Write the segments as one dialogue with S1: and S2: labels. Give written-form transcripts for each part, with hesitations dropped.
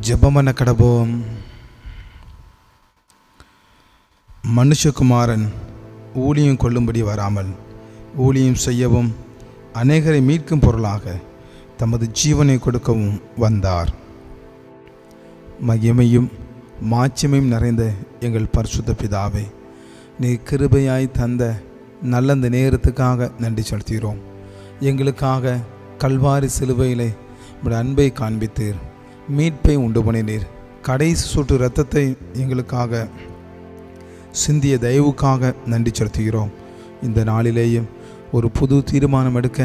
S1: ஜெபமன கடவோம். மனுஷகுமாரன் ஊழியம் கொள்ளும்படி வராமல் ஊழியம் செய்யவும் அநேகரை மீட்கும் பொருளாக தமது ஜீவனை கொடுக்கவும் வந்தார். மகிமையும் மாட்சிமையும் நிறைந்த எங்கள் பரிசுத்த பிதாவே, நீ கிருபையாய் தந்த நல்ல இந்த நேரத்துக்காக நன்றி செலுத்துகிறோம். எங்களுக்காக கல்வாரி சிலுவையிலே உடைய அன்பை காண்பித்தீர், மீட்பை உண்டு பண்ணினீர். கடைசி சொட்டு இரத்தத்தை எங்களுக்காக சிந்திய தயவுக்காக நன்றி செலுத்துகிறோம். இந்த நாளிலேயும் ஒரு புது தீர்மானம் எடுக்க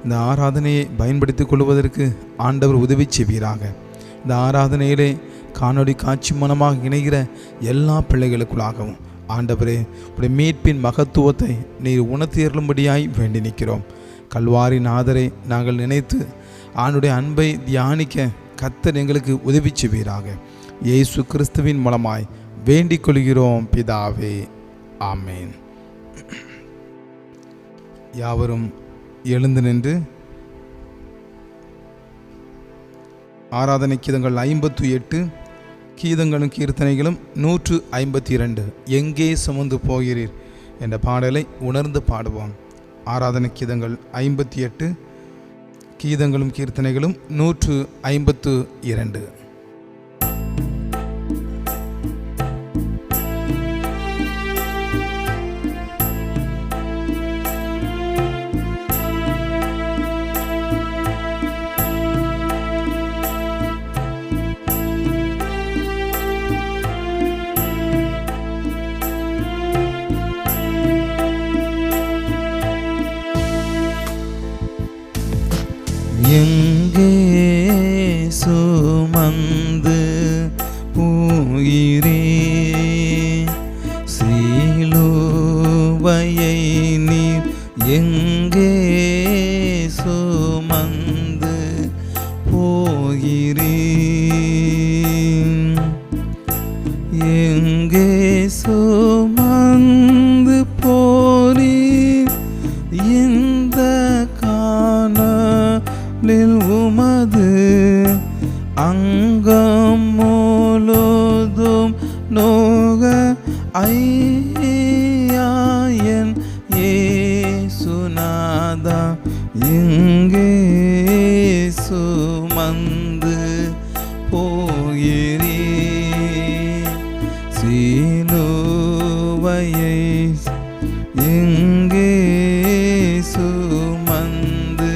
S1: இந்த ஆராதனையை பயன்படுத்தி கொள்வதற்கு ஆண்டவர் உதவி செய்வீராக. இந்த ஆராதனையிலே காணொளி காட்சி மூலமாக இணைகிற எல்லா பிள்ளைகளுக்குள்ளாகவும் ஆண்டவரே உடைய மீட்பின் மகத்துவத்தை நீர் உணர்த்தியருளும்படியாய் வேண்டி நிற்கிறோம். கல்வாரி நாதரை நாங்கள் நினைத்து ஆண்டுடைய அன்பை தியானிக்க கர்த்தர் எங்களுக்கு உதவி செய்வீராக. இயேசு கிறிஸ்துவின் மூலமாய் வேண்டிக் கொள்கிறோம் பிதாவே, ஆமேன். யாவரும் எழுந்து நின்று ஆராதனை கீதங்கள் 58, கீதங்களும் கீர்த்தனைகளும் 152 எங்கே சுமந்து போகிறீர் என்ற பாடலை உணர்ந்து பாடுவோம். ஆராதனை கீதங்கள் 58, கீதங்களும் கீர்த்தனைகளும் 152.
S2: எங்கே சுமந்து போகிறே சிலுவையை நீர், எங்கே சுமந்து போகிறே, எங்கே சுமந்து போறீர் இந்த உமது அங்கம் முழுதும் நோக ஐயாயன் ஏசுநாதா, எங்கே சுமந்து போகிறீ சிலுவையை, எங்கே சுமந்து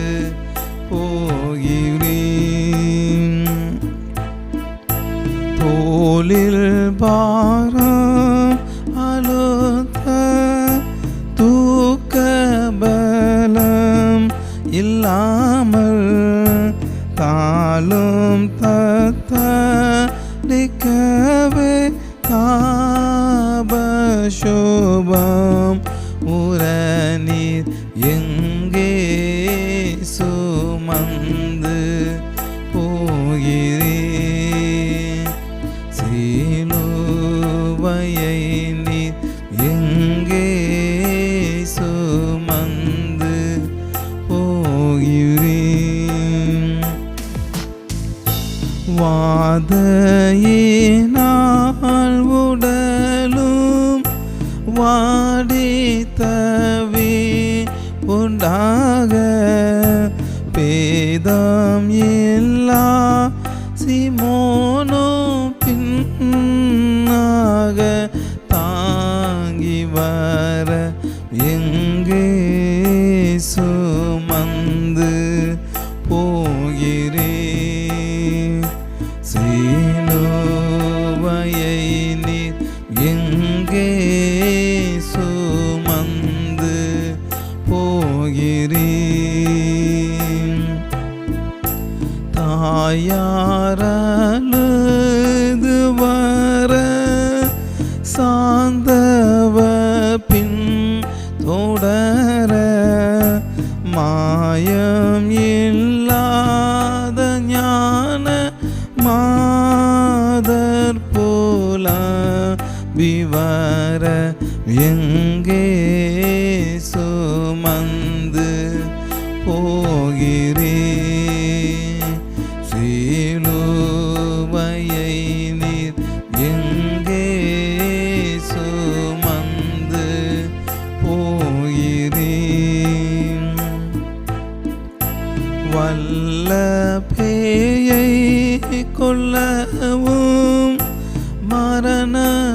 S2: தோளில் பாரம் அழுத்த தூக்க பலம் இல்லாமல் தாளும் தத்தளிக்கவே தாபசோபம் உரநீர், எங்கே சுமந்து போகிறீ சிலுவையை நீர், எங்கே சுமந்து போகிறீ வாதையினால் உடலும் வாடித்தவி உண்டாக பேதம் இல்லா சிமோனோ பின்னாக தாங்கி வர, எங்கே சுமந்து போகிறே சிலுவையை நீர், எங்கே சுமந்து போகிறே தாயாரழுது வர சாந்தவ பின் தொடர மாயம் இல்லாத ஞான மாதர் போல விவர, எங்கே சுமந்து போகிறே சிலுவையை வல்ல பேயை கொல்லவும் மரணதனை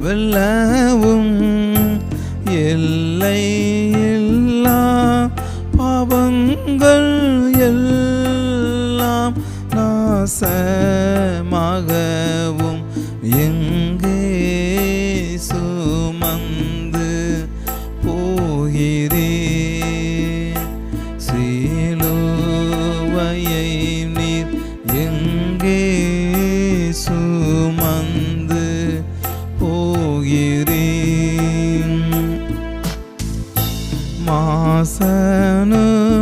S2: வெல்லவும் எல்லை இல்லா பாவங்கள் எல்லாம் நாசமாகவும் எங்கே சுமந்து போகிறே சிலுவையை நீர் எங்கே சுமந்து போகிறே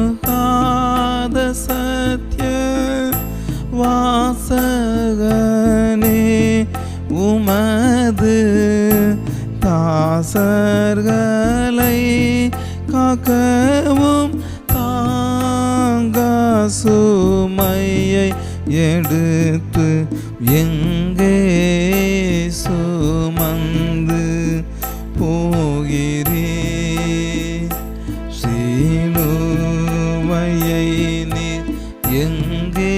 S2: மாசனுகாத சத்ய வாசகனே உமது தாசர்களை காக்கவும் தாங்க சுமையை எடுத்து எங்கே சுமந்து போகிறே சிலுவையை நீர் எங்கே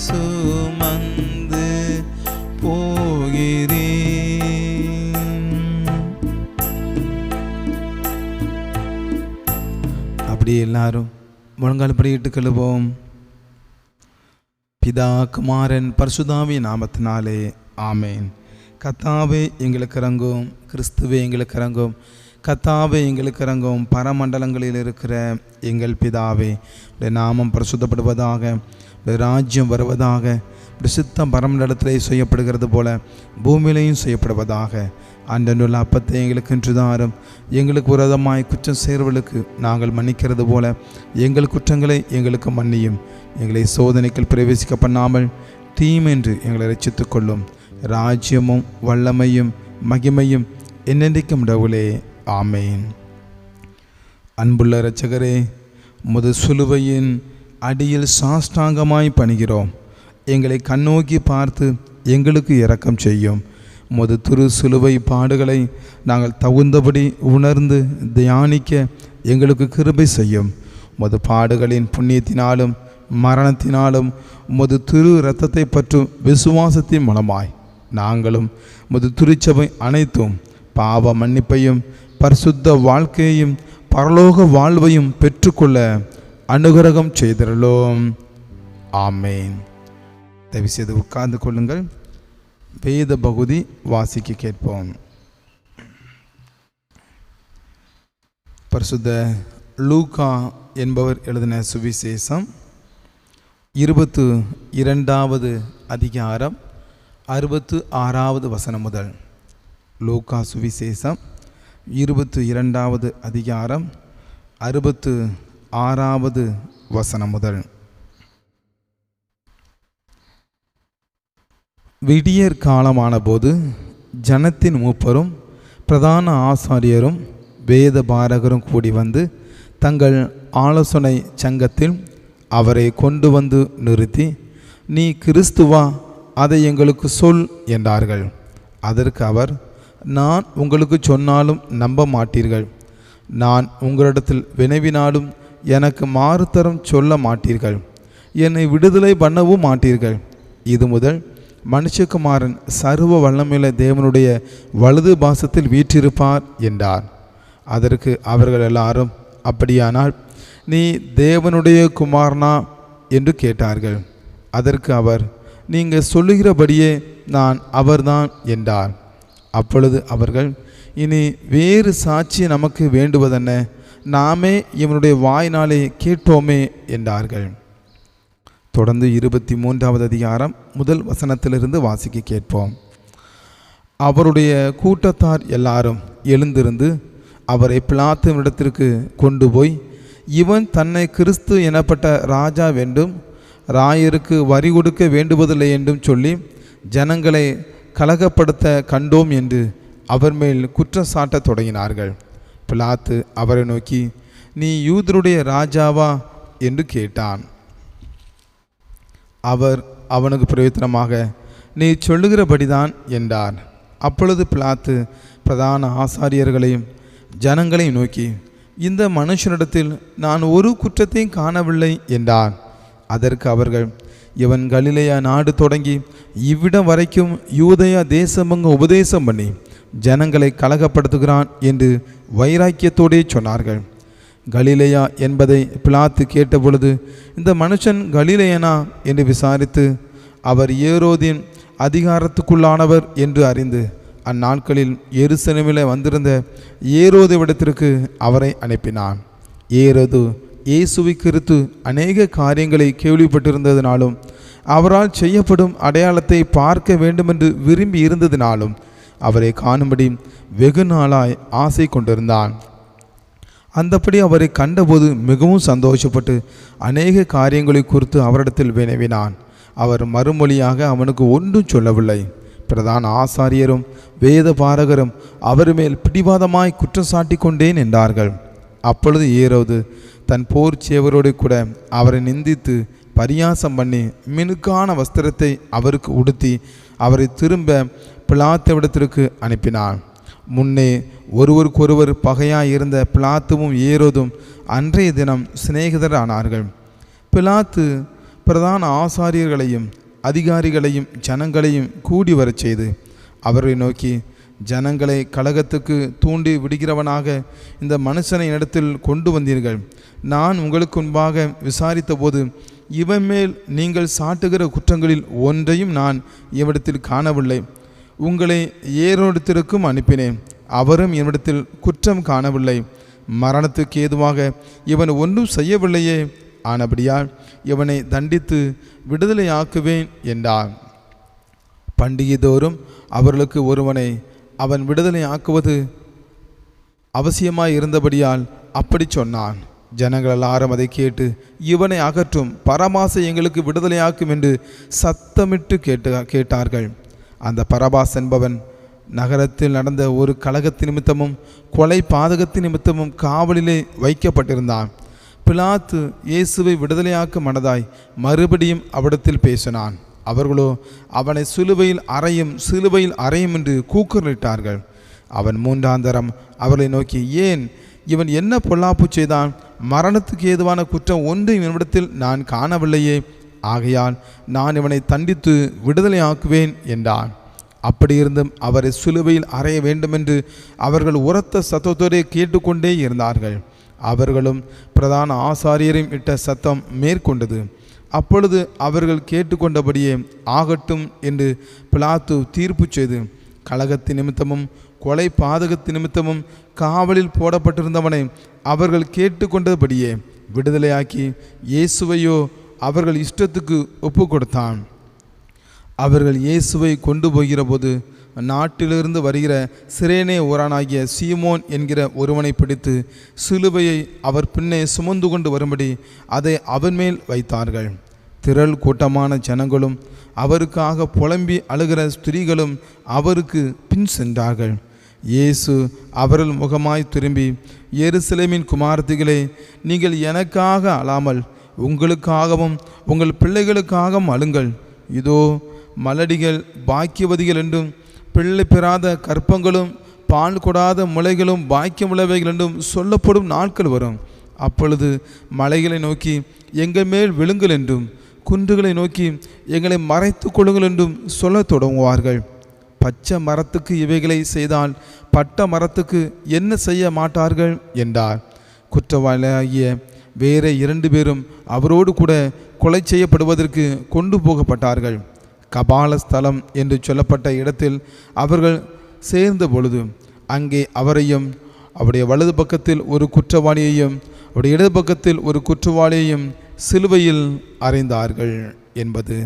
S2: சுமந்து போகிறே.
S1: அப்படியே எல்லாரும் முழங்கால் படியிட்டு கழுவோம். பிதா குமாரன் பரிசுத்தாவி நாமத்தினாலே ஆமேன். கர்த்தாவே எங்களுக்கு இறங்கும், கிறிஸ்துவே எங்களுக்கு இறங்கும், கர்த்தாவே எங்களுக்கு இறங்கும். பரமண்டலங்களில் இருக்கிற எங்கள் பிதாவே, உடைய நாமம் பரிசுத்தப்படுவதாக, உடைய ராஜ்யம் வருவதாக, சித்தம் பரமண்டலத்திலே செய்யப்படுகிறது போல பூமியிலையும் செய்யப்படுவதாக. அன்றனுள்ள அப்பத்தை எங்களுக்கு இன்று தாரும். எங்களுக்கு விரோதமாய் குற்றம் செய்கிறவர்களுக்கு நாங்கள் மன்னிக்கிறது போல எங்கள் குற்றங்களை எங்களுக்கு மன்னியும். எங்களை சோதனைக்குள் பிரவேசிக்க பண்ணாமல் தீமென்று எங்களை ரட்சித்துக் கொள்ளும். ராஜ்யமும் வல்லமையும் மகிமையும் என்னென்றைக்கும் கடவுளே, ஆமேன். அன்புள்ள இரட்சகரே, உமது சிலுவையின் அடியில் சாஷ்டாங்கமாய் பணிகிறோம். எங்களை கண்ணோக்கி பார்த்து எங்களுக்கு இரக்கம் செய்யும். உமது திரு சிலுவை பாடுகளை நாங்கள் தகுந்தபடி உணர்ந்து தியானிக்க எங்களுக்கு கிருபை செய்யும். உமது பாடுகளின் புண்ணியத்தினாலும் மரணத்தினாலும் உமது திரு இரத்தத்தை பற்றும் விசுவாசத்தின் மூலமாய் நாங்களும் உமது திருச்சபை அனைத்தும் பாவ மன்னிப்பையும் பரிசுத்த வாழ்க்கையையும் பரலோக வாழ்வையும் பெற்றுக்கொள்ள அனுகிரகம் செய்திருளோம். ஆமேன். தயவுசெய்து உட்கார்ந்து கொள்ளுங்கள். வேத பகுதி வாசிக்க கேட்போம். பரிசுத்த லூக்கா என்பவர் எழுதின சுவிசேஷம் 22வது அதிகாரம் 66வது வசனம் முதல். லூக்கா சுவிசேஷம் 22வது அதிகாரம் 66வது வசனம் முதல். விடியற் காலமான போது ஜனத்தின் மூப்பரும் பிரதான ஆசாரியரும் வேத பாரகரும் கூடி வந்து தங்கள் ஆலோசனை சங்கத்தில் அவரை கொண்டு வந்து நிறுத்தி, நீ கிறிஸ்துவா, அதை எங்களுக்கு சொல் என்றார்கள். அதற்கு அவர், நான் உங்களுக்கு சொன்னாலும் நம்ப மாட்டீர்கள். நான் உங்களிடத்தில் வினவினாலும் எனக்கு மாறுதரம் சொல்ல மாட்டீர்கள். என்னை விடுதலை பண்ணவும் மாட்டீர்கள். இது முதல் மனுஷகுமாரன் சர்வ வல்லமையுள்ள தேவனுடைய வலது பாசத்தில் வீற்றிருப்பார் என்றார். அதற்கு அவர்கள் எல்லாரும், அப்படியானால் நீ தேவனுடைய குமாரனா என்று கேட்டார்கள். அதற்கு அவர், நீங்கள் சொல்லுகிறபடியே நான் அவர்தான் என்றார். அப்பொழுது அவர்கள், இனி வேறு சாட்சி நமக்கு வேண்டுவதென்ன? நாமே இவனுடைய வாயினாலே கேட்டோமே என்றார்கள். தொடர்ந்து 23வது அதிகாரம் முதல் வசனத்திலிருந்து வாசிக்க கேட்போம். அவருடைய கூட்டத்தார் எல்லாரும் எழுந்திருந்து அவரை பிலாத்துவிடத்திற்கு கொண்டு போய், இவன் தன்னை கிறிஸ்து எனப்பட்ட ராஜா வேண்டும், ராயருக்கு வரி கொடுக்க வேண்டுவதில்லை என்றும் சொல்லி ஜனங்களை கலகப்படுத்த கண்டோம் என்று அவர் மேல் குற்றம் சாட்டத் தொடங்கினார்கள். பிலாத்து அவரை நோக்கி, நீ யூதருடைய ராஜாவா என்று கேட்டான். அவர் அவனுக்கு பிரயோஜனமாக, நீ சொல்லுகிறபடிதான் என்றார். அப்பொழுது பிலாத்து பிரதான ஆசாரியர்களையும் ஜனங்களையும் நோக்கி, இந்த மனுஷனிடத்தில் நான் ஒரு குற்றத்தையும் காணவில்லை என்றார். அதற்கு அவர்கள், இவன் கலிலேயா நாடு தொடங்கி இவ்விடம் வரைக்கும் யூதேயா தேசமங்க உபதேசம் பண்ணி ஜனங்களை கலகப்படுத்துகிறான் என்று வைராக்கியத்தோடே சொன்னார்கள். கலிலேயா என்பதை பிலாத்து கேட்டபொழுது, இந்த மனுஷன் கலிலேயனா என்று விசாரித்து, அவர் ஏரோதின் அதிகாரத்துக்குள்ளானவர் என்று அறிந்து அந்நாட்களில் எருசலேமிலே வந்திருந்த ஏரோதுவிடத்திற்கு அவரை அனுப்பினான். ஏரோது இயேசுவை குறித்து அநேக காரியங்களை கேள்விப்பட்டிருந்ததினாலும் அவரால் செய்யப்படும் அடையாளத்தை பார்க்க வேண்டுமென்று விரும்பி இருந்ததினாலும் அவரை காணும்படி வெகு நாளாய் ஆசை கொண்டிருந்தான். அந்தப்படி அவரை கண்டபோது மிகவும் சந்தோஷப்பட்டு அநேக காரியங்களை குறித்து அவரிடத்தில் வினவினான். அவர் மறுமொழியாக அவனுக்கு ஒன்றும் சொல்லவில்லை. பிரதான ஆசாரியரும் வேத பாரகரும் அவர் மேல் பிடிவாதமாய் குற்றம் சாட்டி கொண்டேன் என்றார்கள். அப்பொழுது ஏரோது தன் போர் சேவரோடு கூட அவரை நிந்தித்து பரியாசம் பண்ணி மினுக்கான வஸ்திரத்தை அவருக்கு உடுத்தி அவரை திரும்ப பிலாத்துவிடத்திற்கு அனுப்பினான். முன்னே ஒருவருக்கொருவர் பகையாய் இருந்த பிலாத்துவும் ஏரோதும் அன்றைய தினம் சிநேகிதர் ஆனார்கள். பிலாத்து பிரதான ஆசாரியர்களையும் அதிகாரிகளையும் ஜனங்களையும் கூடி வரச் செய்து அவரை நோக்கி, ஜனங்களை கலகத்துக்கு தூண்டி விடுகிறவனாக இந்த மனுஷனை இடத்தில் கொண்டு வந்தீர்கள். நான் உங்களுக்கு முன்பாக விசாரித்த போது இவன் மேல் நீங்கள் சாட்டுகிற குற்றங்களில் ஒன்றையும் நான் இவ்விடத்தில் காணவில்லை. உங்களை ஏரோடத்திற்கும் அனுப்பினேன், அவரும் இவ்விடத்தில் குற்றம் காணவில்லை. மரணத்துக்கு ஏதுவாக இவன் ஒன்றும் செய்யவில்லையே. ஆனபடியால் இவனை தண்டித்து விடுதலையாக்குவேன் என்றார். பண்டிகை தோறும் அவர்களுக்கு ஒருவனை அவன் விடுதலை ஆக்குவது அவசியமாய் இருந்தபடியால் அப்படி சொன்னான். ஜனங்கள் எல்லாரும் அதை கேட்டு, இவனை அகற்றும், பரபாசை எங்களுக்கு விடுதலையாக்கும் என்று சத்தமிட்டு கேட்டார்கள். அந்த பரபாஸ் என்பவன் நகரத்தில் நடந்த ஒரு கலகத்தின் நிமித்தமும் கொலை பாதகத்தின் நிமித்தமும் காவலிலே வைக்கப்பட்டிருந்தான். பிலாத்து இயேசுவை விடுதலையாக்க மனதாய் மறுபடியும் அவ்விடத்தில் பேசினான். அவர்களோ அவனை சிலுவையில் அறையும் என்று கூக்குரலிட்டார்கள். அவன் மூன்றாந்தரம் அவர்களை நோக்கி, ஏன் இவன் என்ன பொல்லாப்பு செய்தான்? மரணத்துக்கு ஏதுவான குற்றம் ஒன்று இவனிடத்தில் நான் காணவில்லையே. ஆகையால் நான் இவனை தண்டித்து விடுதலையாக்குவேன் என்றான். அப்படியிருந்தும் அவரை சிலுவையில் அறைய வேண்டுமென்று அவர்கள் உரத்த சத்தத்தோடு கேட்டுக்கொண்டே இருந்தார்கள். அவர்களும் பிரதான ஆசாரியரையும் இட்ட சத்தம் மேற்கொண்டது. அப்பொழுது அவர்கள் கேட்டுக்கொண்டபடியே ஆகட்டும் என்று பிலாத்து தீர்ப்பு செய்து, கலகத்தின் நிமித்தமும் கொலை பாதகத்தின் நிமித்தமும் காவலில் போடப்பட்டிருந்தவனை அவர்கள் கேட்டுக்கொண்டபடியே விடுதலையாக்கி இயேசுவையோ அவர்கள் இஷ்டத்துக்கு ஒப்பு கொடுத்தான். அவர்கள் இயேசுவை கொண்டு போகிற போது நாட்டிலிருந்து வருகிற சிரேனே ஊரானாகிய சீமோன் என்கிற ஒருவனை பிடித்து சிலுவையை அவர் பின்னே சுமந்து கொண்டு வரும்படி அதை அவன் மேல் வைத்தார்கள். திரள் கூட்டமான ஜனங்களும் அவருக்காக புலம்பி அழுகிற ஸ்திரீகளும் அவருக்கு பின் சென்றார்கள். இயேசு அவர்கள் முகமாய் திரும்பி, எருசலேமின் குமாரத்திகளே, நீங்கள் எனக்காக அழாமல் உங்களுக்காகவும் உங்கள் பிள்ளைகளுக்காகவும் அழுங்கள். இதோ மலடிகள் பாக்கியவதிகள் என்றும் பிள்ளை பெறாத கற்பங்களும் பால் கொடாத முளைகளும் பாக்கியமுள்ளவைகள் என்றும் சொல்லப்படும் நாட்கள் வரும். அப்பொழுது மலைகளை நோக்கி எங்கள் மேல் விழுங்கள் என்றும் குன்றுகளை நோக்கி எங்களை மறைத்து கொள்ளுங்கள் என்றும் சொல்ல தொடங்குவார்கள். பச்சை மரத்துக்கு இவைகளை செய்தால் பட்ட மரத்துக்கு என்ன செய்ய மாட்டார்கள் என்றார். குற்றவாளியாகிய வேற 2 பேரும் அவரோடு கூட கொலை செய்யப்படுவதற்கு கொண்டு போகப்பட்டார்கள். கபால ஸ்தலம் என்று சொல்லப்பட்ட இடத்தில் அவர்கள் சேர்ந்த பொழுது அங்கே அவரையும் அவருடைய வலது பக்கத்தில் ஒரு குற்றவாளியையும் அவருடைய இடது பக்கத்தில் ஒரு குற்றவாளியையும் சிலுவையில் அறைந்தார்கள் என்பது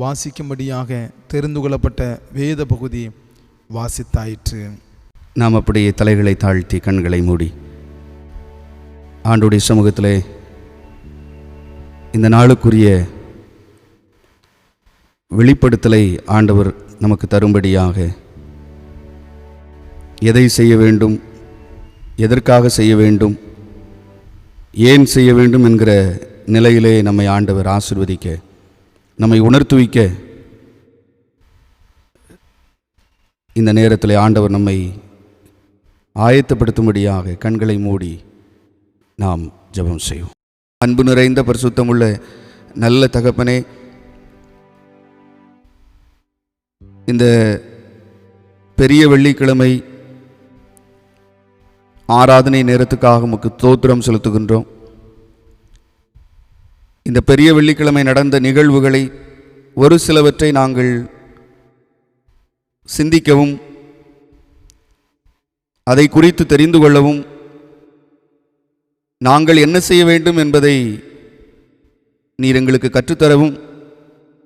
S1: வாசிக்கும்படியாக தெரிந்து கொள்ளப்பட்ட வேத பகுதி வாசித்தாயிற்று.
S3: நாம் அப்படியே தலைகளை தாழ்த்தி கண்களை மூடி ஆண்டவருடைய சமூகத்திலே இந்த நாளுக்குரிய வெளிப்படுத்தலை ஆண்டவர் நமக்கு தரும்படியாக எதை செய்ய வேண்டும், எதற்காக செய்ய வேண்டும், ஏன் செய்ய வேண்டும் என்கிற நிலையிலே நம்மை ஆண்டவர் ஆசீர்வதிக்க, நம்மை உணர்த்துவிக்க இந்த நேரத்தில் ஆண்டவர் நம்மை ஆயத்தப்படுத்தும்படியாக கண்களை மூடி நாம் ஜெபம் செய்வோம். அன்பு நிறைந்த பரிசுத்தமுள்ள நல்ல தகப்பனே, இந்த பெரிய வெள்ளிக்கிழமை ஆராதனை நேரத்துக்காக உமக்கு ஸ்தோத்திரம் செலுத்துகின்றோம். இந்த பெரிய வெள்ளிக்கிழமை நடந்த நிகழ்வுகளை ஒரு சிலவற்றை நாங்கள் சிந்திக்கவும் அதை குறித்து தெரிந்து கொள்ளவும் நாங்கள் என்ன செய்ய வேண்டும் என்பதை நீர் எங்களுக்கு கற்றுத்தரவும்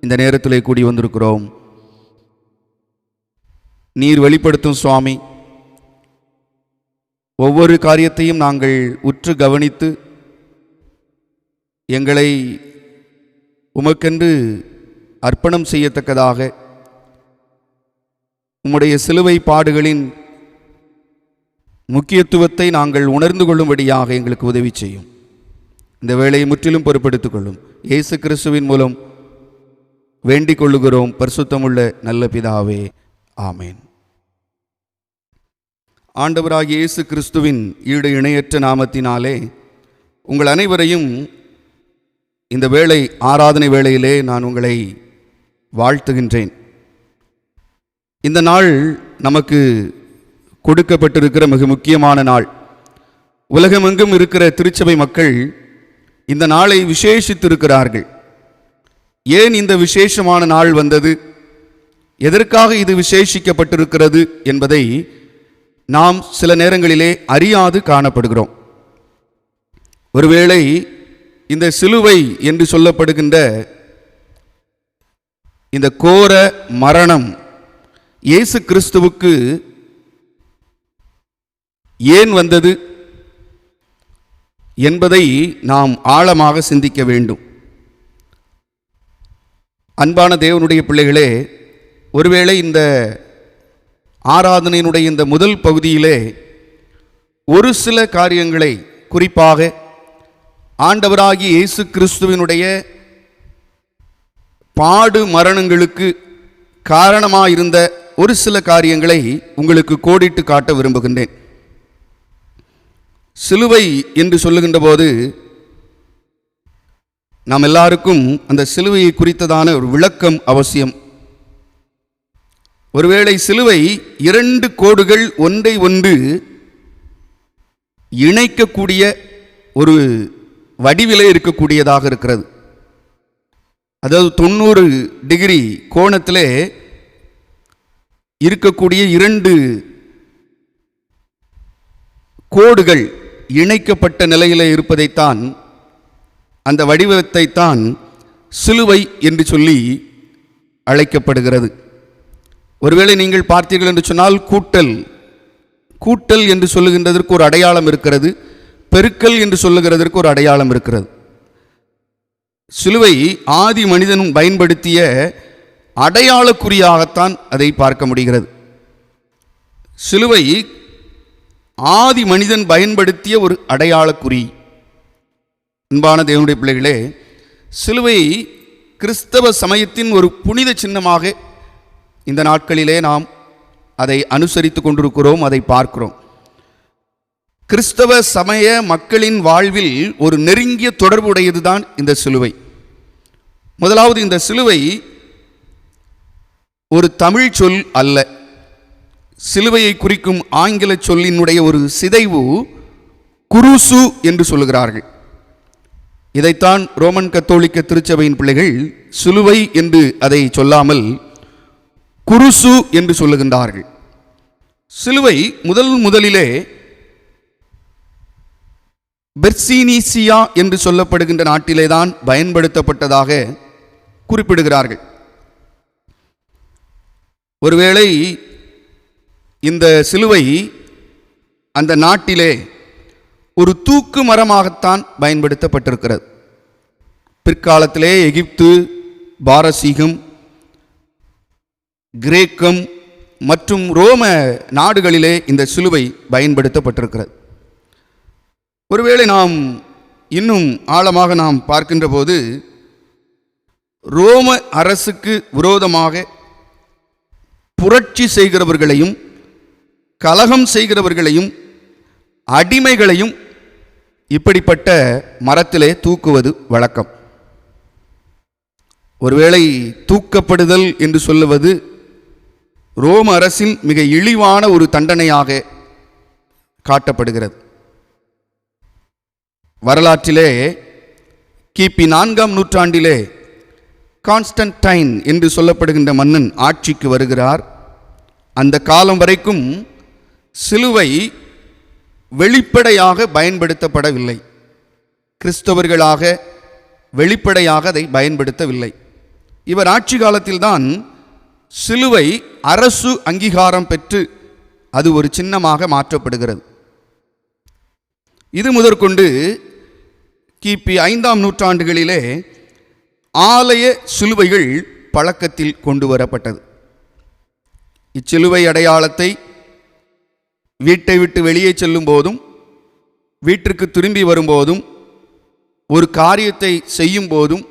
S3: இந்த நேரத்திலே கூடி வந்திருக்கிறோம். நீர் வெளிப்படுத்தும் சுவாமி, ஒவ்வொரு காரியத்தையும் நாங்கள் உற்று கவனித்து எங்களை உமக்கென்று அர்ப்பணம் செய்யத்தக்கதாக உம்முடைய சிலுவை பாடுகளின் முக்கியத்துவத்தை நாங்கள் உணர்ந்து கொள்ளும்படியாக எங்களுக்கு உதவி செய்யும். இந்த வேளையை முற்றிலும் பொறுப்படுத்திக் கொள்ளும். இயேசு கிறிஸ்துவின் மூலம் வேண்டிக் கொள்ளுகிறோம் பரிசுத்தமுள்ள நல்ல பிதாவே, ஆமேன். ஆண்டவராகிய இயேசு கிறிஸ்துவின் ஈடு இணையற்ற நாமத்தினாலே உங்கள் அனைவரையும் இந்த வேளை ஆராதனை வேளையிலே நான் உங்களை வாழ்த்துகின்றேன். இந்த நாள் நமக்கு கொடுக்கப்பட்டிருக்கிற மிக முக்கியமான நாள். உலகமெங்கும் இருக்கிற திருச்சபை மக்கள் இந்த நாளை விசேஷித்திருக்கிறார்கள். ஏன் இந்த விசேஷமான நாள் வந்தது, எதற்காக இது விசேஷிக்கப்பட்டிருக்கிறது என்பதை நாம் சில நேரங்களிலே அறியாது காணப்படுகிறோம். ஒருவேளை இந்த சிலுவை என்று சொல்லப்படுகின்ற இந்த கோர மரணம் இயேசு கிறிஸ்துவுக்கு ஏன் வந்தது என்பதை நாம் ஆழமாக சிந்திக்க வேண்டும். அன்பான தேவனுடைய பிள்ளைகளே, ஒருவேளை இந்த ஆராதனையினுடைய இந்த முதல் பகுதியிலே ஒரு சில காரியங்களை, குறிப்பாக ஆண்டவராகிய இயேசு கிறிஸ்துவினுடைய பாடு மரணங்களுக்கு காரணமாயிருந்த ஒரு சில காரியங்களை உங்களுக்கு கோடிட்டு காட்ட விரும்புகின்றேன். சிலுவை என்று சொல்லுகின்ற போது நாம் எல்லாருக்கும் அந்த சிலுவையை குறித்ததான ஒரு விளக்கம் அவசியம். ஒருவேளை சிலுவை இரண்டு கோடுகள் ஒன்றை ஒன்று இணைக்கக்கூடிய ஒரு வடிவிலே இருக்கக்கூடியதாக இருக்கிறது. அதாவது 90 டிகிரி கோணத்திலே இருக்கக்கூடிய இரண்டு கோடுகள் இணைக்கப்பட்ட நிலையிலே இருப்பதைத்தான், அந்த வடிவத்தைத்தான் சிலுவை என்று சொல்லி அழைக்கப்படுகிறது. ஒருவேளை நீங்கள் பார்த்தீர்கள் என்று சொன்னால் கூட்டல் என்று சொல்லுகின்றதற்கு ஒரு அடையாளம் இருக்கிறது, பெருக்கல் என்று சொல்லுகிறதற்கு ஒரு அடையாளம் இருக்கிறது. சிலுவை ஆதி மனிதனும் பயன்படுத்திய அடையாள குறியாகத்தான் அதை பார்க்க முடிகிறது. சிலுவை ஆதி மனிதன் பயன்படுத்திய ஒரு அடையாள குறி. அன்பான தேவனுடைய பிள்ளைகளே, சிலுவை கிறிஸ்தவ சமயத்தின் ஒரு புனித சின்னமாக இந்த நாட்களிலே நாம் அதை அனுசரித்து கொண்டிருக்கிறோம், அதை பார்க்கிறோம். கிறிஸ்தவ சமய மக்களின் வாழ்வில் ஒரு நெருங்கிய தொடர்புடையதுதான் இந்த சிலுவை. முதலாவது, இந்த சிலுவை ஒரு தமிழ் சொல் அல்ல. சிலுவையை குறிக்கும் ஆங்கில சொல்லினுடைய ஒரு சிதைவு குருசு என்று சொல்லுகிறார்கள். இதைத்தான் ரோமன் கத்தோலிக்க திருச்சபையின் பிள்ளைகள் சிலுவை என்று அதை சொல்லாமல் குருசு என்று சொல்லுகின்றார்கள். சிலுவை முதலிலே பெர்சீனீசியா என்று சொல்லப்படுகின்ற நாட்டிலே தான் பயன்படுத்தப்பட்டதாக குறிப்பிடுகிறார்கள். ஒருவேளை இந்த சிலுவை அந்த நாட்டிலே ஒரு தூக்கு மரமாகத்தான் பயன்படுத்தப்பட்டிருக்கிறது. பிற்காலத்திலே எகிப்து, பாரசீகம், கிரேக்கம் மற்றும் ரோம நாடுகளிலே இந்த சிலுவை பயன்படுத்தப்பட்டிருக்கிறது. ஒருவேளை நாம் இன்னும் ஆழமாக நாம் பார்க்கின்ற போது ரோம அரசுக்கு விரோதமாக புரட்சி செய்கிறவர்களையும் கலகம் செய்கிறவர்களையும் அடிமைகளையும் இப்படிப்பட்ட மரத்திலே தூக்குவது வழக்கம். ஒருவேளை தூக்கப்படுதல் என்று சொல்லுவது ரோம அரசின் மிக இழிவான ஒரு தண்டனையாக காட்டப்படுகிறது. வரலாற்றிலே கிபி 4ஆம் நூற்றாண்டிலே கான்ஸ்டன்டைன் என்று சொல்லப்படுகின்ற மன்னன் ஆட்சிக்கு வருகிறார். அந்த காலம் வரைக்கும் சிலுவை வெளிப்படையாக பயன்படுத்தப்படவில்லை. கிறிஸ்தவர்களாக வெளிப்படையாக அதை பயன்படுத்தவில்லை. இவர் ஆட்சி காலத்தில்தான் சிலுவை அரசு அங்கீகாரம் பெற்று அது ஒரு சின்னமாக மாற்றப்படுகிறது. இது முதற்கொண்டு கிபி 5ஆம் நூற்றாண்டுகளிலே ஆலய சிலுவைகள் பழக்கத்தில் கொண்டு வரப்பட்டது. இச்சிலுவை அடையாளத்தை வீட்டை விட்டு வெளியே செல்லும் போதும், வீட்டிற்கு திரும்பி வரும்போதும், ஒரு காரியத்தை செய்யும் போதும்,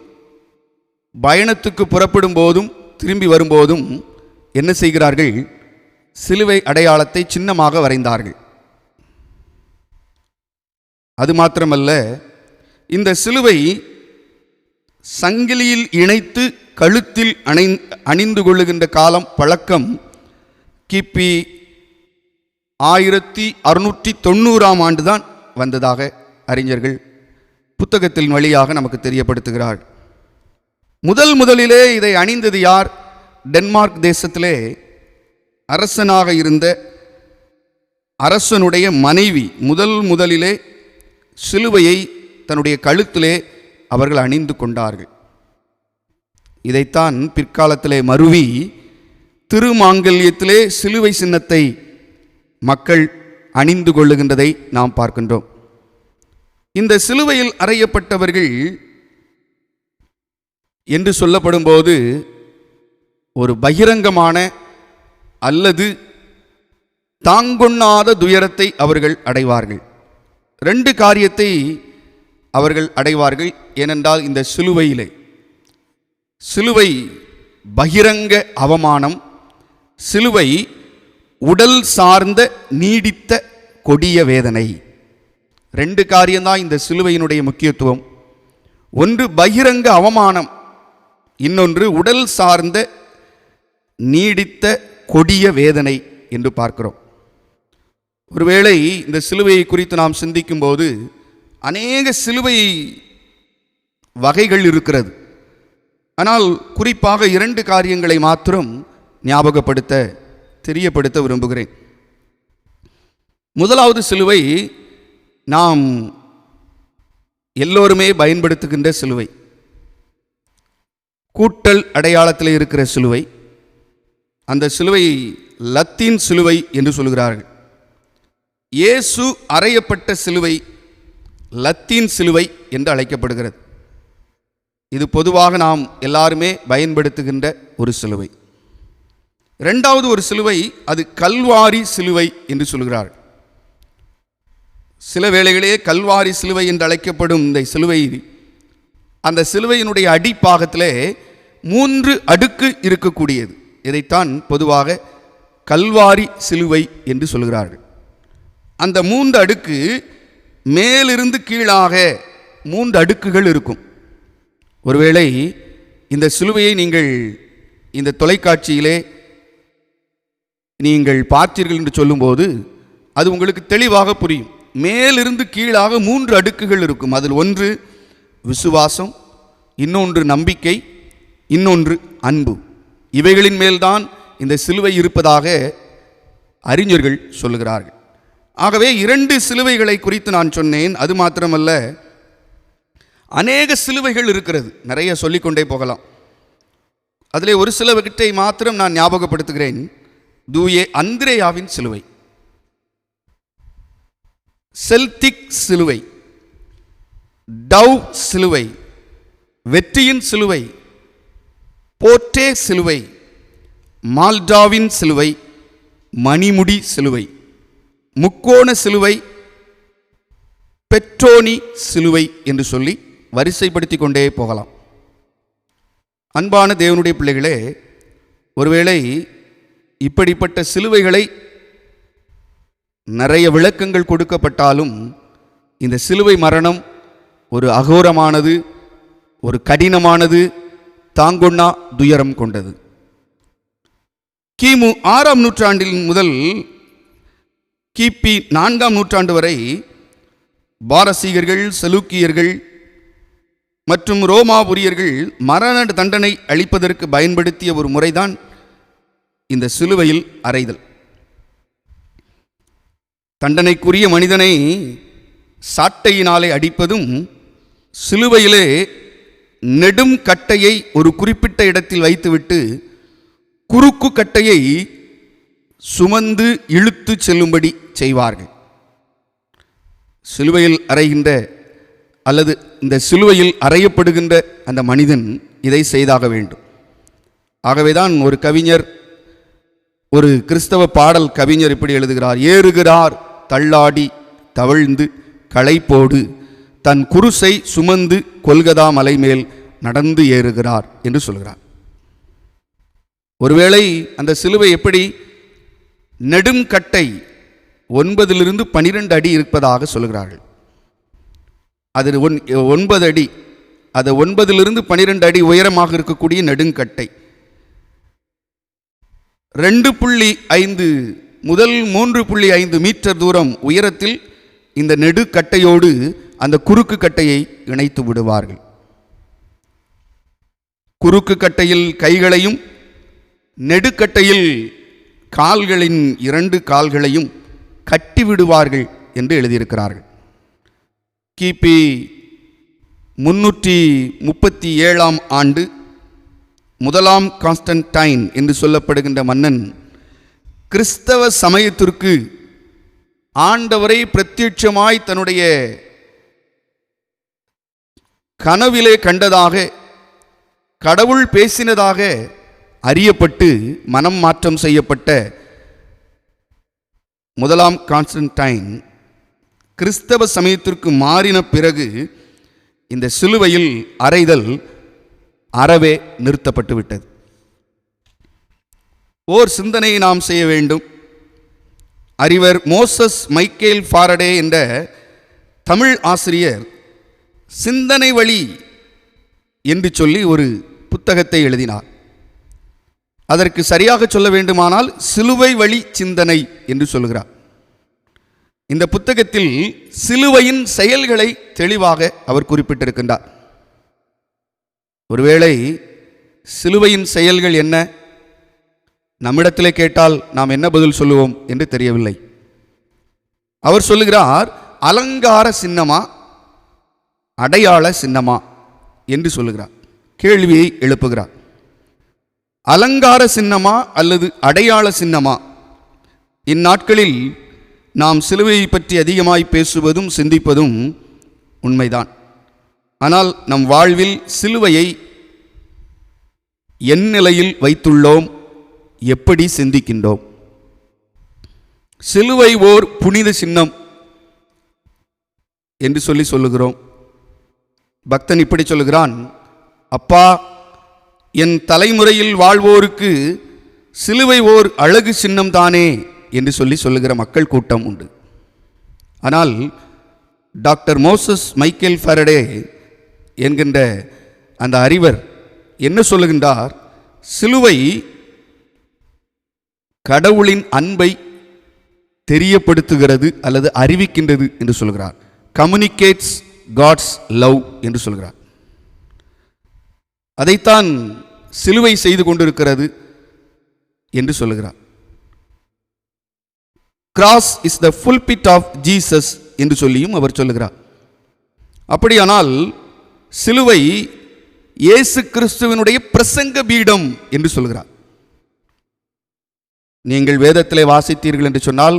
S3: பயணத்துக்கு புறப்படும் போதும், திரும்பி வரும்போதும் என்ன செய்கிறார்கள்? சிலுவை அடையாளத்தை சின்னமாக வரைந்தார்கள். அது மாத்திரமல்ல, இந்த சிலுவை சங்கிலியில் இணைத்து கழுத்தில் அணிந்து கொள்ளுகின்ற காலம் பழக்கம் கிபி 1690ஆம் ஆண்டு தான் வந்ததாக அறிஞர்கள் புத்தகத்தின் வழியாக நமக்கு தெரியப்படுத்துகிறார். முதலிலே இதை அணிந்தது யார்? டென்மார்க் தேசத்திலே அரசனாக இருந்த அரசனுடைய மனைவி முதலிலே சிலுவையை தன்னுடைய கழுத்திலே அவர்கள் அணிந்து கொண்டார்கள். இதைத்தான் பிற்காலத்திலே மருவி திருமாங்கல்யத்திலே சிலுவை சின்னத்தை மக்கள் அணிந்து கொள்ளுகின்றதை நாம் பார்க்கின்றோம். இந்த சிலுவையில் அறையப்பட்டவர்கள் என்று சொல்லப்படும் போது ஒரு பகிரங்கமான அல்லது தாங்கொண்ணாத துயரத்தை அவர்கள் அடைவார்கள். 2 காரியத்தை அவர்கள் அடைவார்கள். ஏனென்றால் இந்த சிலுவை பகிரங்க அவமானம், சிலுவை உடல் சார்ந்த நீடித்த கொடிய வேதனை. 2 காரியம்தான் இந்த சிலுவையினுடைய முக்கியத்துவம். ஒன்று பகிரங்க அவமானம், இன்னொன்று உடல் சார்ந்த நீடித்த கொடிய வேதனை என்று பார்க்கிறோம். ஒருவேளை இந்த சிலுவையை குறித்து நாம் சிந்திக்கும் போது அநேக சிலுவை வகைகள் இருக்கிறது. ஆனால் குறிப்பாக 2 காரியங்களை மாத்திரம் தெரியப்படுத்த விரும்புகிறேன். முதலாவது சிலுவை நாம் எல்லோருமே பயன்படுத்துகின்ற சிலுவை, கூட்டல் அடையாளத்தில் இருக்கிற சிலுவை. அந்த சிலுவை லத்தீன் சிலுவை என்று சொல்கிறார்கள். இயேசு அறையப்பட்ட சிலுவை லத்தீன் சிலுவை என்று அழைக்கப்படுகிறது. இது பொதுவாக நாம் எல்லாருமே பயன்படுத்துகின்ற ஒரு சிலுவை. 2வது ஒரு சிலுவை, அது கல்வாரி சிலுவை என்று சொல்கிறார்கள். சில வேளைகளே கல்வாரி சிலுவை என்று அழைக்கப்படும் இந்த சிலுவை, அந்த சிலுவையினுடைய அடிப்பாகத்திலே 3 அடுக்கு இருக்கக்கூடியது. இதைத்தான் பொதுவாக கல்வாரி சிலுவை என்று சொல்கிறார்கள். அந்த 3 அடுக்கு மேலிருந்து கீழாக 3 அடுக்குகள் இருக்கும். ஒருவேளை இந்த சிலுவையை நீங்கள் இந்த தொலைக்காட்சியிலே நீங்கள் பார்த்தீர்கள் என்று சொல்லும்போது அது உங்களுக்கு தெளிவாக புரியும். மேலிருந்து கீழாக 3 அடுக்குகள் இருக்கும். அதில் ஒன்று விசுவாசம், இன்னொன்று நம்பிக்கை, இன்னொன்று அன்பு. இவைகளின் மேல்தான் இந்த சிலுவை இருப்பதாக அறிஞர்கள் சொல்லுகிறார்கள். ஆகவே 2 சிலுவைகளை குறித்து நான் சொன்னேன். அது மாத்திரமல்ல, அநேக சிலுவைகள் இருக்கிறது, நிறைய சொல்லிக்கொண்டே போகலாம். அதிலே ஒரு சிலவற்றை மாத்திரம் நான் ஞாபகப்படுத்துகிறேன். தூய அந்திரேயாவின் சிலுவை, செல்திக் சிலுவை, டவ் சிலுவை, வெற்றியின் சிலுவை, போர்ட்டே சிலுவை, மால்டாவின் சிலுவை, மணிமுடி சிலுவை, முக்கோண சிலுவை, பெட்ரோனி சிலுவை என்று சொல்லி வரிசைப்படுத்தி கொண்டே போகலாம். அன்பான தேவனுடைய பிள்ளைகளே, ஒருவேளை இப்படிப்பட்ட சிலுவைகளை நிறைய விளக்கங்கள் கொடுக்கப்பட்டாலும் இந்த சிலுவை மரணம் ஒரு அகோரமானது, ஒரு கடினமானது, தாங்கொண்ணா துயரம் கொண்டது. கிமு 6ஆம் நூற்றாண்டில் முதல் கிபி 4ஆம் நூற்றாண்டு வரை பாரசீகர்கள், செலூக்கியர்கள் மற்றும் ரோமாபுரியர்கள் மரண தண்டனை அளிப்பதற்கு பயன்படுத்திய ஒரு முறைதான் இந்த சிலுவையில் அறைதல். தண்டனைக்குரிய மனிதனை சாட்டையினாலே அடிப்பதும், சிலுவையிலே நெடும் கட்டையை ஒரு குறிப்பிட்ட இடத்தில் வைத்துவிட்டு குறுக்கு கட்டையை சுமந்து இழுத்து செல்லும்படி செய்வார்கள். சிலுவையில் அறைகின்ற அல்லது இந்த சிலுவையில் அறையப்படுகின்ற அந்த மனிதன் இதை செய்தாக வேண்டும். ஆகவேதான் ஒரு கவிஞர், ஒரு கிறிஸ்தவ பாடல் கவிஞர் இப்படி எழுதுகிறார்: ஏறுகிறார் தள்ளாடி தவழ்ந்து களைப்போடு தன் குருசை சுமந்து கொல்கதா மலை மேல் நடந்து ஏறுகிறார் என்று சொல்கிறார். ஒருவேளை அந்த சிலுவை எப்படி நெடுங்கட்டை 9 to 12 அடி இருப்பதாக சொல்கிறார்கள். அது 9 அடி, அது 9 to 12 அடி உயரமாக இருக்கக்கூடிய நெடுங்கட்டை. 2.5 முதல் 3.5 மீட்டர் தூரம் உயரத்தில் இந்த நெடுக்கட்டையோடு அந்த குறுக்கு கட்டையை இணைத்து விடுவார்கள். குறுக்கு கட்டையில் கைகளையும் நெடுக்கட்டையில் கால்களின் 2 கால்களையும் கட்டிவிடுவார்கள் என்று எழுதியிருக்கிறார்கள். கிபி 337ஆம் ஆண்டு 1ஆம் கான்ஸ்டன்டைன் என்று சொல்லப்படுகின்ற மன்னன் கிறிஸ்தவ சமயத்திற்கு ஆண்டவரை பிரத்யட்சமாய் தன்னுடைய கனவிலே கண்டதாக, கடவுள் பேசினதாக அறியப்பட்டு மனம் மாற்றம் செய்யப்பட்ட 1ஆம் கான்ஸ்டன்டைன் கிறிஸ்தவ சமயத்திற்கு மாறின பிறகு இந்த சிலுவையில் அறைதல் அறவே நிறுத்தப்பட்டு விட்டது. ஓர் சிந்தனையை நாம் செய்ய வேண்டும். அறிவர் மோசஸ் மைக்கேல் ஃபாரடே என்ற தமிழ் ஆசிரியர் சிந்தனை வழி என்று சொல்லி ஒரு புத்தகத்தை எழுதினார். அதற்கு சரியாக சொல்ல வேண்டுமானால் சிலுவை வழி சிந்தனை என்று சொல்கிறார். இந்த புத்தகத்தில் சிலுவையின் செயல்களை தெளிவாக அவர் குறிப்பிட்டிருக்கின்றார். ஒருவேளை சிலுவையின் செயல்கள் என்ன, நம்மிடத்திலே கேட்டால் நாம் என்ன பதில் சொல்லுவோம் என்று தெரியவில்லை. அவர் சொல்லுகிறார், அலங்கார சின்னமா அடையாள சின்னமா என்று சொல்லுகிறார். கேள்வியை எழுப்புகிறார். அலங்கார சின்னமா அல்லது அடையாள சின்னமா? இந்நாட்களில் நாம் சிலுவையை பற்றி அதிகமாய் பேசுவதும் சிந்திப்பதும் உண்மைதான். ஆனால் நம் வாழ்வில் சிலுவையை என் நிலையில் வைத்துள்ளோம், எப்படி சிந்திக்கின்றோம்? சிலுவை ஓர் புனித சின்னம் என்று சொல்லுகிறோம். பக்தன் இப்படி சொல்லுகிறான்: அப்பா, என் தலைமுறையில் வாழ்வோருக்கு சிலுவை ஓர் அழகு சின்னம் தானே என்று சொல்லுகிற மக்கள் கூட்டம் உண்டு. ஆனால் டாக்டர் மோசஸ் மைக்கேல் ஃபாரடே என்கின்ற அந்த அறிவர் என்ன சொல்லுகின்றார்? சிலுவை கடவுளின் அன்பை தெரியப்படுத்துகிறது அல்லது அறிவிக்கின்றது என்று சொல்கிறார். கம்யூனிகேட்ஸ் காட்ஸ் லவ் என்று சொல்கிறார். அதைத்தான் சிலுவை செய்து கொண்டிருக்கிறது என்று சொல்லுகிறார். Cross is the pulpit of Jesus என்று சொல்லியும் அவர் சொல்லுகிறார். அப்படியானால் சிலுவை இயேசு கிறிஸ்துவினுடைய பிரசங்க பீடம் என்று சொல்கிறார். நீங்கள் வேதத்திலே வாசித்தீர்கள் என்று சொன்னால்,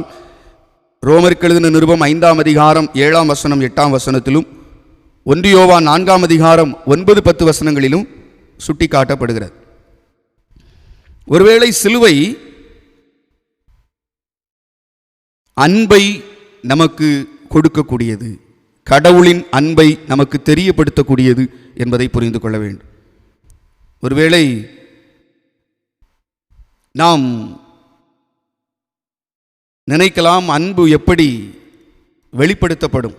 S3: ரோமருக்கு எழுதின நிருபம் 5ஆம் அதிகாரம் 7ஆம் வசனம் 8ஆம் வசனத்திலும், 1 யோவான் 4ஆம் அதிகாரம் 9-10 வசனங்களிலும் சுட்டி காட்டப்படுகிறது. ஒருவேளை சிலுவை அன்பை நமக்கு கொடுக்கக்கூடியது, கடவுளின் அன்பை நமக்கு தெரியப்படுத்தக்கூடியது என்பதை புரிந்து கொள்ள வேண்டும். ஒருவேளை நாம் நினைக்கலாம், அன்பு எப்படி வெளிப்படுத்தப்படும்?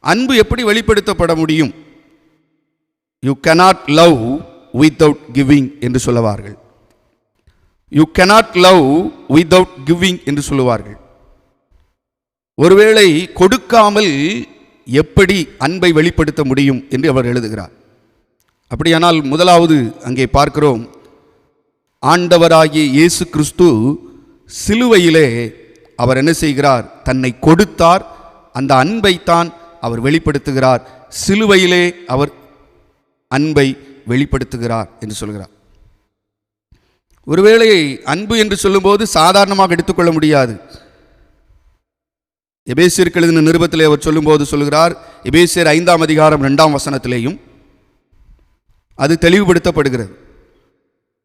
S3: அன்பு எப்படி வெளிப்படுத்தப்பட முடியும்? You cannot love without giving என்று சொல்லுவார்கள். You cannot love without giving என்று சொல்லுவார்கள். ஒருவேளை கொடுக்காமல் எப்படி அன்பை வெளிப்படுத்த முடியும் என்று அவர் எழுதுகிறார். அப்படியானால் முதலாவது அங்கே பார்க்கிறோம், ஆண்டவராகிய இயேசு கிறிஸ்து சிலுவையிலே அவர் என்ன செய்கிறார்? தன்னை கொடுத்தார். அந்த அன்பைத்தான் அவர் வெளிப்படுத்துகிறார். சிலுவையிலே அவர் அன்பை வெளிப்படுத்துகிறார் என்று சொல்கிறார். ஒருவேளை அன்பு என்று சொல்லும்போது சாதாரணமாக எடுத்துக்கொள்ள முடியாது. எபேசியருக்கு எழுதின நிருபத்திலே அவர் சொல்லும்போது சொல்கிறார், எபேசியர் 5ஆம் அதிகாரம் 2ஆம் வசனத்திலேயும் அது தெளிவுபடுத்தப்படுகிறது.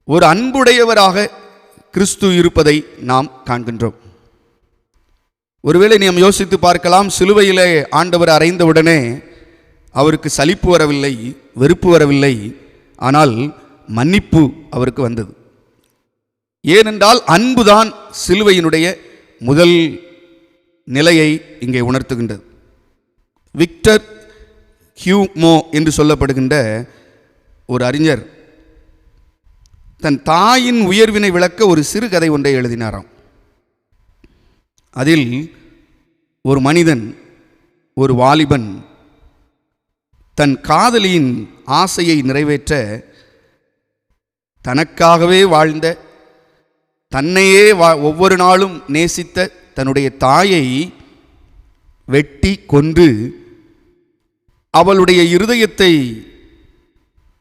S3: ஒரு அன்புடையவராக கிறிஸ்து இருப்பதை நாம் காண்கின்றோம். ஒருவேளை நாம் யோசித்து பார்க்கலாம், சிலுவையிலே ஆண்டவர் அறைந்தவுடனே அவருக்கு சலிப்பு வரவில்லை, வெறுப்பு வரவில்லை, ஆனால் மன்னிப்பு அவருக்கு வந்தது. ஏனென்றால் அன்புதான் சிலுவையினுடைய முதல் நிலையை இங்கே உணர்த்துகின்றது. விக்டர் ஹியூமோ என்று சொல்லப்படுகின்ற ஒரு அறிஞர் தன் தாயின் உயர்வினை விளக்க ஒரு சிறுகதை ஒன்றை எழுதினாராம். அதில் ஒரு மனிதன், ஒரு வாலிபன் தன் காதலியின் ஆசையை நிறைவேற்ற தனக்காகவே வாழ்ந்த, தன்னையே ஒவ்வொரு நாளும் நேசித்த தன்னுடைய தாயை வெட்டி கொன்று அவளுடைய இருதயத்தை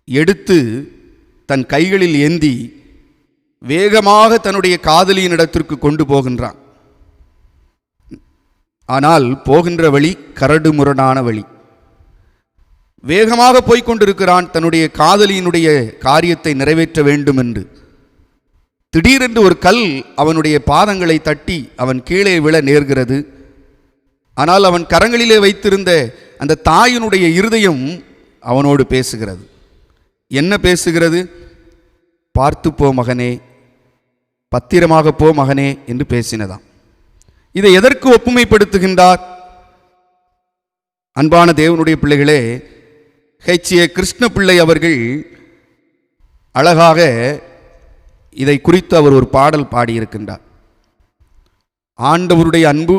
S3: எடுத்து தன் கைகளில் ஏந்தி வேகமாக தன்னுடைய காதலியின் இடத்திற்கு கொண்டு போகின்றான். ஆனால் போகின்ற வழி கரடு முரடான வழி. வேகமாக போய்கொண்டிருக்கிறான் தன்னுடைய காதலியினுடைய காரியத்தை நிறைவேற்ற வேண்டும் என்று. திடீரென்று ஒரு கல் அவனுடைய பாதங்களை தட்டி அவன் கீழே விழ நேர்கிறது. ஆனால் அவன் கரங்களிலே வைத்திருந்த அந்த தாயினுடைய இருதயம் அவனோடு பேசுகிறது. என்ன பேசுகிறது? பார்த்து போ மகனே, பத்திரமாக போ மகனே என்று பேசினதாம். இதை எதற்கு ஒப்புமைப்படுத்துகின்றார்? அன்பான தேவனுடைய பிள்ளைகளே, H.A. கிருஷ்ணபிள்ளை அவர்கள் அழகாக இதை குறித்து அவர் ஒரு பாடல் பாடியிருக்கின்றார். ஆண்டவருடைய அன்பு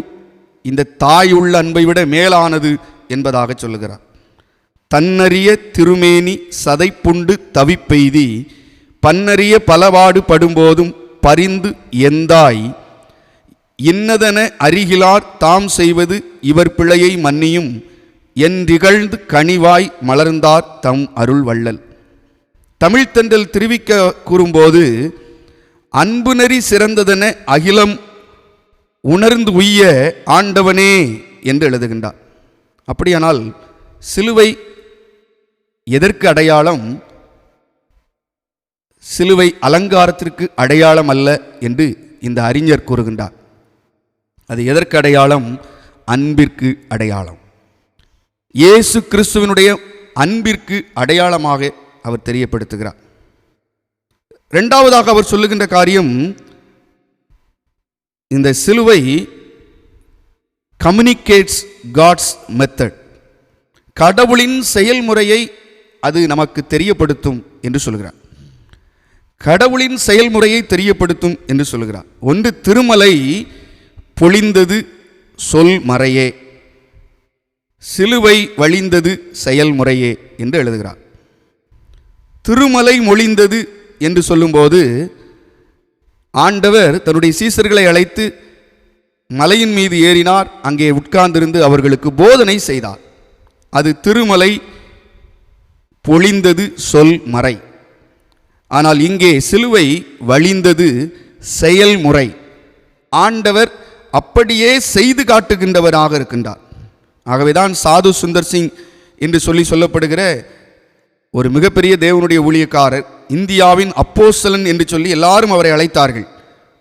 S3: இந்த தாயுள்ள அன்பை விட மேலானது என்பதாக சொல்லுகிறார். தன்னறிய திருமேனி சதைப்புண்டு தவிப்பெய்தி பன்னறிய பலவாடு படும்போதும் பரிந்து எந்தாய் இன்னதென அருகிலார் தாம் செய்வது இவர் பிழையை மன்னியும் என்றிகழ்ந்து கனிவாய் மலர்ந்தார் தம் அருள் வள்ளல். தமிழ்த்தென்றல் திருவிக்க கூறும்போது அன்பு நெறி சிறந்ததென அகிலம் உணர்ந்து உய்ய ஆண்டவனே என்று எழுதுகின்றார். அப்படியானால் சிலுவை எதற்கு அடையாளம்? சிலுவை அலங்காரத்திற்கு அடையாளம் அல்ல என்று இந்த அறிஞர் கூறுகின்றார். அது எதற்கு அடையாளம்? அன்பிற்கு அடையாளம். இயேசு கிறிஸ்துவினுடைய அன்பிற்கு அடையாளமாக அவர் தெரியப்படுத்துகிறார். இரண்டாவதாக அவர் சொல்லுகின்ற காரியம், இந்த சிலுவை கம்யூனிகேட்ஸ் காட்ஸ் மெத்தட், கடவுளின் செயல்முறையை அது நமக்கு தெரியப்படுத்தும் என்று சொல்கிறார். கடவுளின் செயல்முறையை தெரியப்படுத்தும் என்று சொல்கிறார். ஒன்று, திருமலை பொழிந்தது சொல் மறையே, சிலுவை வழிந்தது செயல்முறையே என்று எழுதுகிறார். திருமலை மொழிந்தது என்று சொல்லும்போது ஆண்டவர் தன்னுடைய சீசர்களை அழைத்து மலையின் மீது ஏறினார். அங்கே உட்கார்ந்திருந்து அவர்களுக்கு போதனை செய்தார். அது திருமலை பொழிந்தது சொல் மறை. ஆனால் இங்கே சிலுவை வழிந்தது செயல்முறை. ஆண்டவர் அப்படியே செய்து காட்டுகின்றவராக இருக்கின்றார். ஆகவேதான் சாது சுந்தர் சிங் என்று சொல்லப்படுகிற ஒரு மிகப்பெரிய தேவனுடைய ஊழியக்காரர், இந்தியாவின் அப்போஸ்தலன் என்று சொல்லி எல்லாரும் அவரை அழைத்தார்கள்.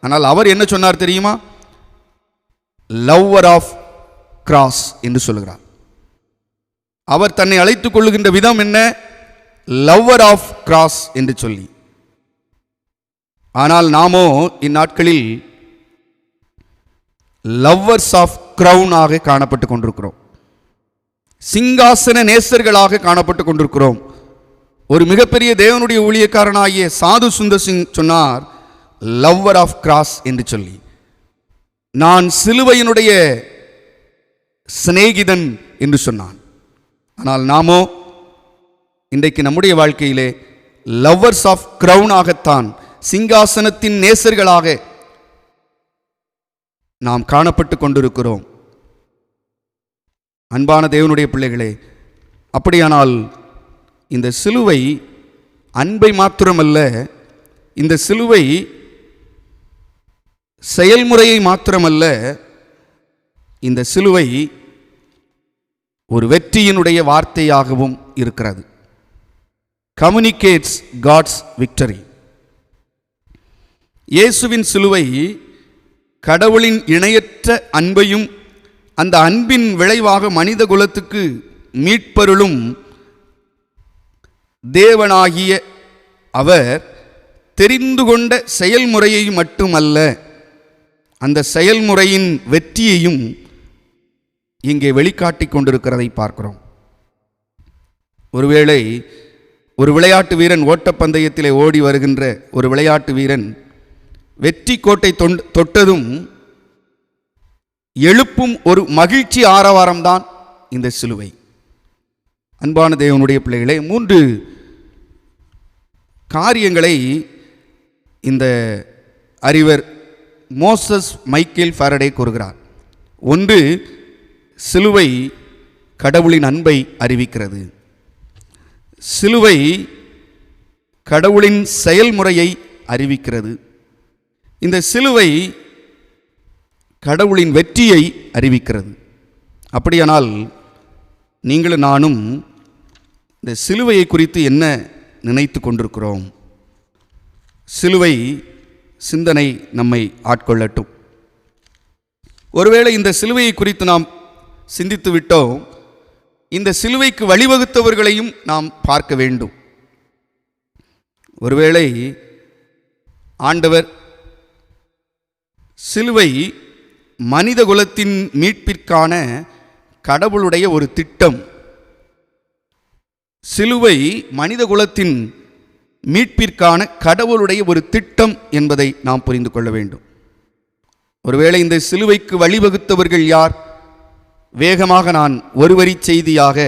S3: ஆனால் அவர் என்ன சொன்னார் தெரியுமா? லவ்வர் ஆஃப் கிராஸ் என்று சொல்கிறார். அவர் தன்னை அழைத்துக் கொள்ளுகின்ற விதம் என்ன? லவ்வர் ஆஃப் கிராஸ் என்று சொல்லி. ஆனால் நாமோ இந்நாட்களில் லவ்வர்ஸ் ஆஃப் கிரவுன் ஆக காணப்பட்டு கொண்டிருக்கிறோம். சிங்காசன நேசர்களாக காணப்பட்டு கொண்டிருக்கிறோம். ஒரு மிகப்பெரிய தேவனுடைய ஊழியக்காரனாகிய சாது சுந்தர் சிங் சொன்னார், லவ்வர் ஆஃப் கிராஸ் என்று சொல்லி. நான் சிலுவையினுடைய சிநேகிதன் என்று சொன்னான். ஆனால் நாமோ இன்றைக்கு நம்முடைய வாழ்க்கையிலே லவ்வர்ஸ் ஆஃப் கிரவுன் ஆகத்தான், சிங்காசனத்தின் நேசர்களாக நாம் காணப்பட்டு கொண்டிருக்கிறோம். அன்பான தேவனுடைய பிள்ளைகளே, அப்படியானால் இந்த சிலுவை அன்பை மாத்திரமல்ல, இந்த சிலுவை செயல்முறையை மாத்திரமல்ல, இந்த சிலுவை ஒரு வெற்றியினுடைய வார்த்தையாகவும் இருக்கிறது. Communicates God's victory. இயேசுவின் சிலுவை கடவுளின் இணையற்ற அன்பையும் அந்த அன்பின் விளைவாக மனித குலத்துக்கு மீட்பருளும் தேவனாகிய அவர் தெரிந்து கொண்ட செயல்முறையை மட்டுமல்ல, அந்த செயல்முறையின் வெற்றியையும் இங்கே வெளிக்காட்டிக் கொண்டிருக்கிறதை பார்க்கிறோம். ஒருவேளை ஒரு விளையாட்டு வீரன் ஓட்டப்பந்தயத்திலே ஓடி வருகின்ற ஒரு விளையாட்டு வீரன் வெற்றி கோட்டை தொட்டதும் எழுப்பும் ஒரு மகிழ்ச்சி ஆரவாரம்தான் இந்த சிலுவை. அன்பான தேவனுடைய பிள்ளைகளே, 3 காரியங்களை இந்த அறிவர் மோசஸ் மைக்கேல் ஃபாரடே கூறுகிறார். 1, சிலுவை கடவுளின் அன்பை அறிவிக்கிறது. சிலுவை கடவுளின் செயல்முறையை அறிவிக்கிறது. இந்த சிலுவை கடவுளின் வெற்றியை அறிவிக்கிறது. அப்படியானால் நீங்களும் நானும் இந்த சிலுவையை குறித்து என்ன நினைத்து கொண்டிருக்கிறோம்? சிலுவை சிந்தனை நம்மை ஆட்கொள்ளட்டும். ஒருவேளை இந்த சிலுவையை குறித்து நாம் சிந்தித்து விட்டோம், இந்த சிலுவைக்கு வழிவகுத்தவர்களையும் நாம் பார்க்க வேண்டும். ஒருவேளை ஆண்டவர் சிலுவை மனித குலத்தின் மீட்பிற்கான கடவுளுடைய ஒரு திட்டம், சிலுவை மனித குலத்தின் மீட்பிற்கான கடவுளுடைய ஒரு திட்டம் என்பதை நாம் புரிந்து கொள்ள வேண்டும். ஒருவேளை இந்த சிலுவைக்கு வழிவகுத்தவர்கள் யார்? வேகமாக நான் ஒரு வரி செய்தியாக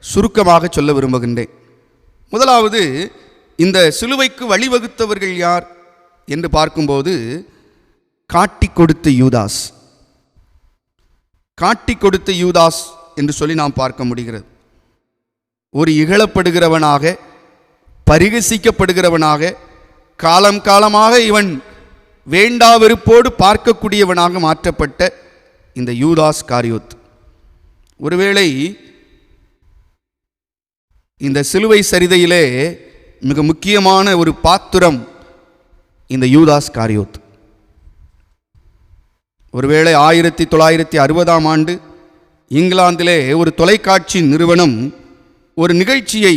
S3: சுருக்கமாக சொல்ல விரும்புகின்றேன். முதலாவது, இந்த சிலுவைக்கு வழிவகுத்தவர்கள் யார் என்று பார்க்கும்போது, காட்டிக் கொடுத்த யூதாஸ். காட்டிக் கொடுத்த யூதாஸ் என்று சொல்லி நாம் பார்க்க முடிகிறது. ஒரு இகழப்படுகிறவனாக, பரிகசிக்கப்படுகிறவனாக, காலம் காலமாக இவன் வேண்டா வெறுப்போடு பார்க்கக்கூடியவனாக மாற்றப்பட்ட இந்த யூதாஸ் காரியோத். ஒருவேளை இந்த சிலுவை சரிதையிலே மிக முக்கியமான ஒரு பாத்திரம் இந்த யூதாஸ் காரியோத். ஒருவேளை 1960ஆம் ஆண்டு இங்கிலாந்திலே ஒரு தொலைக்காட்சி நிறுவனம் ஒரு நிகழ்ச்சியை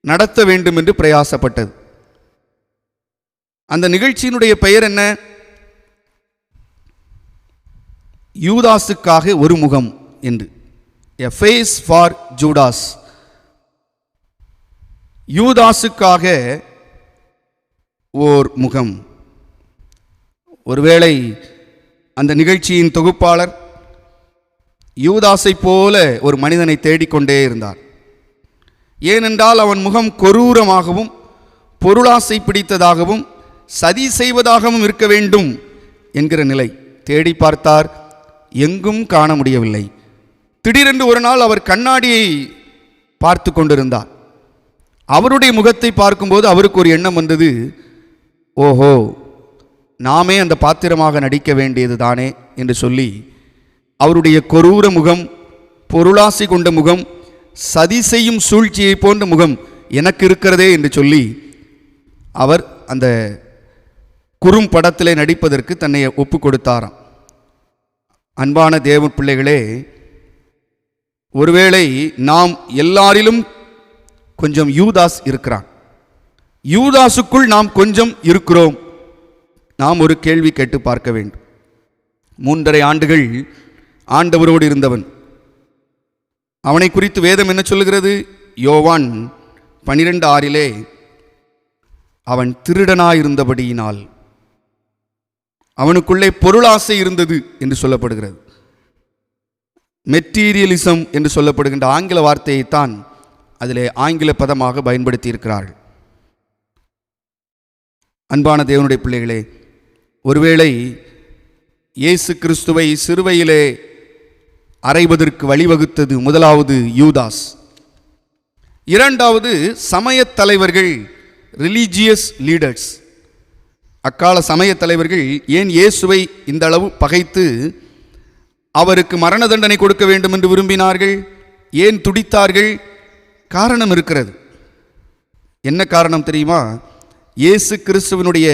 S3: நடத்த வேண்டும் என்று பிரயாசப்பட்டது. அந்த நிகழ்ச்சியினுடைய பெயர் என்ன? யூதாஸுக்காக ஒரு முகம் என்று, எ ஃபேஸ் ஃபார் ஜூடாஸ். யூதாஸுக்காக ஓர் முகம். ஒருவேளை அந்த நிகழ்ச்சியின் தொகுப்பாளர் யூதாஸை போல ஒரு மனிதனை தேடிக்கொண்டே இருந்தார். ஏனென்றால் அவன் முகம் கொரூரமாகவும் பொருளாசை பிடித்ததாகவும் சதி செய்வதாகவும் இருக்க வேண்டும் என்கிற நிலை. தேடி பார்த்தார், எங்கும் காண முடியவில்லை. திடீரென்று ஒரு நாள் அவர் கண்ணாடியை பார்த்து கொண்டிருந்தார். அவருடைய முகத்தை பார்க்கும்போது அவருக்கு ஒரு எண்ணம் வந்தது, ஓஹோ, நாமே அந்த பாத்திரமாக நடிக்க வேண்டியது தானே என்று சொல்லி அவருடைய கொரூர முகம், பொருளாசை கொண்ட முகம், சதி செய்யும் சூழ்ச்சியை போன்ற முகம் எனக்கு இருக்கிறதே என்று சொல்லி அவர் அந்த குறும் படத்திலே நடிப்பதற்கு தன்னை ஒப்பு கொடுத்தாராம். அன்பான தேவ பிள்ளைகளே, ஒருவேளை நாம் எல்லாரிலும் கொஞ்சம் யூதாஸ் இருக்கிறான். யூதாஸுக்குள் நாம் கொஞ்சம் இருக்கிறோம். நாம் ஒரு கேள்வி கேட்டு பார்க்க வேண்டும். 3.5 ஆண்டுகள் ஆண்டவரோடு இருந்தவன். அவனை குறித்து வேதம் என்ன சொல்லுகிறது? யோவான் 12:6 அவன் திருடனாயிருந்தபடியினால் அவனுக்குள்ளே பொருளாசை இருந்தது என்று சொல்லப்படுகிறது. மெட்டீரியலிசம் என்று சொல்லப்படுகின்ற ஆங்கில வார்த்தையைத்தான் அதிலே ஆங்கில பதமாக பயன்படுத்தி இருக்கிறார்கள். அன்பான தேவனுடைய பிள்ளைகளே, ஒருவேளை இயேசு கிறிஸ்துவை சிலுவையிலே அறைவதற்கு வழிவகுத்தது முதலாவது யூதாஸ், இரண்டாவது சமயத் தலைவர்கள், ரிலீஜியஸ் லீடர்ஸ். அக்கால சமயத் தலைவர்கள் ஏன் இயேசுவை இந்த அளவு பகைத்து அவருக்கு மரண தண்டனை கொடுக்க வேண்டும் என்று விரும்பினார்கள்? ஏன் துடித்தார்கள்? காரணம் இருக்கிறது. என்ன காரணம் தெரியுமா? இயேசு கிறிஸ்துவனுடைய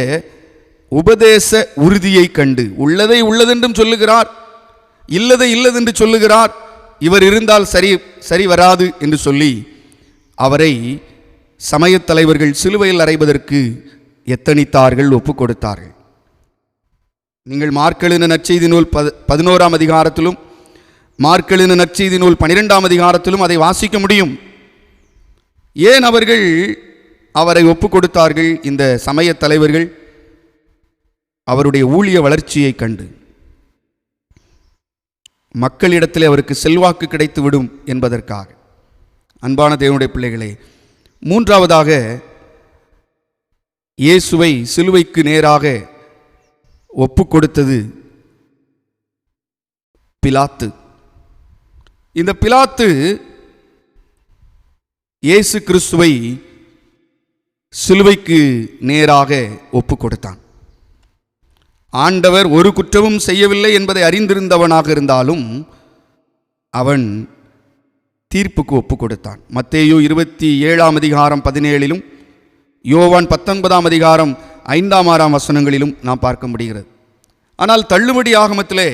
S3: உபதேச உறுதியை கண்டு, உள்ளதை உள்ளதென்றும் சொல்லுகிறார், இல்லதை இல்லதென்று சொல்லுகிறார், இவர் இருந்தால் சரி வராது என்று சொல்லி அவரை சமயத் தலைவர்கள் சிலுவையில் அறைவதற்கு எத்தனித்தார்கள், ஒப்பு கொடுத்தார்கள். நீங்கள் மார்க்கெழுதின நற்செய்தி நூல் 11ஆம் அதிகாரத்திலும் மார்க்கெழுதின நற்செய்தி நூல் 12ஆம் அதிகாரத்திலும் அதை வாசிக்க முடியும். ஏன் அவர்கள் அவரை ஒப்பு கொடுத்தார்கள்? இந்த சமயத் தலைவர்கள் அவருடைய ஊழிய வளர்ச்சியை கண்டு, மக்களிடத்தில் அவருக்கு செல்வாக்கு கிடைத்துவிடும் என்பதற்காக. அன்பான தேவனுடைய பிள்ளைகளே, மூன்றாவதாக இயேசுவை சிலுவைக்கு நேராக ஒப்பு கொடுத்தது பிலாத்து. இந்த பிலாத்து இயேசு கிறிஸ்துவை சிலுவைக்கு நேராக ஒப்பு கொடுத்தான். ஆண்டவர் ஒரு குற்றமும் செய்யவில்லை என்பதை அறிந்திருந்தவனாக இருந்தாலும் அவன் தீர்ப்புக்கு ஒப்பு கொடுத்தான். மத்தேயு 27ஆம் அதிகாரம் 17லும் யோவான் 19ஆம் அதிகாரம் 5ஆம் 6ஆம் வசனங்களிலும் நாம் பார்க்க முடிகிறது. ஆனால் தள்ளுபடி ஆகமத்திலே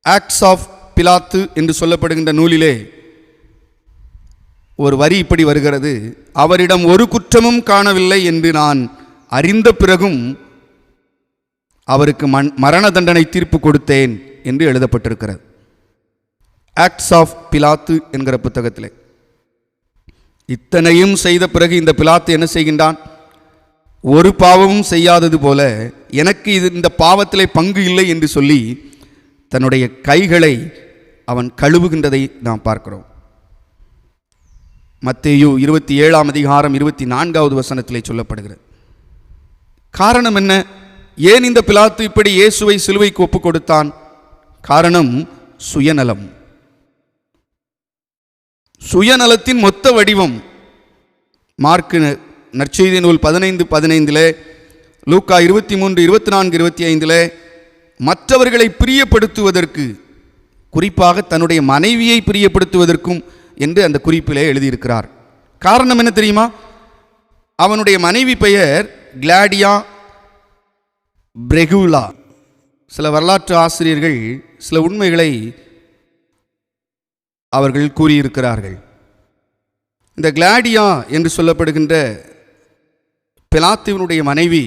S3: ஆக்ட்ஸ் ஆஃப் பிலாத்து என்று சொல்லப்படுகின்ற நூலிலே ஒரு வரி இப்படி வருகிறது: அவரிடம் ஒரு குற்றமும் காணவில்லை என்று நான் அறிந்த பிறகும் அவருக்கு மரண தண்டனை தீர்ப்பு கொடுத்தேன் என்று எழுதப்பட்டிருக்கிறது. ஆக்ட்ஸ் ஆஃப் பிலாத்து என்கிற புத்தகத்திலே. இத்தனையும் செய்த பிறகு இந்த பிலாத்து என்ன செய்கின்றான்? ஒரு பாவமும் செய்யாதது போல எனக்கு இந்த பாவத்திலே பங்கு இல்லை என்று சொல்லி தன்னுடைய கைகளை அவன் கழுவுகின்றதை நாம் பார்க்கிறோம். மத்தேயு 27ஆம் அதிகாரம் 24வது வசனத்திலே சொல்லப்படுகிறது. காரணம் என்ன? ஏன் இந்த பிலாத்து இப்படி இயேசுவை சிலுவைக்கு ஒப்பு கொடுத்தான்? காரணம் சுயநலம். சுயநலத்தின் மொத்த வடிவம். மார்க்கு நற்செய்தி நூல் 15:15, லூக்கா 23, 24, 25 மற்றவர்களை பிரியப்படுத்துவதற்கு, குறிப்பாக தன்னுடைய மனைவியை பிரியப்படுத்துவதற்கும் என்று அந்த குறிப்பிலே எழுதியிருக்கிறார். காரணம் என்ன தெரியுமா? அவனுடைய மனைவி பெயர் கிளாடியா பிரெகுலா. சில வரலாற்று ஆசிரியர்கள் சில உண்மைகளை அவர்கள் கூறியிருக்கிறார்கள். இந்த கிளாடியா என்று சொல்லப்படுகின்ற பிலாத்துவினுடைய மனைவி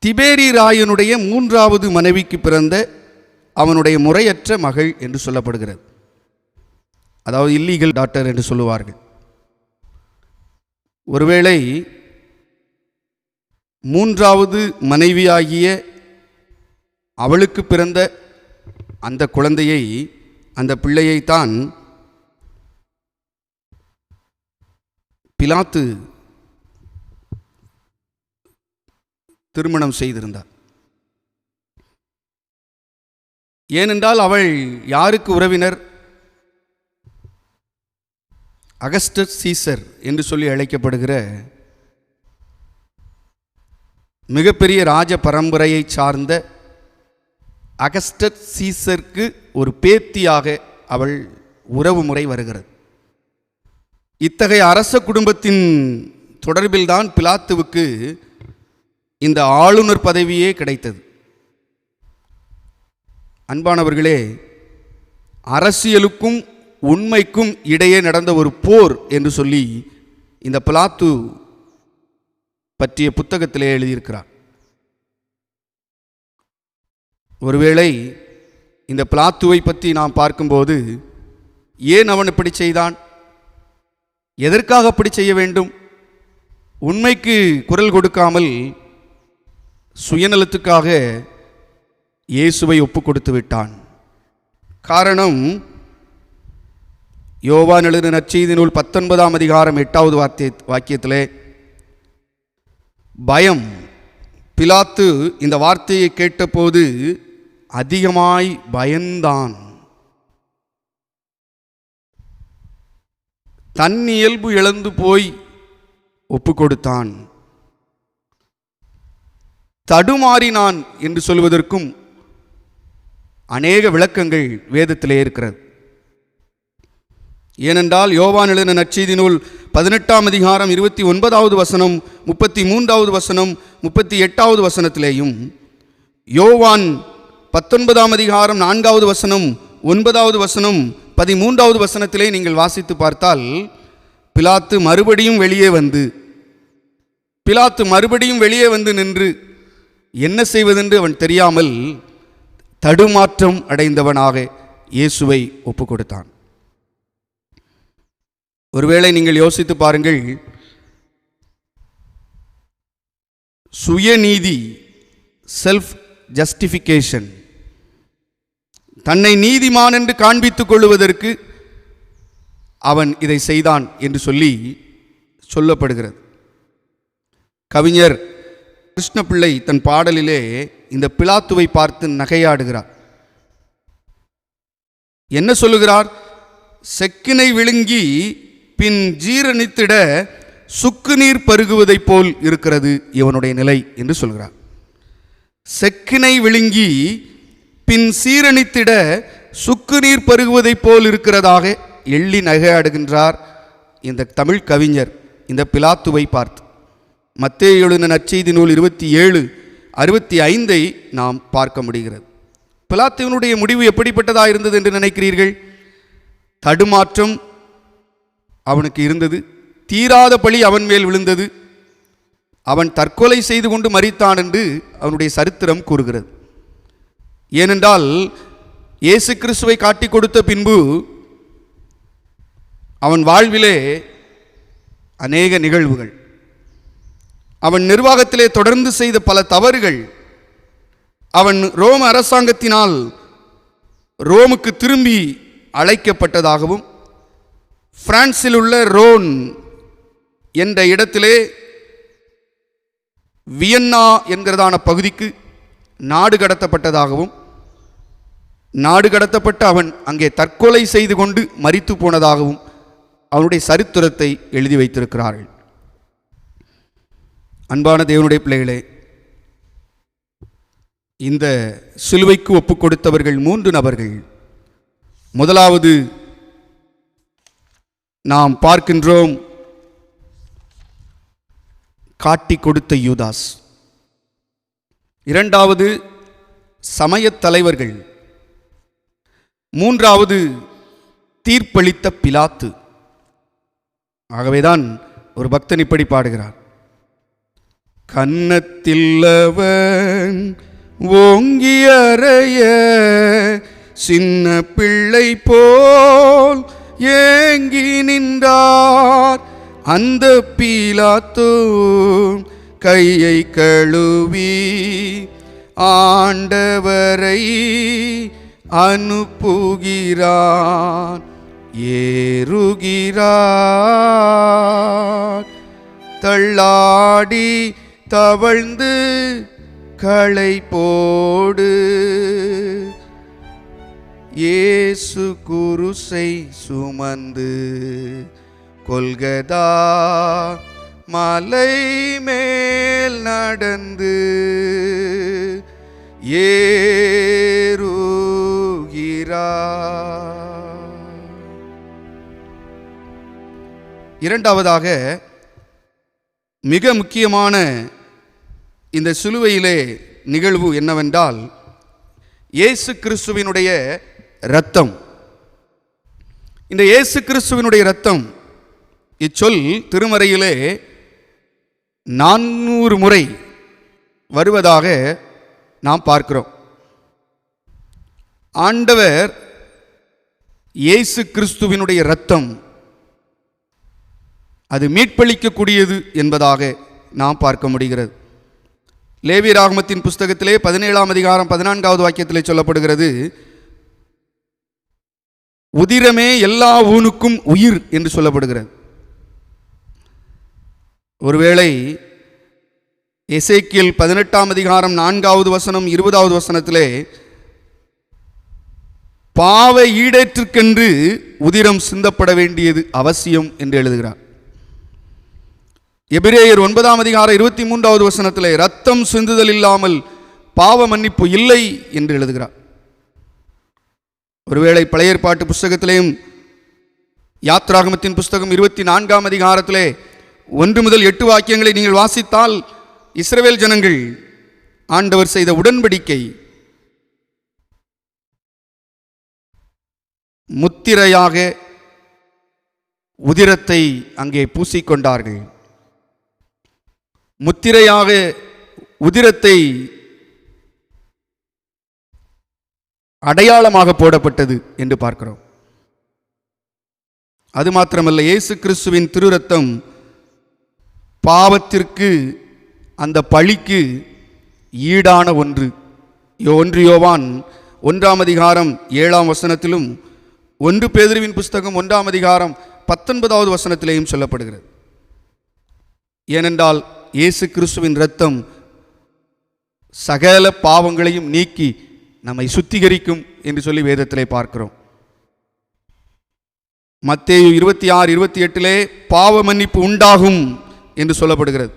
S3: திபேரி ராயனுடைய 3வது மனைவிக்கு பிறந்த அவனுடைய முறையற்ற மகள் என்று சொல்லப்படுகிறது. அதாவது இல்லீகல் டாட்டர் என்று சொல்லுவார்கள். ஒருவேளை 3வது மனைவியாகிய அவளுக்கு பிறந்த அந்த குழந்தையை, அந்த பிள்ளையைத்தான் பிலாத்து திருமணம் செய்திருந்தார். ஏனென்றால் அவள் யாருக்கு உறவினர்? அகஸ்டஸ் சீசர் என்று சொல்லி அழைக்கப்படுகிற மிகப்பெரிய ராஜ பரம்பரையை சார்ந்த அகஸ்டஸ் சீசருக்கு ஒரு பேத்தியாக அவள் உறவு முறை வருகிறது. இத்தகைய அரச குடும்பத்தின் தொடர்பில்தான் பிலாத்துவுக்கு இந்த ஆளுநர் பதவியே கிடைத்தது. அன்பானவர்களே, அரசியலுக்கும் உண்மைக்கும் இடையே நடந்த ஒரு போர் என்று சொல்லி இந்த பிலாத்து பற்றிய புத்தகத்திலே எழுதியிருக்கிறார். ஒருவேளை இந்த பிலாத்துவை பற்றி நாம் பார்க்கும்போது, ஏன் அவன் இப்படி செய்தான், எதற்காக அப்படி செய்ய வேண்டும், உண்மைக்கு குரல் கொடுக்காமல் சுயநலத்துக்காக இயேசுவை ஒப்பு கொடுத்து விட்டான். காரணம், யோவான் எழுதின நற்செய்தி நூல் 19ஆம் அதிகாரம் 8வது வாக்கியத்திலே பயம். பிலாத்து இந்த வார்த்தையை கேட்டபோது அதிகமாய் பயந்தான். தன் இயல்பு இழந்து போய் ஒப்பு கொடுத்தான். தடுமாறினான் என்று சொல்வதற்கும் அநேக விளக்கங்கள் வேதத்திலே இருக்கிறது. ஏனென்றால் யோவான் எழுதின நற்செய்தி நூல் 18ஆம் அதிகாரம் 29வது வசனம், 33வது வசனம், 38வது வசனத்திலேயும், யோவான் 19ஆம் அதிகாரம் 4வது வசனம், 9வது வசனம், 13வது வசனத்திலே நீங்கள் வாசித்து பார்த்தால், பிலாத்து மறுபடியும் வெளியே வந்து நின்று என்ன செய்வதென்று அவன் தெரியாமல் தடுமாற்றம் அடைந்தவனாக இயேசுவை ஒப்பு கொடுத்தான். ஒருவேளை நீங்கள் யோசித்து பாருங்கள், சுயநீதி, செல்ஃப் ஜஸ்டிஃபிகேஷன், தன்னை நீதிமான் என்று காண்பித்துக் கொள்வதற்கு அவன் இதை செய்தான் என்று சொல்லப்படுகிறது. கவிஞர் கிருஷ்ணபிள்ளை தன் பாடலிலே இந்த பிலாத்துவை பார்த்து நகையாடுகிறார். என்ன சொல்லுகிறார்? செக்கினை விழுங்கி பின் ஜீரணித்திட சுக்கு நீர் பருகுவதைப் போல் இருக்கிறது இவனுடைய நிலை என்று சொல்கிறார். செக்கினை விழுங்கி பின் சீரணித்திட சுக்கு நீர் பருகுவதைப் போல் இருக்கிறதாக எள்ளி நகையாடுகின்றார் இந்த தமிழ் கவிஞர் இந்த பிலாத்துவை பார்த்து. மத்தேயு எழுதின நற்செய்தி நூல் 27:65 நாம் பார்க்க முடிகிறது. பிலாத்துவினுடைய முடிவு எப்படிப்பட்டதாக இருந்தது என்று நினைக்கிறீர்கள்? தடுமாற்றம் அவனுக்கு இருந்தது. தீராத பழி அவன் மேல் விழுந்தது. அவன் தற்கொலை செய்து கொண்டு மரித்தான் என்று அவனுடைய சரித்திரம் கூறுகிறது. ஏனென்றால் இயேசு கிறிஸ்துவை காட்டி கொடுத்த பின்பு அவன் வாழ்விலே அநேக நிகழ்வுகள், அவன் நிர்வாகத்திலே தொடர்ந்து செய்த பல தவறுகள், அவன் ரோம அரசாங்கத்தினால் ரோமுக்கு திரும்பி அழைக்கப்பட்டதாகவும், பிரான்சில் உள்ள ரோன் என்ற இடத்திலே வியன்னா என்கிறதான பகுதிக்கு நாடு கடத்தப்பட்டதாகவும், நாடு கடத்தப்பட்ட அவன் அங்கே தற்கொலை செய்து கொண்டு மரித்து போனதாகவும் அவனுடைய சரித்திரத்தை எழுதி வைத்திருக்கிறார்கள். அன்பான தேவனுடைய பிள்ளைகளே, இந்த சிலுவைக்கு ஒப்பு கொடுத்தவர்கள் 3 நபர்கள். முதலாவது நாம் பார்க்கின்றோம், காட்டி கொடுத்த யூதாஸ். இரண்டாவது சமயத் தலைவர்கள். மூன்றாவது தீர்ப்பளித்த பிலாத்து. ஆகவேதான் ஒரு பக்தன் இப்படி பாடுகிறார்: கன்னத்தில்லவன் ஓங்கி அறைய சின்ன பிள்ளை போல் ஏங்கி நின்றார் அந்த பிலாத்து கையை கழுவி ஆண்டவரை அனுப்புகிறார், ஏறுகிறார். தள்ளாடி தவழ்ந்து களை போடு, இயேசு குருசை சுமந்து கொல்கதா மலை மேல் நடந்து ஏறுகிறார். இரண்டாவதாக மிக முக்கியமான இந்த சிலுவையிலே நிகழ்வு என்னவென்றால், இயேசு கிறிஸ்துவினுடைய இரத்தம். இந்த இயேசு கிறிஸ்துவினுடைய இரத்தம், இச்சொல் திருமறையிலே 400 முறை வருவதாக நாம் பார்க்கிறோம். ஆண்டவர் இயேசு கிறிஸ்துவினுடைய இரத்தம் அது மீட்பளிக்கக்கூடியது என்பதாக நாம் பார்க்க முடிகிறது. லேவியராகமத்தின் புஸ்தகத்திலே 17ஆம் அதிகாரம் 14வது வாக்கியத்திலே சொல்லப்படுகிறது, உதிரமே எல்லா ஊனுக்கும் உயிர் என்று சொல்லப்படுகிறது. ஒருவேளை எசேக்கியேல் 18ஆம் அதிகாரம் 4வது வசனம் 20வது வசனத்திலே பாவ ஈடேற்றுக்கென்று உதிரம் சிந்தப்பட வேண்டியது அவசியம் என்று எழுதுகிறார். எபிரேயர் 9ஆம் அதிகாரம் 23வது வசனத்திலே இரத்தம் சிந்துதல் இல்லாமல் பாவ மன்னிப்பு இல்லை என்று எழுதுகிறார். ஒருவேளை பழைய ஏற்பாட்டு புஸ்தகத்திலேயும் யாத்ராகமத்தின் புஸ்தகம் 24ஆம் அதிகாரத்திலே 1 முதல் 8 வாக்கியங்களை நீங்கள் வாசித்தால் இஸ்ரவேல் ஜனங்கள் ஆண்டவர் செய்த உடன்படிக்கை முத்திரையாக உதிரத்தை அங்கே பூசிக்கொண்டார்கள். முத்திரையாக உதிரத்தை அடையாளமாக போடப்பட்டது என்று பார்க்கிறோம். அது மாத்திரமல்ல, இயேசு கிறிஸ்துவின் திருரத்தம் பாவத்திற்கு, அந்த பழிக்கு ஈடான ஒன்று. 1 யோவான் 1ஆம் அதிகாரம் 7ஆம் வசனத்திலும் 1 பேதுருவின் புஸ்தகம் 1ஆம் அதிகாரம் 19வது வசனத்திலேயும் சொல்லப்படுகிறது. ஏனென்றால் இயேசு கிறிஸ்துவின் இரத்தம் சகல பாவங்களையும் நீக்கி நம்மை சுத்திகரிக்கும் என்று சொல்லி வேதத்திலே பார்க்கிறோம். மத்தேயு 26:28 பாவ மன்னிப்பு உண்டாகும் என்று சொல்லப்படுகிறது.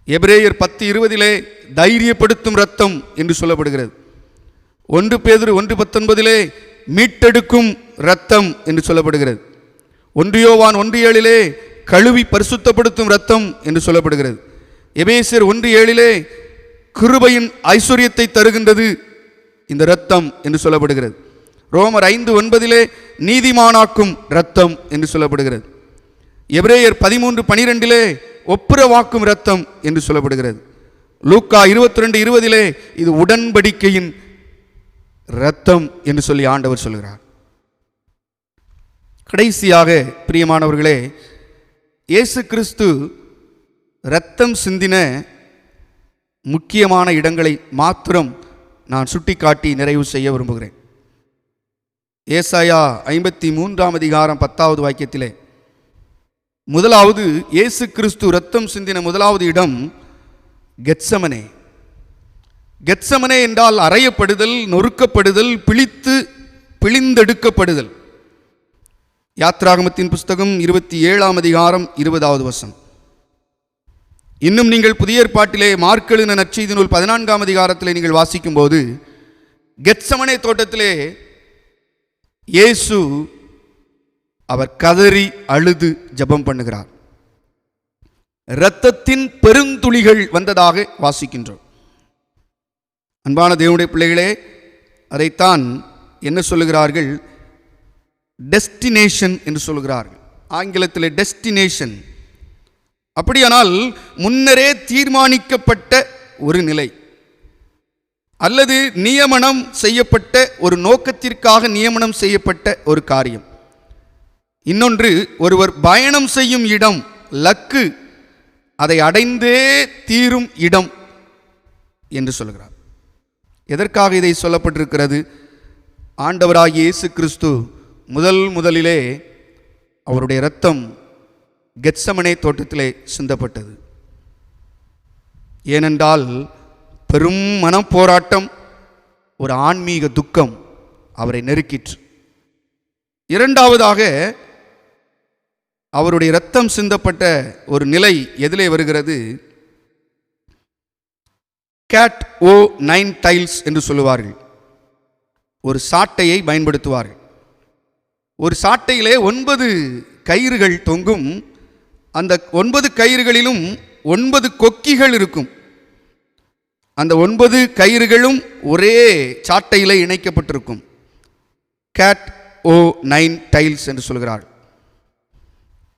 S3: எபிரேயர் 10:20 தைரியப்படுத்தும் இரத்தம் என்று சொல்லப்படுகிறது. 1 பேதுரு 1:19 மீட்டெடுக்கும் இரத்தம் என்று சொல்லப்படுகிறது. 1 யோவான் 1:7 கழுவி பரிசுத்தப்படுத்தும் இரத்தம் என்று சொல்லப்படுகிறது. எபேசியர் 1:7 கிருபையின் ஐஸ்வர்யத்தை தருகின்றது இந்த இரத்தம் என்று சொல்லப்படுகிறது. ரோமர் 5:9 நீதிமானாக்கும் இரத்தம் என்று சொல்லப்படுகிறது. எபிரேயர் 13:12 ஒப்புரவாக்கும் இரத்தம் என்று சொல்லப்படுகிறது. லூக்கா 22:20 இது உடன்படிக்கையின் இரத்தம் என்று சொல்லி ஆண்டவர் சொல்கிறார். கடைசியாக பிரியமானவர்களே, இயேசு கிறிஸ்து இரத்தம் சிந்தின முக்கியமான இடங்களை மாத்திரம் நான் சுட்டிக்காட்டி நிறைவு செய்ய விரும்புகிறேன். ஏசாயா 53ஆம் அதிகாரம் 10வது வாக்கியத்திலே முதலாவது இயேசு கிறிஸ்து இரத்தம் சிந்தின முதலாவது இடம் கெத்சமனே. கெத்சமனே என்றால் அறையப்படுதல், நொறுக்கப்படுதல், பிழிந்தெடுக்கப்படுதல். யாத்ராகமத்தின் புஸ்தகம் 27ஆம் அதிகாரம் 20வது வசனம். இன்னும் நீங்கள் புதிய ஏற்பாட்டிலே மார்க் எழுதின நற்செய்தி நூல் 14ஆம் அதிகாரத்திலே நீங்கள் வாசிக்கும் போது கெத்சமனே தோட்டத்திலே இயேசு அவர் கதறி அழுது ஜெபம் பண்ணுகிறார். இரத்தத்தின் பெருந்துளிகள் வந்ததாக வாசிக்கின்றோம். அன்பான தேவனுடைய பிள்ளைகளே, அதைத்தான் என்ன சொல்லுகிறார்கள்? டெஸ்டினேஷன் என்று சொல்கிறார்கள். ஆங்கிலத்தில் டெஸ்டினேஷன். அப்படியானால் முன்னரே தீர்மானிக்கப்பட்ட ஒரு நிலை, அல்லது நியமனம் செய்யப்பட்ட ஒரு நோக்கத்திற்காக நியமனம் செய்யப்பட்ட ஒரு காரியம். இன்னொன்று, ஒருவர் பயணம் செய்யும் இடம், லக்கு, அதை அடைந்தே தீரும் இடம் என்று சொல்கிறார். எதற்காக இதை சொல்லப்பட்டிருக்கிறது? ஆண்டவராகிய இயேசு கிறிஸ்து முதலிலே அவருடைய இரத்தம் கெத்சமனே தோட்டத்திலே சிந்தப்பட்டது. ஏனென்றால் பெரும் மனப்போராட்டம், ஒரு ஆன்மீக துக்கம் அவரை நெருக்கிற்று. இரண்டாவதாக அவருடைய இரத்தம் சிந்தப்பட்ட ஒரு நிலை எதிலே வருகிறது? கேட் ஓ 9 டைல்ஸ் என்று சொல்லுவார்கள். ஒரு சாட்டையை பயன்படுத்துவார்கள். ஒரு சாட்டையிலே 9 கயிறுகள் தொங்கும். அந்த 9 கயிறுகளிலும் 9 கொக்கிகள் இருக்கும். அந்த 9 கயிறுகளும் ஒரே சாட்டையிலே இணைக்கப்பட்டிருக்கும். கேட் ஓ 9 டைல்ஸ் என்று சொல்கிறார்கள்.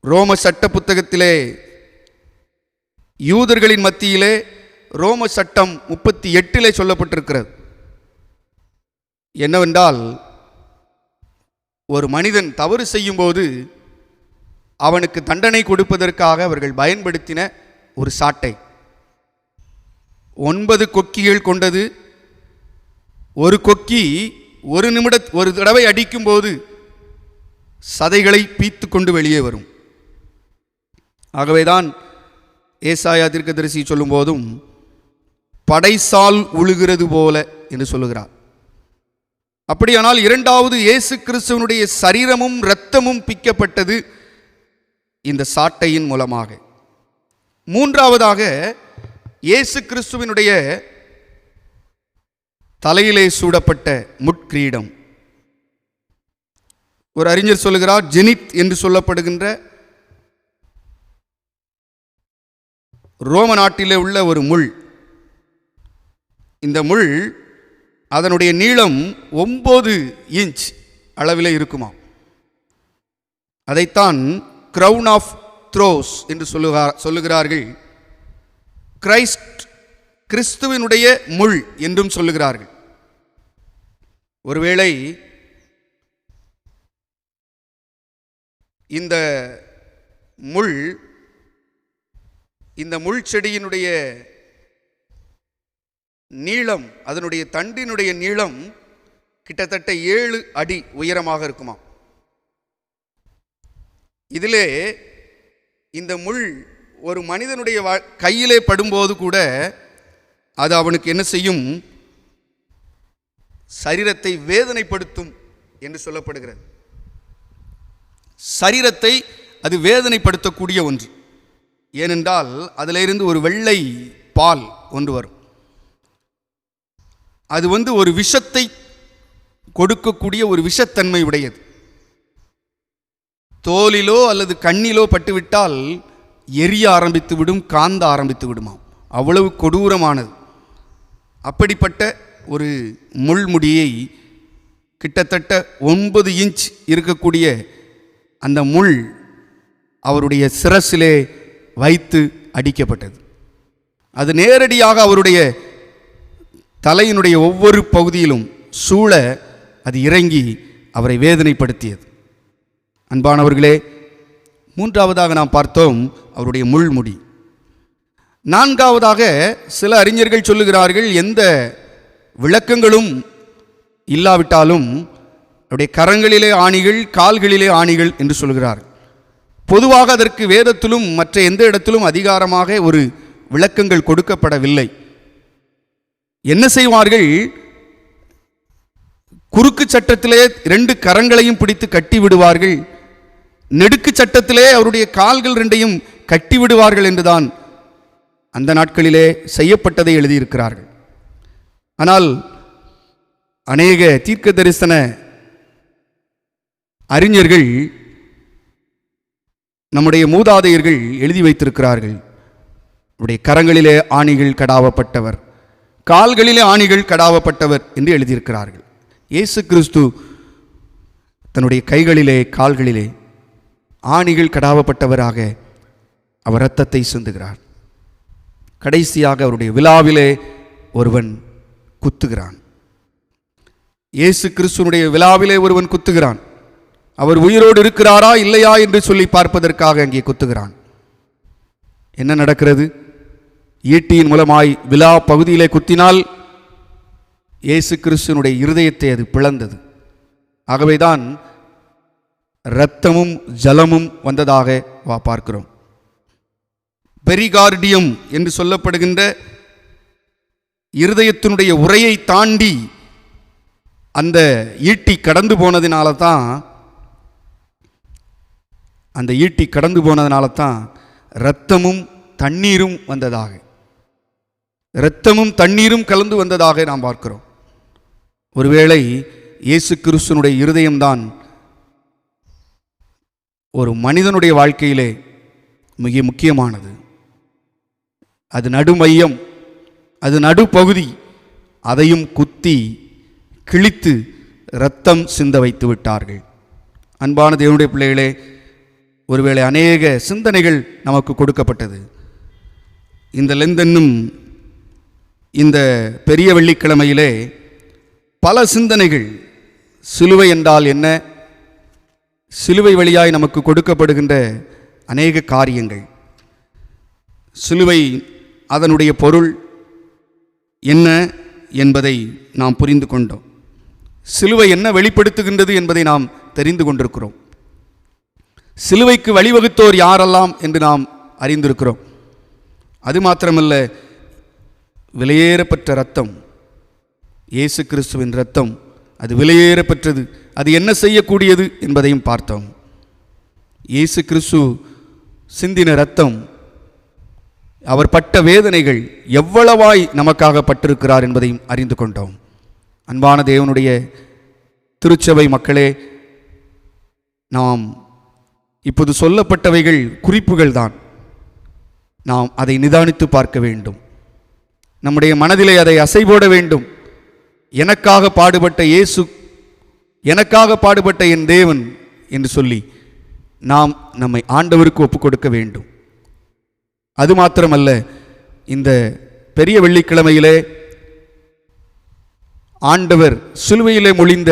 S3: ரோம சட்ட புத்தகத்திலே யூதர்களின் மத்தியிலே ரோம சட்டம் 38 சொல்லப்பட்டிருக்கிறது. என்னவென்றால், ஒரு மனிதன் தவறு செய்யும்போது அவனுக்கு தண்டனை கொடுப்பதற்காக அவர்கள் பயன்படுத்தின ஒரு சாட்டை. 9 கொக்கிகள் கொண்டது. ஒரு கொக்கி ஒரு தடவை அடிக்கும்போது சதைகளை பீத்து கொண்டு வெளியே வரும். ஆகவேதான் ஏசாயா தீர்க்கதரிசி சொல்லும் போதும் படைசால் உழுகிறது போல என்று சொல்லுகிறார். அப்படியானால் இரண்டாவது இயேசு கிறிஸ்துவனுடைய சரீரமும் இரத்தமும் பிக்கப்பட்டது இந்த சாட்டையின் மூலமாக. மூன்றாவதாக இயேசு கிறிஸ்துவினுடைய தலையிலே சூடப்பட்ட முட்கிரீடம். ஒரு அறிஞர் சொல்லுகிறார், ஜெனித் என்று சொல்லப்படுகின்ற ரோம நாட்டிலே உள்ள ஒரு முள். இந்த முள் அதனுடைய நீளம் 9 இன்ச் அளவிலே இருக்குமா. அதைத்தான் கிரவுன் ஆஃப் த்ரோஸ் என்று சொல்லுகிறார்கள். கிறிஸ்துவினுடைய முள் என்றும் சொல்லுகிறார்கள். ஒருவேளை இந்த முள் செடியினுடைய நீளம், அதனுடைய தண்டினுடைய நீளம் கிட்டத்தட்ட 7 அடி உயரமாக இருக்குமா. இதிலே இந்த முள் ஒரு மனிதனுடைய கையிலே படும்போது கூட அது அவனுக்கு என்ன செய்யும்? சரீரத்தை வேதனைப்படுத்தும் என்று சொல்லப்படுகிறது. சரீரத்தை அது வேதனைப்படுத்தக்கூடிய ஒன்று. ஏனென்றால் அதிலிருந்து ஒரு வெள்ளை பால் ஒன்று வரும். அது ஒரு விஷத்தை கொடுக்கக்கூடிய ஒரு விஷத்தன்மை உடையது. தோலிலோ அல்லது கண்ணிலோ பட்டுவிட்டால் எரிய ஆரம்பித்து விடும், காந்த ஆரம்பித்து விடுமாம். அவ்வளவு கொடூரமானது. அப்படிப்பட்ட ஒரு முள்முடியை கிட்டத்தட்ட 9 இன்ச் இருக்கக்கூடிய அந்த முள் அவருடைய சிரசிலே வைத்து அடிக்கப்பட்டது. அது நேரடியாக அவருடைய தலையினுடைய ஒவ்வொரு பகுதியிலும் சூழ அது இறங்கி அவரை வேதனைப்படுத்தியது. அன்பானவர்களே, மூன்றாவதாக நாம் பார்த்தோம் அவருடைய முள்முடி. நான்காவதாக சில அறிஞர்கள் சொல்லுகிறார்கள், எந்த விளக்கங்களும் இல்லாவிட்டாலும் அவருடைய கரங்களிலே ஆணிகள், கால்களிலே ஆணிகள் என்று சொல்கிறார். பொதுவாக அதற்கு வேதத்திலும் மற்ற எந்த இடத்திலும் அதிகாரமாக ஒரு விளக்கங்கள் கொடுக்கப்படவில்லை. என்ன செய்வார்கள்? குறுக்கு சட்டத்திலே 2 கரங்களையும் பிடித்து கட்டி விடுவார்கள், நெடுக்கு சட்டத்திலே அவருடைய கால்கள் 2ஐயும் கட்டி விடுவார்கள் என்றுதான் அந்த நாட்களிலே செய்யப்பட்டதை எழுதியிருக்கிறார்கள். ஆனால் அநேக தீர்க்க தரிசன அறிஞர்கள், நம்முடைய மூதாதையர்கள் எழுதி வைத்திருக்கிறார்கள், அவருடைய கரங்களிலே ஆணிகள் கடாவப்பட்டவர், கால்களிலே ஆணிகள் கடாவப்பட்டவர் என்று எழுதியிருக்கிறார்கள். இயேசு கிறிஸ்து தன்னுடைய கைகளிலே கால்களிலே ஆணிகள் கடாவப்பட்டவராக அவர் இரத்தத்தை சிந்துகிறார். கடைசியாக அவருடைய விழாவிலே ஒருவன் குத்துகிறான். இயேசு கிறிஸ்துனுடைய விழாவிலே ஒருவன் குத்துகிறான். அவர் உயிரோடு இருக்கிறாரா இல்லையா என்று சொல்லி பார்ப்பதற்காக அங்கே குத்துகிறான். என்ன நடக்கிறது? ஈட்டியின் மூலமாய் விழா பகுதியிலே குத்தினால் இயேசு கிறிஸ்துனுடைய இருதயத்தை அது பிளந்தது. ஆகவேதான் இரத்தமும் ஜலமும் வந்ததாக பார்க்கிறோம். பெரிகார்டியம் என்று சொல்லப்படுகின்ற இருதயத்தினுடைய உரையை தாண்டி அந்த ஈட்டி கடந்து போனதினால தான் இரத்தமும் தண்ணீரும் வந்ததாக, இரத்தமும் தண்ணீரும் கலந்து வந்ததாக நாம் பார்க்கிறோம். ஒருவேளை இயேசு கிறிஸ்துனுடைய இருதயம்தான் ஒரு மனிதனுடைய வாழ்க்கையிலே மிக முக்கியமானது. அது நடுமையம், அது நடுப்பகுதி. அதையும் குத்தி கிழித்து இரத்தம் சிந்த வைத்து விட்டார்கள். அன்பான தேவனுடைய பிள்ளைகளே, ஒருவேளை அநேக சிந்தனைகள் நமக்கு கொடுக்கப்பட்டது. இந்த லெந்தன்னும் இந்த பெரிய வெள்ளிக்கிழமையிலே பல சிந்தனைகள். சிலுவை என்றால் என்ன, சிலுவை வழியாய் நமக்கு கொடுக்கப்படுகின்ற அநேக காரியங்கள், சிலுவை அதனுடைய பொருள் என்ன என்பதை நாம் புரிந்து கொண்டோம். சிலுவை என்ன வெளிப்படுத்துகின்றது என்பதை நாம் தெரிந்து கொண்டிருக்கிறோம். சிலுவைக்கு வழிவகுத்தோர் யாரெல்லாம் என்று நாம் அறிந்திருக்கிறோம். அது மாத்திரமல்ல, விலையேறப்பெற்ற இரத்தம், இயேசு கிறிஸ்துவின் இரத்தம், அது விலையேறப்பெற்றது. அது என்ன செய்யக்கூடியது என்பதையும் பார்த்தோம். இயேசு கிறிஸ்து சிந்தின இரத்தம், அவர் பட்ட வேதனைகள் எவ்வளவாய் நமக்காக பட்டிருக்கிறார் என்பதையும் அறிந்து கொண்டோம். அன்பான தேவனுடைய திருச்சபை மக்களே, நாம் இப்போது சொல்லப்பட்டவைகள் குறிப்புகள் தான். நாம் அதை நிதானித்து பார்க்க வேண்டும். நம்முடைய மனதிலே அதை அசைபோட வேண்டும். எனக்காக பாடுபட்ட இயேசு, எனக்காக பாடுபட்ட என் தேவன் என்று சொல்லி நாம் நம்மை ஆண்டவருக்கு ஒப்புக் கொடுக்க வேண்டும். அது மாத்திரமல்ல, இந்த பெரிய வெள்ளிக்கிழமையிலே ஆண்டவர் சிலுவையிலே மொழிந்த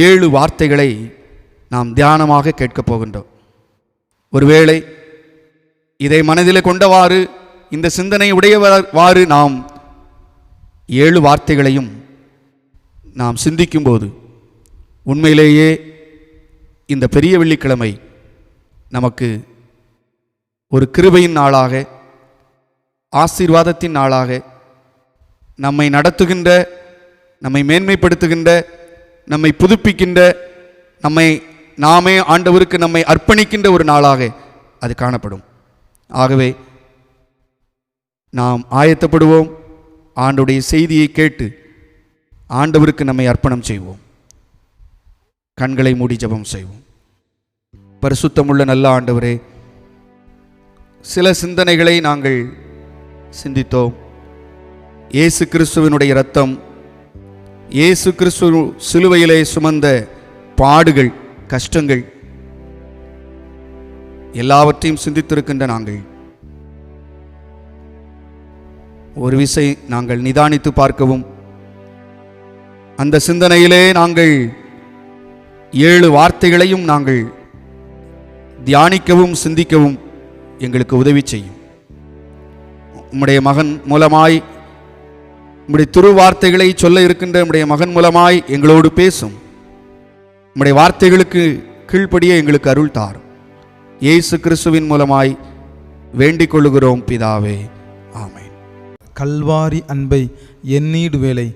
S3: 7 வார்த்தைகளை நாம் தியானமாக கேட்கப் போகின்றோம். ஒருவேளை இதை மனதிலே கொண்டவாறு, இந்த சிந்தனை உடையவாறு நாம் 7 வார்த்தைகளையும் நாம் சிந்திக்கும்போது உண்மையிலேயே இந்த பெரிய வெள்ளிக்கிழமை நமக்கு ஒரு கிருபையின் நாளாக, ஆசீர்வாதத்தின் நாளாக, நம்மை நடத்துகின்ற, நம்மை மேன்மைப்படுத்துகின்ற, நம்மை புதுப்பிக்கின்ற, நாமே ஆண்டவருக்கு நம்மை அர்ப்பணிக்கின்ற ஒரு நாளாக அது காணப்படும். ஆகவே நாம் ஆயத்தப்படுவோம். ஆண்டவருடைய செய்தியை கேட்டு ஆண்டவருக்கு நம்மை அர்ப்பணம் செய்வோம். கண்களை மூடி ஜெபம் செய்வோம். பரிசுத்தமுள்ள நல்ல ஆண்டவரே, சில சிந்தனைகளை நாங்கள் சிந்தித்தோம். இயேசு கிறிஸ்துவினுடைய இரத்தம், இயேசு கிறிஸ்து சிலுவையிலே சுமந்த பாடுகள், கஷ்டங்கள் எல்லாவற்றையும் சிந்தித்திருக்கின்ற நாங்கள் ஒரு விசை நாங்கள் நிதானித்து பார்க்கவும், அந்த சிந்தனையிலே நாங்கள் 7 வார்த்தைகளையும் நாங்கள் தியானிக்கவும் சிந்திக்கவும் எங்களுக்கு உதவி செய்யும். உம்முடைய மகன் மூலமாய், உம்முடைய திருவார்த்தைகளை சொல்ல இருக்கின்ற உம்முடைய மகன் மூலமாய் எங்களோடு பேசும். உம்முடைய வார்த்தைகளுக்கு கீழ்ப்படியே எங்களுக்கு அருள் தாரும். இயேசு கிறிஸ்துவின் மூலமாய் வேண்டிக் கொள்ளுகிறோம் பிதாவே, ஆமென்.
S1: கல்வாரி அன்பை எண்ணீடு வேலை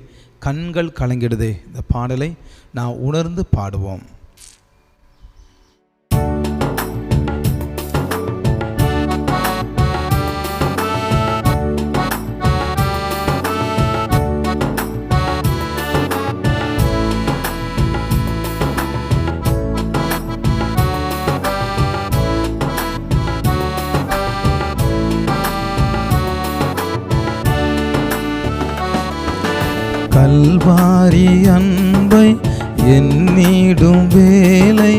S1: கண்கள் கலங்கிடுதே. இந்த பாடலை நான் உணர்ந்து பாடுவோம். கல்வாரி அன்பை எண்ணிடும் வேலை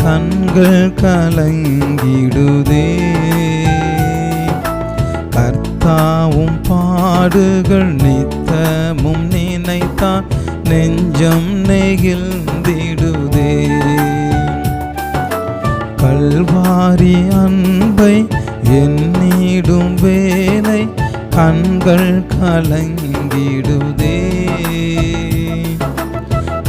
S1: கண்கள் கலங்கிடுதே. கர்த்தாவும் பாடுகள் நித்தமும் நினைத்தான் நெஞ்சம் நெகிழ்ந்திடுதே. கல்வாரி அன்பை எண்ணிடும் வேலை கண்கள் கலங்கிடுதே.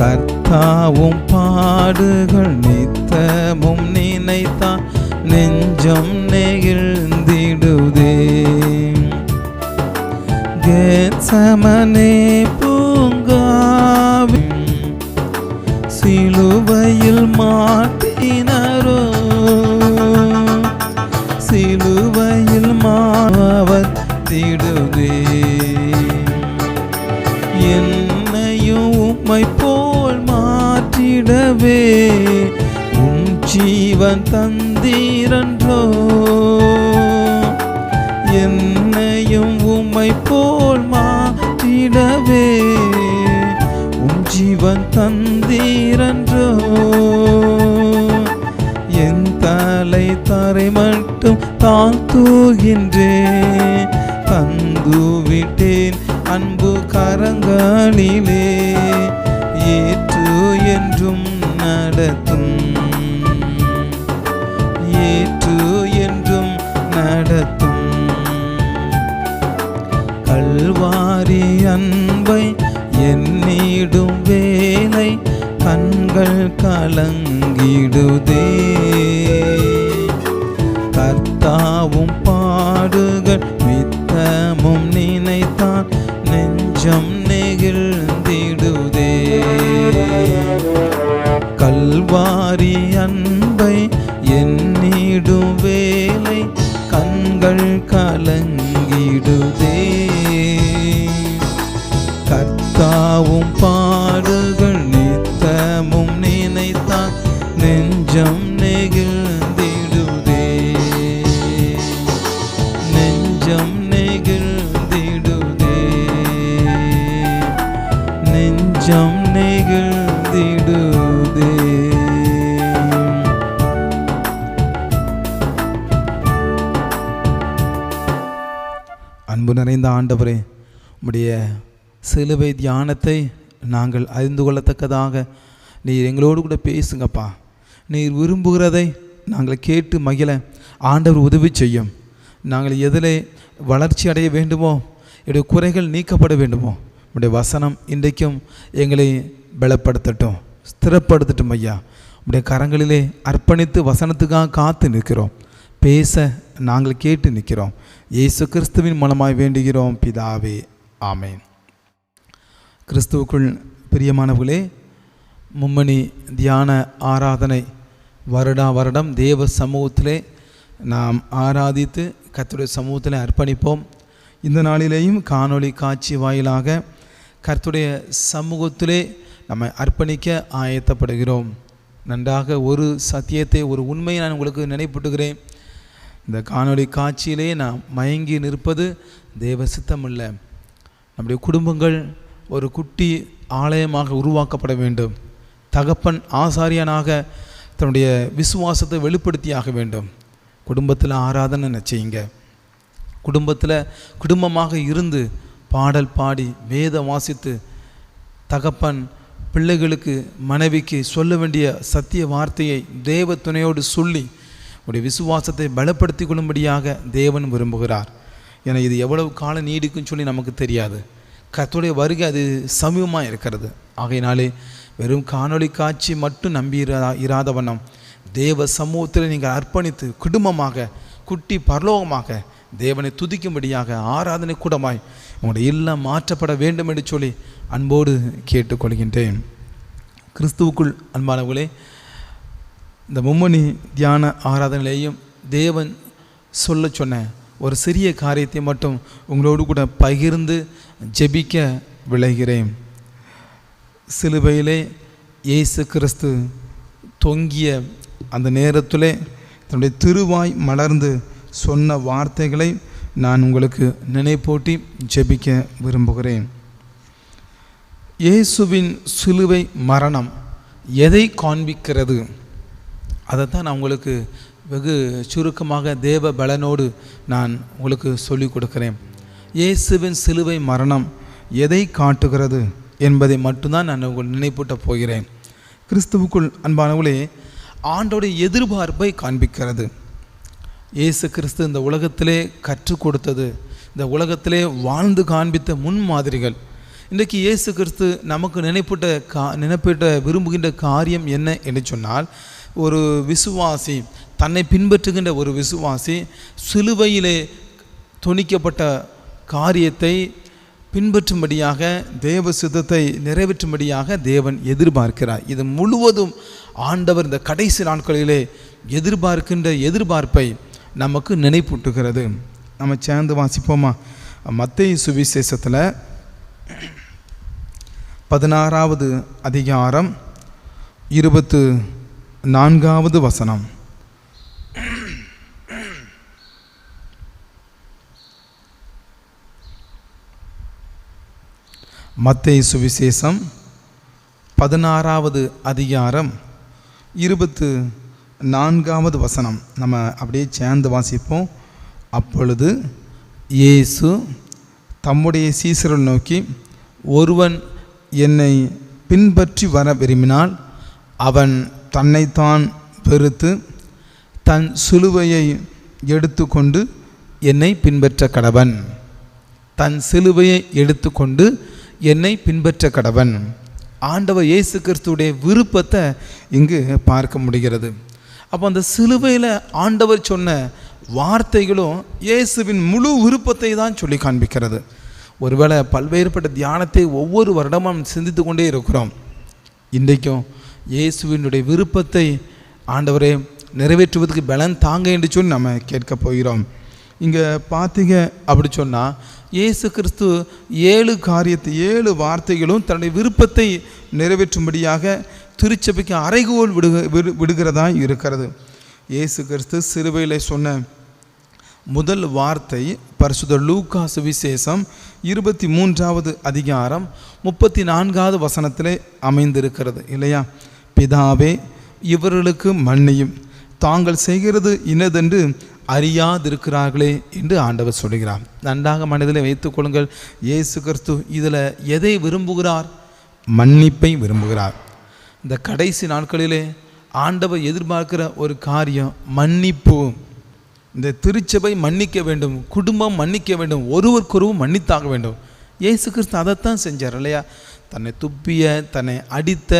S1: கர்த்தாவும் பாடுகள் நித்தமும் நினைத்தான் நெஞ்சம் நெகிழ்ந்திடுதே. கெத்செமனே பூங்காவின் சிலுவையில் மாட்டினரோ, சிலுவையில் மாவர் திடுதே. என்னையும் உம்மை போல் மாற்றிடவே உன் ஜீவன் தந்தீரன்றோ. என்னையும் உம்மை போல் மாற்றிடவே உன் ஜீவன் தந்தீரன்றோ. என் தலை தரை மட்டும் தாழ்த்துகின்றேன், தந்து விட்டேன் அன்பு கரங்களிலே ஏற்று என்றும் நடத்தும், ஏற்று என்றும் நடத்தும். கல்வாரி அன்பை எண்ணிடும் வேலை கண்கள் கலங்கிடுதே. கர்த்தாவும் பாடுகள் மித்தமும் நினைத்தான் நெஞ்சம் நெகிழ்ந்திடுதே. கல்வாரி அன்பை எண்ணிடும் வேலை கண்கள் கலங்கிடுதே. கர்த்தாவும் பாடுகள் நித்தமும் நினைத்தான் நெஞ்சம் நெகிழ்ந்திடுதே, நெஞ்சம் நெகிழ்ந்திடுதே, நெஞ்சம் நெகிழ்ந்திடுதே. அன்பு நிறைந்த ஆண்டவரே, உம்முடைய சிலுவை தியானத்தை நாங்கள் அறிந்து கொள்ளத்தக்கதாக நீர் எங்களோடு கூட பேசுங்கப்பா. நீர் விரும்புகிறதை நாங்கள் கேட்டு மகிழ ஆண்டவர் உதவி செய்யும். நாங்கள் எதிலே வளர்ச்சி அடைய வேண்டுமோ, என்னுடைய குறைகள் நீக்கப்பட வேண்டுமோ, உடைய வசனம் இன்றைக்கும் எங்களை பலப்படுத்தட்டும், ஸ்திரப்படுத்தட்டும் ஐயா. உடைய கரங்களிலே அர்ப்பணித்து வசனத்துக்காக காத்து நிற்கிறோம். பேச நாங்கள் கேட்டு நிற்கிறோம். இயேசு கிறிஸ்துவின் மூலமாய் வேண்டுகிறோம் பிதாவே, ஆமேன். கிறிஸ்துவுக்குள் பிரியமானவர்களே, மும்மணி தியான ஆராதனை வருடம் தேவ சமூகத்திலே நாம் ஆராதித்து கர்த்தருடைய சமூகத்திலே அர்ப்பணிப்போம். இந்த நாளிலேயும் காணொளி காட்சி வாயிலாக கர்த்தருடைய சமூகத்திலே நம்மை அர்ப்பணிக்க ஆயத்தப்படுகிறோம். நன்றாக ஒரு சத்தியத்தை, ஒரு உண்மையை நான் உங்களுக்கு நினைப்பூட்டுகிறேன். இந்த காணொளி காட்சியிலே நாம் மயங்கி நிற்பது தேவ சித்தம் அல்ல. நம்முடைய குடும்பங்கள் ஒரு குட்டி ஆலயமாக உருவாக்கப்பட வேண்டும். தகப்பன் ஆசாரியனாக தன்னுடைய விசுவாசத்தை வெளிப்படுத்தியாக வேண்டும். குடும்பத்தில் ஆராதனை செய்யுங்க. குடும்பமாக இருந்து பாடல் பாடி வேத வாசித்து தகப்பன் பிள்ளைகளுக்கு மனைவிக்கு சொல்ல வேண்டிய சத்திய வார்த்தையை தேவ துணையோடு சொல்லி உடைய விசுவாசத்தை பலப்படுத்தி கொள்ளும்படியாக தேவன் விரும்புகிறார். ஏன்னா இது எவ்வளவு காலம் நீடிக்குன்னு சொல்லி நமக்கு தெரியாது. கர்த்தருடைய வருகை அது சமீபமாக இருக்கிறது. ஆகையினாலே வெறும் காணொளி காட்சி மட்டும் நம்பி இராத வண்ணம் தேவ சமூகத்தில் நீங்கள் அர்ப்பணித்து குடும்பமாக குட்டி பரலோகமாக தேவனை துதிக்கும்படியாக ஆராதனை கூடமாய் உங்களுடைய இல்லம் மாற்றப்பட வேண்டும் என்று சொல்லி அன்போடு கேட்டுக்கொள்கின்றேன். கிறிஸ்துவுக்குள் அன்பானவர்களே, இந்த மும்மணி தியான ஆராதனையிலேயும் தேவன் சொல்ல சொன்ன ஒரு சிறிய காரியத்தை மட்டும் உங்களோடு கூட பகிர்ந்து ஜெபிக்க விளைகிறேன். சிலுவையிலே இயேசு கிறிஸ்து தொங்கிய அந்த நேரத்திலே தன்னுடைய திருவாய் மலர்ந்து சொன்ன வார்த்தைகளை நான் உங்களுக்கு நினைப்பூட்டி ஜெபிக்க விரும்புகிறேன். இயேசுவின் சிலுவை மரணம் எதை காண்பிக்கிறது? அதைத்தான் நான் உங்களுக்கு வெகு சுருக்கமாக தேவ பலனோடு நான் உங்களுக்கு சொல்லிக் கொடுக்கிறேன். இயேசுவின் சிலுவை மரணம் எதை காட்டுகிறது என்பதை மட்டும்தான் நான் உங்களுக்கு நினைப்பூட்ட போகிறேன். கிறிஸ்துவுக்குள் அன்பானவர்களே, ஆண்டோடைய எதிர்பார்ப்பை காண்பிக்கிறது. இயேசு கிறிஸ்து இந்த உலகத்திலே கற்றுக் கொடுத்தது, இந்த உலகத்திலே வாழ்ந்து காண்பித்த முன்மாதிரிகள். இன்றைக்கு இயேசு கிறிஸ்து நமக்கு நினைப்பூட்ட விரும்புகின்ற காரியம் என்ன என்று சொன்னால், ஒரு விசுவாசி, தன்னை பின்பற்றுகின்ற ஒரு விசுவாசி சிலுவையிலே துணிக்கப்பட்ட காரியத்தை பின்பற்றும்படியாக, தேவ சித்தத்தை நிறைவேற்றும்படியாக தேவன் எதிர்பார்க்கிறார். இது முழுவதும் ஆண்டவர் இந்த கடைசி நாட்களிலே எதிர்பார்க்கின்ற எதிர்பார்ப்பை நமக்கு நினைப்பூட்டுகிறது. நம்ம சேர்ந்து வாசிப்போமா? மத்தேயு சுவிசேஷத்தில் 16வது அதிகாரம் 24வது வசனம். மத்தேயு சுவிசேஷம் 16வது அதிகாரம் 24வது வசனம். நம்ம அப்படியே சேர்ந்து வாசிப்போம். அப்பொழுது இயேசு தம்முடைய சீசரை நோக்கி, ஒருவன் என்னை பின்பற்றி வர விரும்பினால் அவன் தன்னைத்தான் வெறுத்து தன் சிலுவையை எடுத்துக்கொண்டு என்னை பின்பற்ற கடவன். தன் சிலுவையை எடுத்துக்கொண்டு என்னை பின்பற்ற கடவன். ஆண்டவர் இயேசு கிறிஸ்துவுடைய விருப்பத்தை இங்கு பார்க்க முடிகிறது. அப்போ அந்த சிலுவையில் ஆண்டவர் சொன்ன வார்த்தைகளும் இயேசுவின் முழு விருப்பத்தை தான் சொல்லி காண்பிக்கிறது. ஒருவேளை பல்வேறுபட்ட தியானத்தை ஒவ்வொரு வருடமும் சிந்தித்து கொண்டே இருக்கிறோம். இன்றைக்கும் இயேசுவினுடைய விருப்பத்தை ஆண்டவரே நிறைவேற்றுவதற்கு பலன் தாங்க என்று சொல்லி நம்ம கேட்க போகிறோம். இங்கே பார்த்தீங்க அப்படி சொன்னால் இயேசு கிறிஸ்து 7 வார்த்தைகளும் தன்னுடைய விருப்பத்தை நிறைவேற்றும்படியாக திருச்சபைக்கு அறைகோல் விடுகிறதா இருக்கிறது. இயேசு கிறிஸ்து சிலுவையில் சொன்ன முதல் வார்த்தை பரிசுத்த லூக்கா சுவிசேஷம் 23வது அதிகாரம் 34வது வசனத்திலே அமைந்திருக்கிறது இல்லையா? பிதாவே, இவர்களுக்கு மன்னியும், தாங்கள் செய்கிறது இன்னதென்று அறியாதிருக்கிறார்களே என்று ஆண்டவர் சொல்கிறார். நன்றாக மனதில் வைத்துக் கொள்ளுங்கள். இயேசு கிறிஸ்து இதில் எதை விரும்புகிறார்? மன்னிப்பை விரும்புகிறார். இந்த கடைசி நாட்களிலே ஆண்டவர் எதிர்பார்க்கிற ஒரு காரியம் மன்னிப்பு. இந்த திருச்சபை மன்னிக்க வேண்டும், குடும்பம் மன்னிக்க வேண்டும், ஒருவருக்கொருவர் மன்னித்தாக வேண்டும். இயேசு கிறிஸ்து அதைத்தான் செஞ்சார் இல்லையா? தன்னை துப்பிய, தன்னை அடித்த,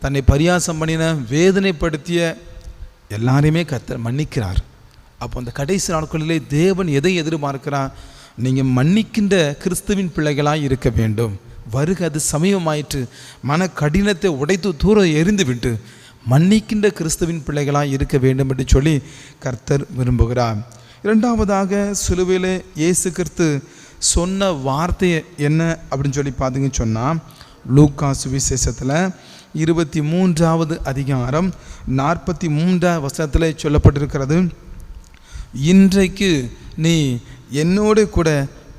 S1: தன்னை பரியாசம் பண்ணின, வேதனைப்படுத்திய எல்லாரையுமே கர்த்தர் மன்னிக்கிறார். அப்போ அந்த கடைசி நாட்களிலே தேவன் எதை எதிர்பார்க்கிறார்? நீங்கள் மன்னிக்கின்ற கிறிஸ்துவின் பிள்ளைகளாக இருக்க வேண்டும். வருக அது சமீபமாயிற்று. மன கடினத்தை உடைத்து தூர எறிந்து விட்டு மன்னிக்கின்ற கிறிஸ்துவின் பிள்ளைகளாக இருக்க வேண்டும் என்று சொல்லி கர்த்தர் விரும்புகிறார். இரண்டாவதாக சிலுவையிலே இயேசு கிறிஸ்து சொன்ன வார்த்தை என்ன அப்படின்னு சொல்லி பார்த்தீங்கன்னு சொன்னால், லூக்கா சுவிசேஷத்தில் 23வது அதிகாரம் 43வது வசனத்தில் சொல்லப்பட்டிருக்கிறது, இன்றைக்கு நீ என்னோடு கூட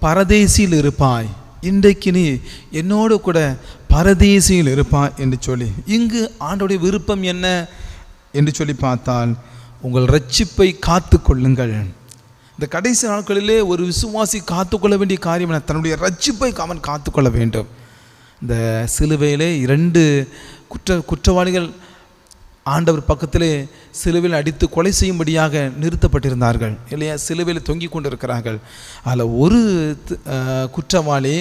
S1: பரதேசியில் இருப்பாய். இன்றைக்கு நீ என்னோடு கூட பரதேசியில் இருப்பாய் என்று சொல்லி, இங்கு ஆண்டவருடைய விருப்பம் என்ன என்று சொல்லி பார்த்தால், உங்கள் ரட்சிப்பை காத்து கொள்ளுங்கள். இந்த கடைசி நாட்களிலே ஒரு விசுவாசி காத்துக்கொள்ள வேண்டிய காரியம் என்ன? தன்னுடைய ரட்சிப்பை அவன் காத்துக்கொள்ள வேண்டும். இந்த சிலுவையிலே 2 குற்றவாளிகள் ஆண்டவர் பக்கத்திலே சிலுவையில் அடித்து கொலை செய்யும்படியாக நிறுத்தப்பட்டிருந்தார்கள் இல்லையா? சிலுவையில் தொங்கிக் கொண்டிருக்கிறார்கள். அதில் ஒரு குற்றவாளி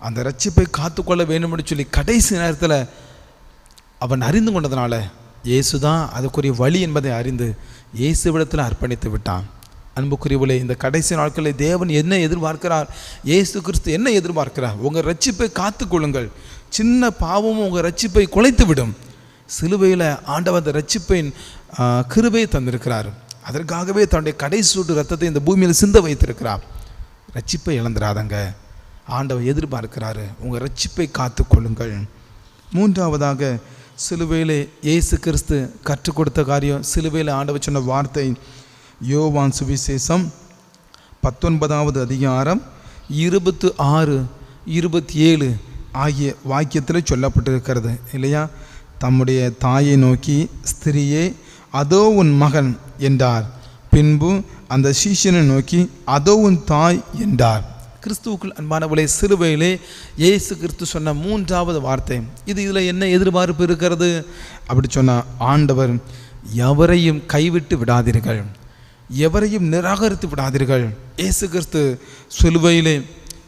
S1: அந்த ரட்சிப்பை காத்துக்கொள்ள வேண்டும் என்று சொல்லி கடைசி நேரத்தில் அவன் அறிந்து கொண்டதுனால இயேசு தான் அதுக்குரிய வழி என்பதை அறிந்து இயேசுவிடத்தில் அர்ப்பணித்து விட்டான். அன்புக்குரியவர்களே, இந்த கடைசி நாட்களில் தேவன் என்ன எதிர்பார்க்கிறார்? இயேசு கிறிஸ்து என்ன எதிர்பார்க்கிறார்? உங்கள் ரட்சிப்பை காத்து கொள்ளுங்கள். சின்ன பாவமும் உங்கள் ரட்சிப்பை குலைத்து விடும். சிலுவையில் ஆண்டவர் அந்த ரட்சிப்பின் கிருபையை தந்திருக்கிறார். அதற்காகவே தன்னுடைய கடைசி சொட்டு ரத்தத்தை இந்த பூமியில் சிந்த வைத்திருக்கிறார். ரட்சிப்பை இழந்துடாதங்க. ஆண்டவர் எதிர்பார்க்கிறாரு, உங்கள் ரட்சிப்பை காத்து கொள்ளுங்கள். மூன்றாவதாக சிலுவையில் இயேசு கிறிஸ்து கற்றுக் கொடுத்த காரியம், சிலுவையில் ஆண்டவர் சொன்ன வார்த்தை யோவான் சுவிசேஷம் 19வது அதிகாரம் 26, 27 ஆகிய வாக்கியத்தில் சொல்லப்பட்டிருக்கிறது இல்லையா? தம்முடைய தாயை நோக்கி, ஸ்திரியே, அதோ உன் மகன் என்றார். பின்பு அந்த சீஷனை நோக்கி, அதோ உன் தாய் என்றார். கிறிஸ்துவுக்குள் அன்பானவர்களே, சிலுவையிலே இயேசு கிறிஸ்து சொன்ன 3வது வார்த்தை இதில் என்ன எதிர்பார்ப்பு இருக்கிறது அப்படி சொன்னால், ஆண்டவர் எவரையும் கைவிட்டு விடாதீர்கள், எவரையும் நிராகரித்து விடாதீர்கள். இயேசு கிறிஸ்து சிலுவையிலே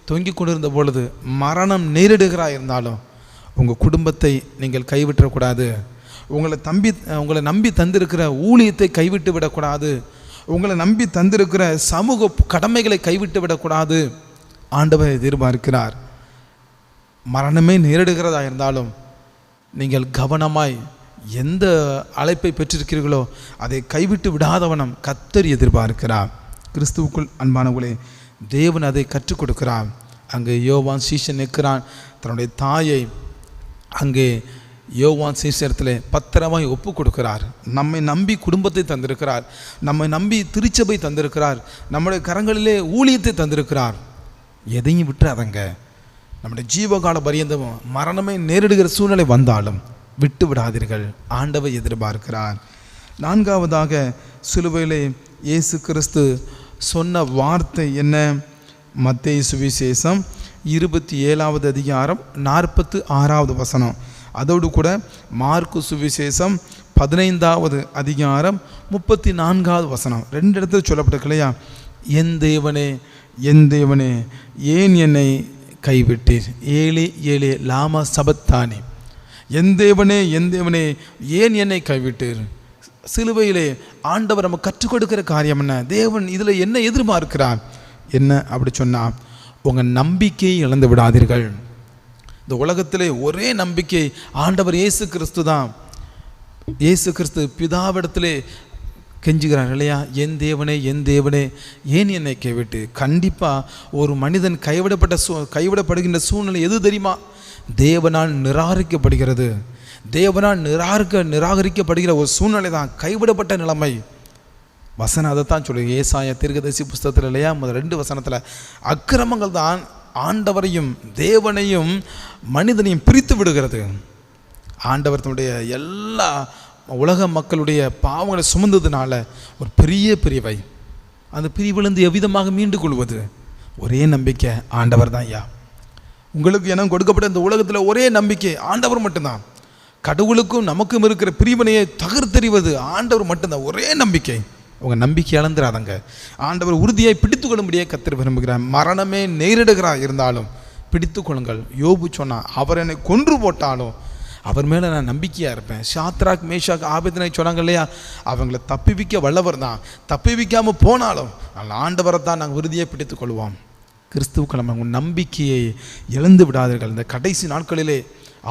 S1: தொங்கிக் கொண்டிருந்த பொழுது மரணம் நேரிடுகிறாய் இருந்தாலும் உங்கள் குடும்பத்தை நீங்கள் கைவிட்டக்கூடாது. உங்களை நம்பி தந்திருக்கிற ஊழியத்தை கைவிட்டு விடக்கூடாது. உங்களை நம்பி தந்திருக்கிற சமூக கடமைகளை கைவிட்டு விடக்கூடாது. ஆண்டவர் எதிர்பார்க்கிறார். மரணமே நேரிடுகிறதா இருந்தாலும் நீங்கள் கவனமாய் எந்த அழைப்பை பெற்றிருக்கிறீர்களோ அதை கைவிட்டு விடாதவனம் கர்த்தர் எதிர்பார்க்கிறார். கிறிஸ்துவுக்குள் அன்பானவர்களே, தேவன் அதை கற்றுக் கொடுக்கிறார். அங்கே யோவான் சீஷன் நிற்கிறான். தன்னுடைய தாயை அங்கே யோவான் சீஷரத்தில் பத்திரமாய் ஒப்பு கொடுக்கிறார். நம்மை நம்பி குடும்பத்தை தந்திருக்கிறார், நம்மை நம்பி திருச்சபை தந்திருக்கிறார், நம்முடைய கரங்களிலே ஊழியத்தை தந்திருக்கிறார். எதையும் விட்டுறாதங்க. நம்முடைய ஜீவகால பரியந்தமும் மரணமே நேரிடுகிற சூழ்நிலை வந்தாலும் விட்டு விடாதீர்கள். ஆண்டவர் எதிர்பார்க்கிறார். நான்காவதாக சிலுவையிலே இயேசு கிறிஸ்து சொன்ன வார்த்தை என்ன? மத்தேயு சுவிசேஷம் 27வது அதிகாரம் 46வது வசனம். அதோடு கூட மார்க்கு சுவிசேஷம் 15வது அதிகாரம் 34வது வசனம். 2 இடத்துல சொல்லப்பட்டிருக்கு இல்லையா? என் தேவனே என் தேவனே ஏன் என்னை கைவிட்டீர், ஏலி ஏலி லாமா சபத்தானி. என் தேவனே ஏன் என்னை கைவிட்டீர். சிலுவையிலே ஆண்டவர் நம்ம கற்றுக் கொடுக்கிற காரியம் என்ன? தேவன் இதில் என்ன எதிர்பார்க்கிறார்? என்ன அப்படி சொன்னால், உங்கள் நம்பிக்கையை இழந்து விடாதீர்கள். இந்த உலகத்திலே ஒரே நம்பிக்கை ஆண்டவர் இயேசு கிறிஸ்து தான். இயேசு கிறிஸ்து பிதாவிடத்திலே கெஞ்சுகிறார் இல்லையா? என் தேவனே ஏன் என்னை கைவிட்டு. கண்டிப்பாக ஒரு மனிதன் கைவிடப்படுகின்ற சூழ்நிலை எது தெரியுமா? தேவனால் நிராகரிக்கப்படுகிறது. தேவனால் நிராகரிக்கப்படுகிற ஒரு சூழ்நிலை தான் கைவிடப்பட்ட நிலைமை. வசனம் அதை தான் சொல்லு. ஏசாயா தீர்க்கதரிசி புஸ்தகத்தில் இல்லையா, முதல் 2 வசனத்தில் அக்கிரமங்கள் தான் ஆண்டவரையும் தேவனையும் மனிதனையும் பிரித்து விடுகிறது. ஆண்டவர் தன்னுடைய எல்லா உலக மக்களுடைய பாவங்களை சுமந்ததுனால ஒரு பெரிய பிரிவை, அந்த பிரிவிலிருந்து எவ்விதமாக மீண்டு கொள்வது? ஒரே நம்பிக்கை ஆண்டவர் தான். ஐயா, உங்களுக்கு எனக்கு கொடுக்கப்பட்ட இந்த உலகத்தில் ஒரே நம்பிக்கை ஆண்டவர் மட்டும்தான். கடவுளுக்கும் நமக்கும் இருக்கிற பிரிவினையை தகர்த்தெறிவது ஆண்டவர் மட்டும்தான். ஒரே நம்பிக்கை. உங்கள் நம்பிக்கை இழந்துடாதங்க. ஆண்டவர் உறுதியாய் பிடித்து கொள்ளும்படியே கர்த்தர் விரும்புகிறார். மரணமே நேரிடுகிறார் இருந்தாலும் பிடித்து கொள்ளுங்கள். யோபு சொன்னான், அவர் என்னை கொன்று போட்டாலும் அவர் மேலே நான் நம்பிக்கையாக இருப்பேன். ஷாத்ராக் மேஷாக் ஆபேத்நேகோ சொன்னாங்க இல்லையா, அவங்கள தப்பிவிக்க வல்லவர் தான். தப்பிவிக்காமல் போனாலும் ஆண்டவரை தான் நாங்கள் உறுதியாக பிடித்து கொள்வோம். கிறிஸ்துவுக்கிழமை உங்கள் நம்பிக்கையை இழந்து விடாதீர்கள். இந்த கடைசி நாட்களிலே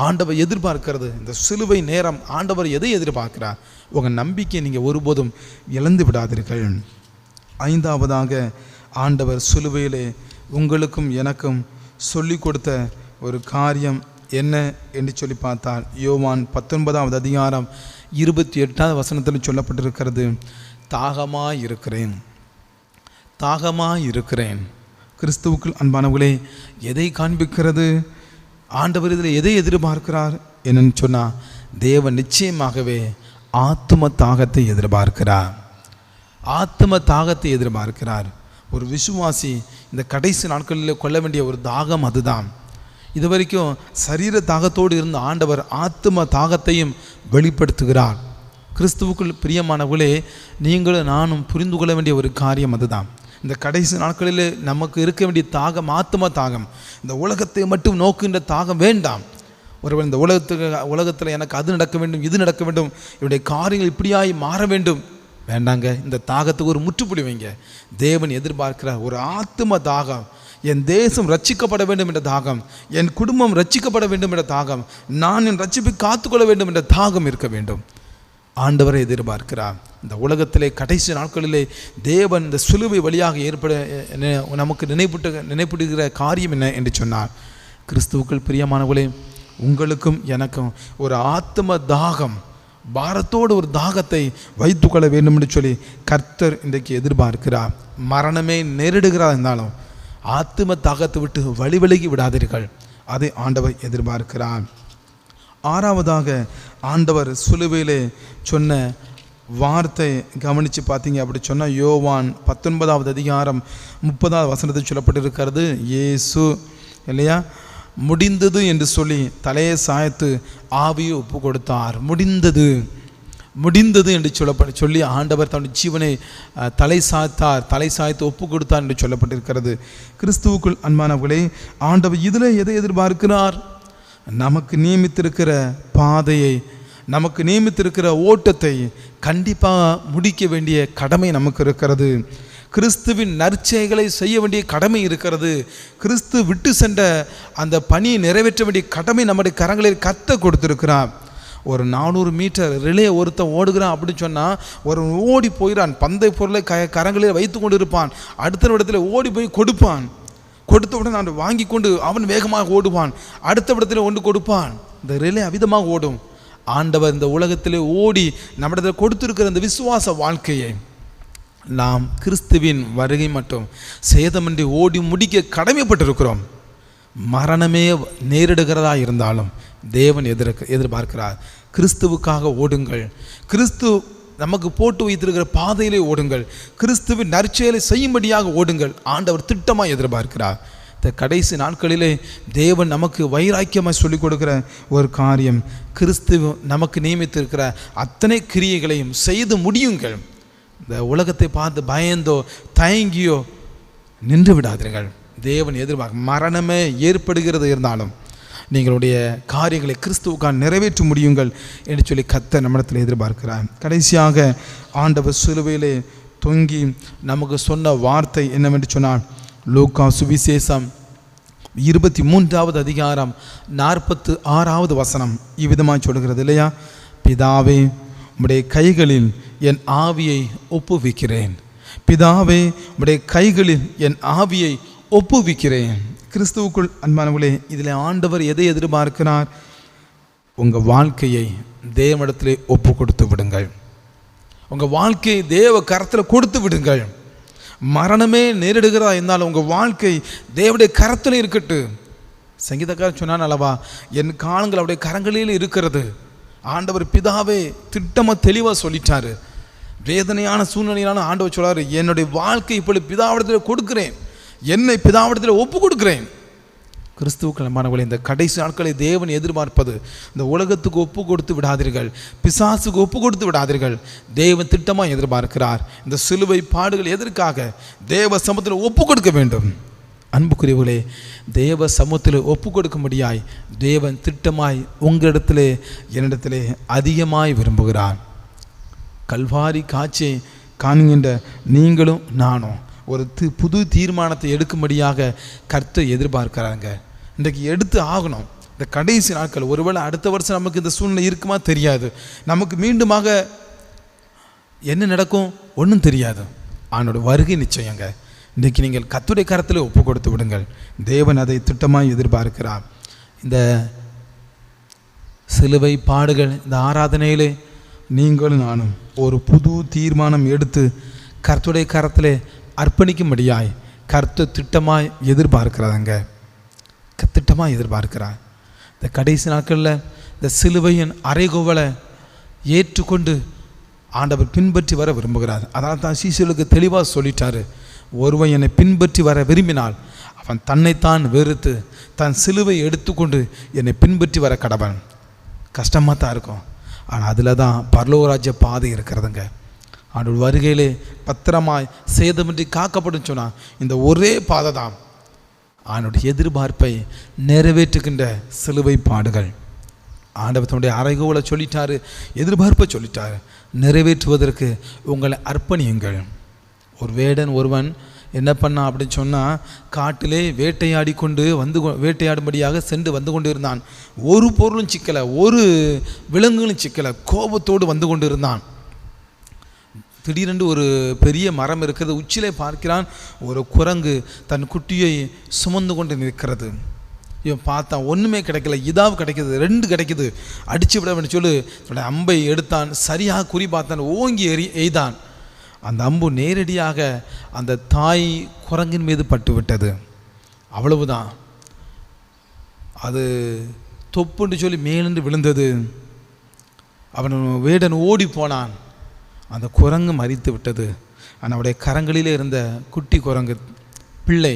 S1: ஆண்டவர் எதிர்பார்க்கிறது, இந்த சிலுவை நேரம் ஆண்டவர் எதை எதிர்பார்க்கிறார்? உங்கள் நம்பிக்கையை நீங்கள் ஒருபோதும் இழந்து விடாதீர்கள். 5வதாக ஆண்டவர் சிலுவையிலே உங்களுக்கும் எனக்கும் சொல்லி கொடுத்த ஒரு காரியம் என்ன என்று சொல்லி பார்த்தால், யோவான் 19வது அதிகாரம் 28வது வசனத்தில் சொல்லப்பட்டிருக்கிறது, தாகமாய் இருக்கிறேன். கிறிஸ்துவுக்குள் அன்பானவர்களே, எதை காண்பிக்கிறது? ஆண்டவர் இதில் எதை எதிர்பார்க்கிறார் என்னன்னு சொன்னால், தேவன் நிச்சயமாகவே ஆத்தும தாகத்தை எதிர்பார்க்கிறார். ஒரு விசுவாசி இந்த கடைசி நாட்களில் கொள்ள வேண்டிய ஒரு தாகம் அதுதான். இது வரைக்கும் சரீர தாகத்தோடு இருந்த ஆண்டவர் ஆத்தும தாகத்தையும் வெளிப்படுத்துகிறார். கிறிஸ்துவுக்குள் பிரியமானவர்களே, நீங்களும் நானும் புரிந்து கொள்ள வேண்டிய ஒரு காரியம் அதுதான். இந்த கடைசி நாட்களில் நமக்கு இருக்க வேண்டிய தாகம் ஆத்தும தாகம். இந்த உலகத்தை மட்டும் நோக்குகின்ற தாகம் வேண்டாம். ஒருவன் இந்த உலகத்தில் எனக்கு அது நடக்க வேண்டும், இது நடக்க வேண்டும், இவருடைய காரியங்கள் இப்படியாய் மாற வேண்டும், வேண்டாங்க. இந்த தாகத்துக்கு ஒரு முற்றுப்புள்ளி வைங்க. தேவன் எதிர்பார்க்கிறார் ஒரு ஆத்தும தாகம். என் தேசம் ரட்சிக்கப்பட வேண்டும் என்ற தாகம், என் குடும்பம் ரட்சிக்கப்பட வேண்டும் என்ற தாகம், நான் என் ரட்சிப்பை காத்துக்கொள்ள வேண்டும் என்ற தாகம் இருக்க வேண்டும். ஆண்டவரை எதிர்பார்க்கிறார். இந்த உலகத்திலே கடைசி நாட்களிலே தேவன் இந்த சிலுவை வழியாக நமக்கு நினைப்புடுகிற காரியம் என்ன என்று சொன்னார். கிறிஸ்துவுக்குள் பிரியமானவர்களே, உங்களுக்கும் எனக்கும் ஒரு ஆத்ம தாகம், பாரத்தோடு ஒரு தாகத்தை வைத்துக்கொள்ள வேண்டும் என்று சொல்லி கர்த்தர் இன்றைக்கு எதிர்பார்க்கிறார். மரணமே நேரிடுகிறார் இருந்தாலும் ஆத்ம தாகத்தை விட்டு வழிவிலகி விடாதீர்கள். அதை ஆண்டவர் எதிர்பார்க்கிறார். 6வதாக ஆண்டவர் சிலுவையிலே சொன்ன வார்த்தை கவனித்து பார்த்தீங்க அப்படி சொன்னால், யோவான் 19வது அதிகாரம் 30வது வசனத்தில் சொல்லப்பட்டிருக்கிறது, இயேசு இல்லையா முடிந்தது என்று சொல்லி தலையை சாய்த்து ஆவியை ஒப்பு கொடுத்தார். முடிந்தது என்று சொல்லி ஆண்டவர் தன்னுடைய ஜீவனை தலை சாய்த்து ஒப்பு கொடுத்தார் என்று சொல்லப்பட்டிருக்கிறது. கிறிஸ்துவுக்குள் அன்பானவர்களே, ஆண்டவர் இதில் எதை எதிர்பார்க்கிறார்? நமக்கு நியமித்திருக்கிற பாதையை, நமக்கு நியமித்திருக்கிற ஓட்டத்தை கண்டிப்பாக முடிக்க வேண்டிய கடமை நமக்கு இருக்கிறது. கிறிஸ்துவின் நற்செய்களை செய்ய வேண்டிய கடமை இருக்கிறது. கிறிஸ்து விட்டு சென்ற அந்த பணியை நிறைவேற்ற வேண்டிய கடமை நம்முடைய கரங்களில் கர்த்தர் கொடுத்திருக்கிறார். ஒரு 400 மீட்டர் ரிலே ஒருத்தன் ஓடுகிறான் அப்படின்னு சொன்னால், ஒரு ஓடி போயிடான், பந்தை பொருளை கரங்களில் வைத்து கொண்டு இருப்பான், அடுத்த இடத்துல ஓடி போய் கொடுப்பான், கொடுத்த உடனே நான் வாங்கி கொண்டு அவன் வேகமாக ஓடுவான், அடுத்த இடத்துல ஒன்று கொடுப்பான். இந்த ரிலே அவிதமாக ஓடும். ஆண்டவர் இந்த உலகத்திலே ஓடி நம்மிடத்தில் கொடுத்திருக்கிற இந்த விசுவாச வாழ்க்கையை நாம் கிறிஸ்துவின் வருகை மட்டும் சேதமின்றி ஓடி முடிக்க கடமைப்பட்டிருக்கிறோம். மரணமே நேரிடுகிறதா இருந்தாலும் தேவன் எதிர்பார்க்கிறார், கிறிஸ்துவுக்காக ஓடுங்கள். கிறிஸ்து நமக்கு போட்டு வைத்திருக்கிற பாதையிலே ஓடுங்கள். கிறிஸ்துவின் நற்செயலை செய்யும்படியாக ஓடுங்கள். ஆண்டவர் திட்டமாக எதிர்பார்க்கிறார். இந்த கடைசி நாட்களிலே தேவன் நமக்கு வைராக்கியமாக சொல்லிக் கொடுக்கிற ஒரு காரியம், கிறிஸ்துவ நமக்கு நியமித்திருக்கிற அத்தனை கிரியைகளையும் செய்து முடியுங்கள். இந்த உலகத்தை பார்த்து பயந்தோ தயங்கியோ நின்று விடாதீர்கள். தேவன் எதிர்பார்க்க மரணமே ஏற்படுகிறது இருந்தாலும் நீங்களுடைய காரியங்களை கிறிஸ்துவுக்காக நிறைவேற்ற முடியுங்கள் என்று சொல்லி கர்த்தர் நம்மிடத்தில் எதிர்பார்க்கிறார். கடைசியாக ஆண்டவர் சிலுவையிலே தொங்கி நமக்கு சொன்ன வார்த்தை என்னவென்று சொன்னால், லூக்கா சுவிசேஷம் 23வது அதிகாரம் 46வது வசனம் இவ்விதமாக சொல்கிறது இல்லையா? பிதாவே, உம்முடைய கைகளில் என் ஆவியை ஒப்புவிக்கிறேன். பிதாவே, உம்முடைய கைகளில் என் ஆவியை ஒப்புவிக்கிறேன். கிறிஸ்துவுக்குள் அன்பானவர்களே, இதில் ஆண்டவர் எதை எதிர்பார்க்கிறார்? உங்கள் வாழ்க்கையை தேவனிடத்திலே ஒப்பு கொடுத்து விடுங்கள். உங்கள் வாழ்க்கையை தேவ கரத்தில் கொடுத்து விடுங்கள். மரணமே நேரிடுகிறதா இருந்தாலும் உங்கள் வாழ்க்கை தேவனுடைய கரத்தில் இருக்கட்டும். சங்கீதக்காரன் சொன்னான் அல்லவா, என் காலங்கள் அவருடைய கரங்களில் இருக்கிறது. ஆண்டவர் பிதாவே திட்டமாக தெளிவாக சொல்லிட்டாரு. வேதனையான சூழ்நிலையான ஆண்டவர் சொல்றாரு, என்னுடைய வாழ்க்கை இப்பொழுது பிதாவிடத்தில் கொடுக்கிறேன், என்னை பிதாவிடத்தில் ஒப்பு கொடுக்கிறேன். கிறிஸ்துவுக்கள் அன்பானவர்களே, இந்த கடைசி நாட்களை தேவன் எதிர்பார்ப்பது, இந்த உலகத்துக்கு ஒப்பு கொடுத்து விடாதீர்கள், பிசாசுக்கு ஒப்பு கொடுத்து விடாதீர்கள். தேவன் திட்டமாக எதிர்பார்க்கிறார். இந்த சிலுவை பாடுகள் எதற்காக? தேவ சமூகத்தில் ஒப்பு கொடுக்க வேண்டும். அன்புக்குரியவர்களே, தேவ சமூகத்தில் ஒப்பு கொடுக்கும்படியாய் தேவன் திட்டமாய் உங்களிடத்திலே என்னிடத்திலே அதிகமாய் விரும்புகிறார். கல்வாரி காட்சியை காண்கின்ற நீங்களும் நானும் ஒரு புது தீர்மானத்தை எடுக்கும்படியாக கர்த்தர் எதிர்பார்க்கிறாங்க. இன்றைக்கு எடுத்து ஆகணும். இந்த கடைசி நாட்கள், ஒருவேளை அடுத்த வருஷம் நமக்கு இந்த சூழ்நிலை இருக்குமா தெரியாது, நமக்கு மீண்டுமாக என்ன நடக்கும் ஒன்றும் தெரியாது. அவனோட வருகை நிச்சயங்க. இன்றைக்கு நீங்கள் கர்த்தருடைய கரத்தில் ஒப்பு கொடுத்து விடுங்கள். தேவன் அதை திட்டமாக எதிர்பார்க்கிறார். இந்த சிலுவை பாடுகள், இந்த ஆராதனையிலே நீங்களும் நானும் ஒரு புது தீர்மானம் எடுத்து கர்த்தருடைய கரத்திலே அர்ப்பணிக்கும்படியாய் கர்த்தர் திட்டமாய் எதிர்பார்க்கிறாங்க. திட்டமாக எதிர்பார்க்கிறார். இந்த கடைசி நாட்களில் இந்த சிலுவையின் அறைகோவலை ஏற்றுக்கொண்டு ஆண்டவர் பின்பற்றி வர விரும்புகிறார். அதனால் தான் சீஷர்களுக்கு தெளிவாக சொல்லிட்டாரு, ஒருவன் என்னை பின்பற்றி வர விரும்பினால் அவன் தன்னைத்தான் வெறுத்து தன் சிலுவை எடுத்துக்கொண்டு என்னை பின்பற்றி வர கடவன். கஷ்டமாக தான் இருக்கும், ஆனால் அதில் தான் பரலோகராஜ்ய பாதை இருக்கிறதுங்க. ஆண்டவர் வருகையிலே பத்திரமாய் சேதமின்றி காக்கப்படும் சொன்னால் இந்த ஒரே பாதை தான் ஆண்டவருடைய எதிர்பார்ப்பை நிறைவேற்றுகின்ற சிலுவை பாடுகள். ஆண்டவர் தன்னுடைய அறைகோவலை சொல்லிட்டாரு, எதிர்பார்ப்பை சொல்லிட்டாரு. நிறைவேற்றுவதற்கு உங்களை அர்ப்பணியுங்கள். ஒரு வேடன் ஒருவன் என்ன பண்ணான் அப்படின்னு சொன்னால், காட்டிலே வேட்டையாடி கொண்டு வேட்டையாடும்படியாக சென்று வந்து கொண்டு இருந்தான். ஒரு பொருளும் சிக்கலை, ஒரு விலங்குகளும் சிக்கலை, கோபத்தோடு வந்து கொண்டு இருந்தான். திடீரென்று ஒரு பெரிய மரம் இருக்கிறது, உச்சிலே பார்க்கிறான், ஒரு குரங்கு தன் குட்டியை சுமந்து கொண்டு நிற்கிறது. இவன் பார்த்தான், ஒன்றுமே கிடைக்கல, இதாவது கிடைக்கிது, 2 கிடைக்கிது, அடித்து விட வேண்டும் சொல்லி தன்னுடைய அம்பை எடுத்தான். சரியாக குறி பார்த்தான், ஓங்கி எய்தான். அந்த அம்பு நேரடியாக அந்த தாய் குரங்கின் மீது பட்டு விட்டது. அவ்வளவுதான், அது தொப்புன்னு சொல்லி மேலிருந்து விழுந்தது. அவன் வேடன் ஓடி போனான். அந்த குரங்கு மரித்து விட்டது. ஆனால் அவருடைய கரங்களிலே இருந்த குட்டி குரங்கு பிள்ளை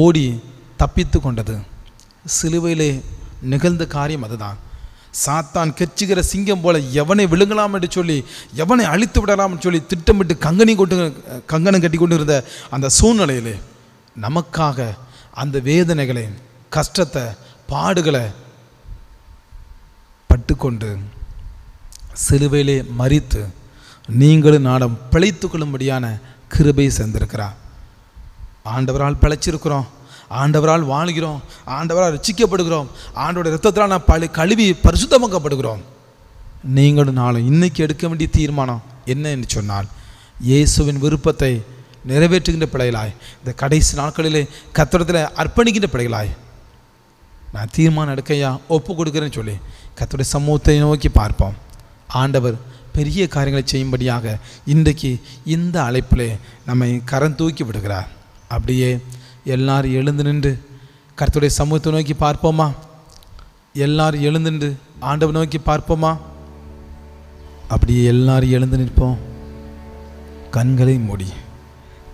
S1: ஓடி தப்பித்து கொண்டது. சிலுவையிலே நிகழ்ந்த காரியம் அதுதான். சாத்தான் கெச்சுகிற சிங்கம் போல எவனை விழுங்கலாம் என்று சொல்லி, எவனை அழித்து விடலாம்னு சொல்லி திட்டமிட்டு கங்கணம் கட்டி கொண்டு இருந்த அந்த சூழ்நிலையிலே நமக்காக அந்த வேதனைகளை, கஷ்டத்தை, பாடுகளை பட்டுக்கொண்டு சிலுவையிலே மரித்து நீங்களும் நாடும் பிழைத்து கொள்ளும்படியான கிருபை சேர்ந்திருக்கிறார். ஆண்டவரால் பிழைச்சிருக்கிறோம், ஆண்டவரால் வாழ்கிறோம், ஆண்டவரால் ரட்சிக்கப்படுகிறோம், ஆண்டோட இரத்தத்தால் நான் கழுவி பரிசுத்தமாக்கப்படுகிறோம். நீங்களும் நாளும் இன்னைக்கு எடுக்க வேண்டிய தீர்மானம் என்ன என்று சொன்னால், இயேசுவின் விருப்பத்தை நிறைவேற்றுகின்ற பிள்ளைகளாய், இந்த கடைசி நாட்களிலே கர்த்தரிடத்தில் அர்ப்பணிக்கின்ற பிள்ளைகளாய் நான் தீர்மானம் எடுக்கையா ஒப்பு கொடுக்குறேன்னு சொல்லி கர்த்தருடைய சமூகத்தை நோக்கி பார்ப்போம். ஆண்டவர் பெரிய காரியங்களை செய்யும்படியாக இன்றைக்கு இந்த அழைப்பிலே நம்மை கரம் தூக்கி விடுகிறார். அப்படியே எல்லாரும் எழுந்து நின்று கர்த்தருடைய சமூகத்தை நோக்கி பார்ப்போமா? எல்லாரும் எழுந்து நின்று ஆண்டவர் நோக்கி பார்ப்போமா? அப்படியே எல்லாரும் எழுந்து நிற்போம். கண்களை மூடி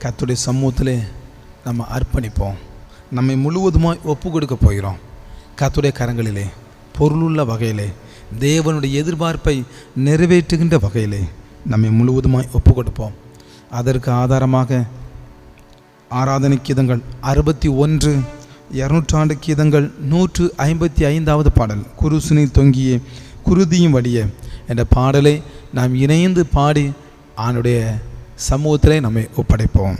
S1: கர்த்தருடைய சமூகத்திலே நம்ம அர்ப்பணிப்போம். நம்மை முழுவதுமாய் ஒப்பு கொடுக்க போகிறோம். கர்த்தருடைய கரங்களிலே பொருளுள்ள வகையிலே தேவனுடைய எதிர்பார்ப்பை நிறைவேற்றுகின்ற வகையிலே நம்மை முழுவதுமாய் ஒப்பு கொடுப்போம். அதற்கு ஆதாரமாக ஆராதனை கீதங்கள் 61, 200 கீதங்கள் 155வது பாடல், குருசுனி தொங்கியே குருதியும் வடிய என்ற பாடலை நாம் இணைந்து பாடி ஆண்டுடைய சமூகத்திலே நம்மை ஒப்படைப்போம்.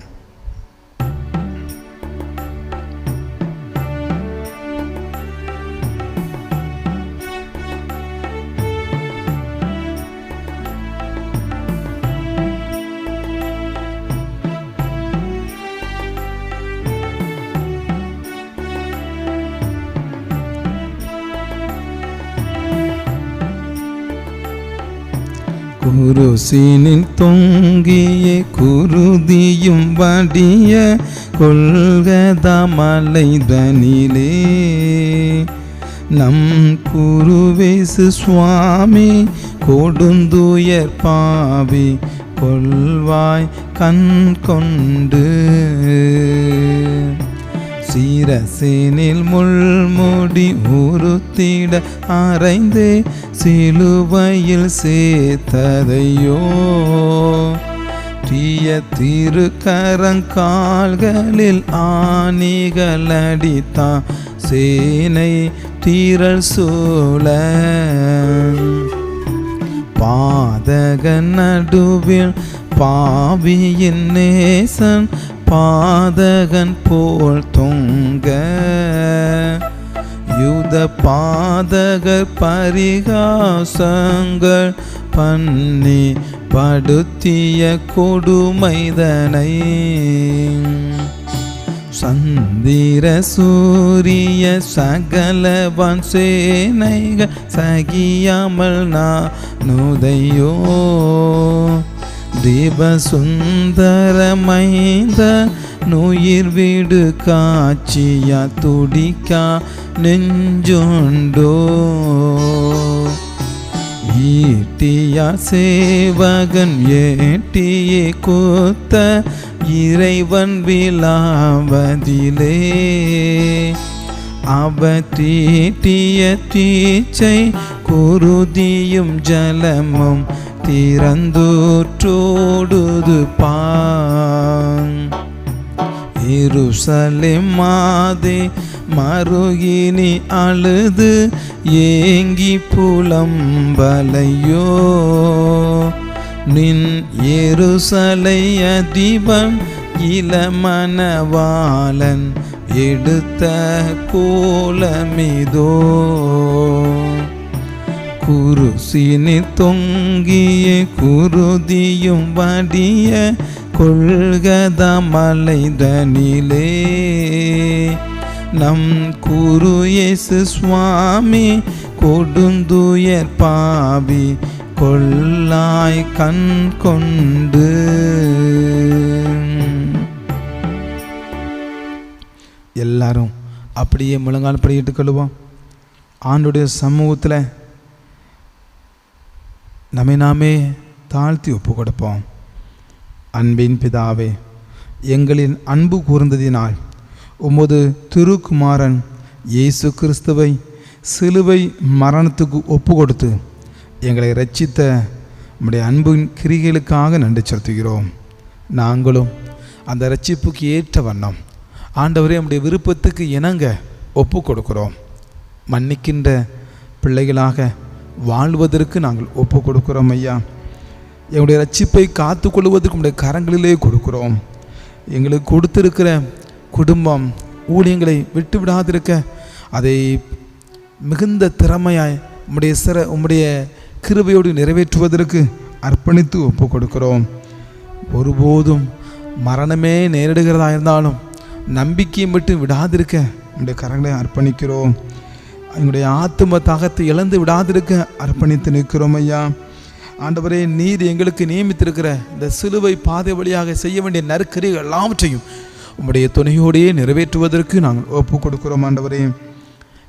S2: குருசினில் தொங்கிய குருதியும் வடிய கொல்கதா மலைதனிலே நம் குருவேசு சுவாமி கொடுந்துயர் பாவி கொள்வாய் கண் கொண்டு சீரசேனில் முள்முடி உறுத்திட அரைந்தே சிலுவையில் சேர்த்ததையோ தீய திருக்கரங்கால்களில் ஆணிகளடித்தா சேனை தீரல் சூழ பாதக நடுவில் பாவியின் நேசன் பாதகன் போல் தொங்க யுத பாதகர் பரிகாசங்கள் பண்ணி படுத்திய கொடுமைதனை சந்திர சூரிய சகலவான் சேனைகள் சகியாமல் நானுதையோ தீப சுந்தரமைந்த நுயிர் வீடு காட்சியா துடிக்கா நெஞ்சுண்டோ ஈட்டியா சேவகன் ஏட்டியே கூத்த இறைவன் விழாவதிலே அவற்றீட்டிய தீச்சை குருதியும் ஜலமும் திறந்தூற்றோடுது பாங் எருசலேம் மாதே மருகினி அழுது ஏங்கி புலம்பலையோ நின் எருசலை அதிபன் இளமணவாளன் எடுத்த கோலமிதோ குருசினி தொங்கிய குருதியும் வடிய கொள்கதா மலைதனிலே நம் குரு இயேசு சுவாமி கொடுந்துயர் பாவி கொள்ளாய் கண் கொண்டு.
S1: எல்லாரும் அப்படியே முழங்கால் படிக்கிட்டு கொள்ளுவோம். ஆண்டுடைய சமூகத்தில் நம்மை நாமே தாழ்த்தி ஒப்பு கொடுப்போம். அன்பின் பிதாவே, எங்களின் அன்பு கூர்ந்ததினால் உமது திருக்குமாரன் இயேசு கிறிஸ்துவை சிலுவை மரணத்துக்கு ஒப்பு கொடுத்து எங்களை இரட்சித்த நம்முடைய அன்பின் கிரிகளுக்காக நன்றி செலுத்துகிறோம். நாங்களும் அந்த இரட்சிப்புக்கு ஏற்ற வண்ணம் ஆண்டவரே நம்முடைய விருப்பத்துக்கு இணங்க ஒப்பு கொடுக்கிறோம். மன்னிக்கின்ற பிள்ளைகளாக வாழ்வதற்கு நாங்கள் ஒப்பு கொடுக்கிறோம் ஐயா. எங்களுடைய ரட்சிப்பை காத்து கொள்வதற்கு உங்களுடைய கரங்களிலே கொடுக்கிறோம். எங்களுக்கு கொடுத்திருக்கிற குடும்பம் ஊழியங்களை விட்டு விடாதிருக்க அதை மிகுந்த திறமையாய் உம்முடைய கிருபையோடு நிறைவேற்றுவதற்கு அர்ப்பணித்து ஒப்பு கொடுக்கிறோம். ஒருபோதும் மரணமே நேரிடுகிறதா இருந்தாலும் நம்பிக்கையை விட்டு விடாதிருக்க உங்களுடைய கரங்களை அர்ப்பணிக்கிறோம். எங்களுடைய ஆத்தும தாகத்தை இழந்து விடாதிருக்க அர்ப்பணித்து நிற்கிறோம் ஐயா. ஆண்டவரே, நீர் எங்களுக்கு நியமித்திருக்கிற இந்த சிலுவை பாதை வழியாக செய்ய வேண்டிய நற்கரிகள் எல்லாவற்றையும் உம்முடைய துணையோடையே நிறைவேற்றுவதற்கு நாங்கள் ஒப்பு கொடுக்கிறோம். ஆண்டவரே,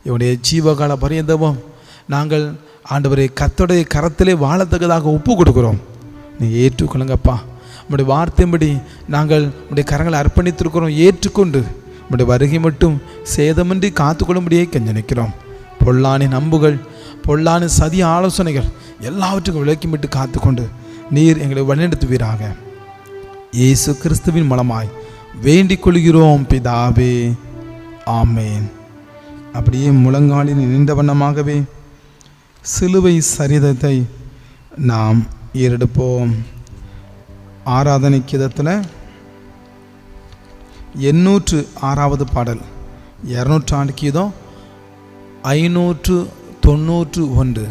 S1: என்னுடைய ஜீவகால பரியந்தமும் நாங்கள் ஆண்டவரே கர்த்தருடைய கரத்திலே வாழத்தக்கதாக ஒப்பு கொடுக்குறோம். நீ ஏற்றுக்கொள்ளுங்கப்பா. உம்முடைய வார்த்தையின்படி நாங்கள் உடைய கரங்களை அர்ப்பணித்திருக்கிறோம். ஏற்றுக்கொண்டு உம்முடைய வருகை மட்டும் சேதமின்றி காத்துக்கொள்ளும்படியே கெஞ்சனிக்கிறோம். பொல்லானின் அம்புகள், பொல்லானின் சதி ஆலோசனைகள் எல்லாவற்றுக்கும் விலக்கிவிட்டு காத்துக்கொண்டு நீர் எங்களை வழிநடத்துவீராக. இயேசு கிறிஸ்துவின் மூலமாய் வேண்டிக் கொள்கிறோம் பிதாவே, ஆமேன். அப்படியே முழங்காலில் நின்ற வண்ணமாகவே சிலுவை சரிதத்தை நாம் ஏறெடுப்போம். ஆராதனை கீதத்தில் 806வது பாடல், 200 ஆண்டு கீதம் 591.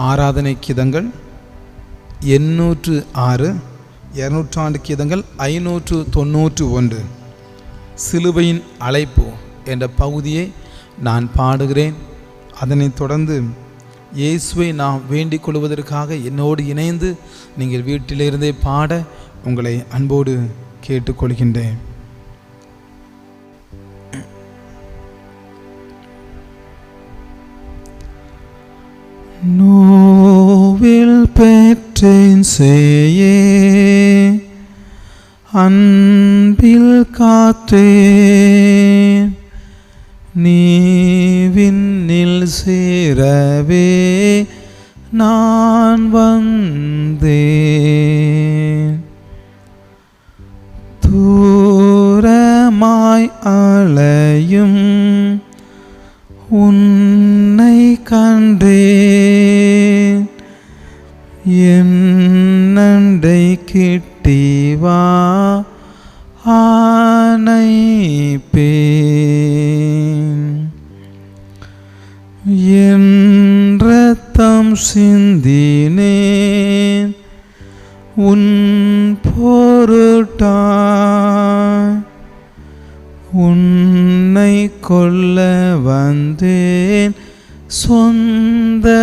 S1: ஆராதனை கீதங்கள் 806, 200 ஆண்டு கீதங்கள் 591. சிலுவையின் அழைப்பு என்ற பகுதியை நான் பாடுகிறேன். அதனைத் தொடர்ந்து இயேசுவை நாம் வேண்டிக் கொள்வதற்காக என்னோடு இணைந்து நீங்கள் வீட்டிலிருந்தே பாட உங்களை அன்போடு கேட்டுக்கொள்கின்றேன்.
S2: நோவில் பெற்றேன் செய்யே, அன்பில் காத்தேன், நீ விண்ணில் சேரவே நான் வந்தேன். தூரமாய் அலையும் உன்னை கண்டேன், என் நண்டை கிட்டிவா ஆனைப்பேன். என் இரத்தம் சிந்தினேன் உன் பொருட்டாய், உன்னை கொல்ல வந்தேன் சொந்தமாய்.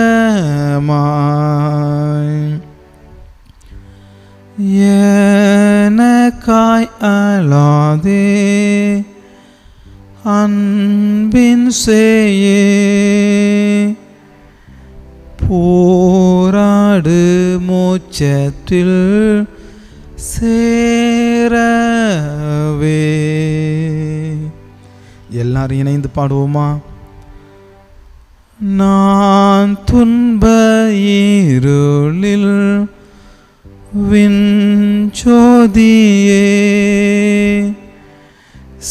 S2: எனக்காய் அழாதே அன்பின் செய்யே, போராடு மோட்சத்தில் சேரவே.
S1: எல்லாரும் இணைந்து பாடுவோமா?
S2: நான் துன்ப இருளில் விஞ்சோதியே,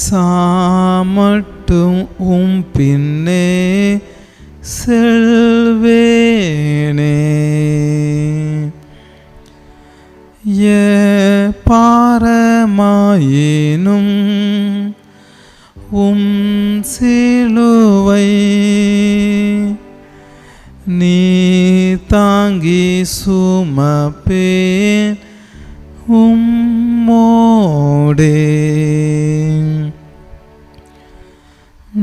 S2: சாமட்டும் பின்னே செல்வேனே. பாரமாயினும் சிலுவை நீ தாங்கி சுமப்பேன் உம்மோடே.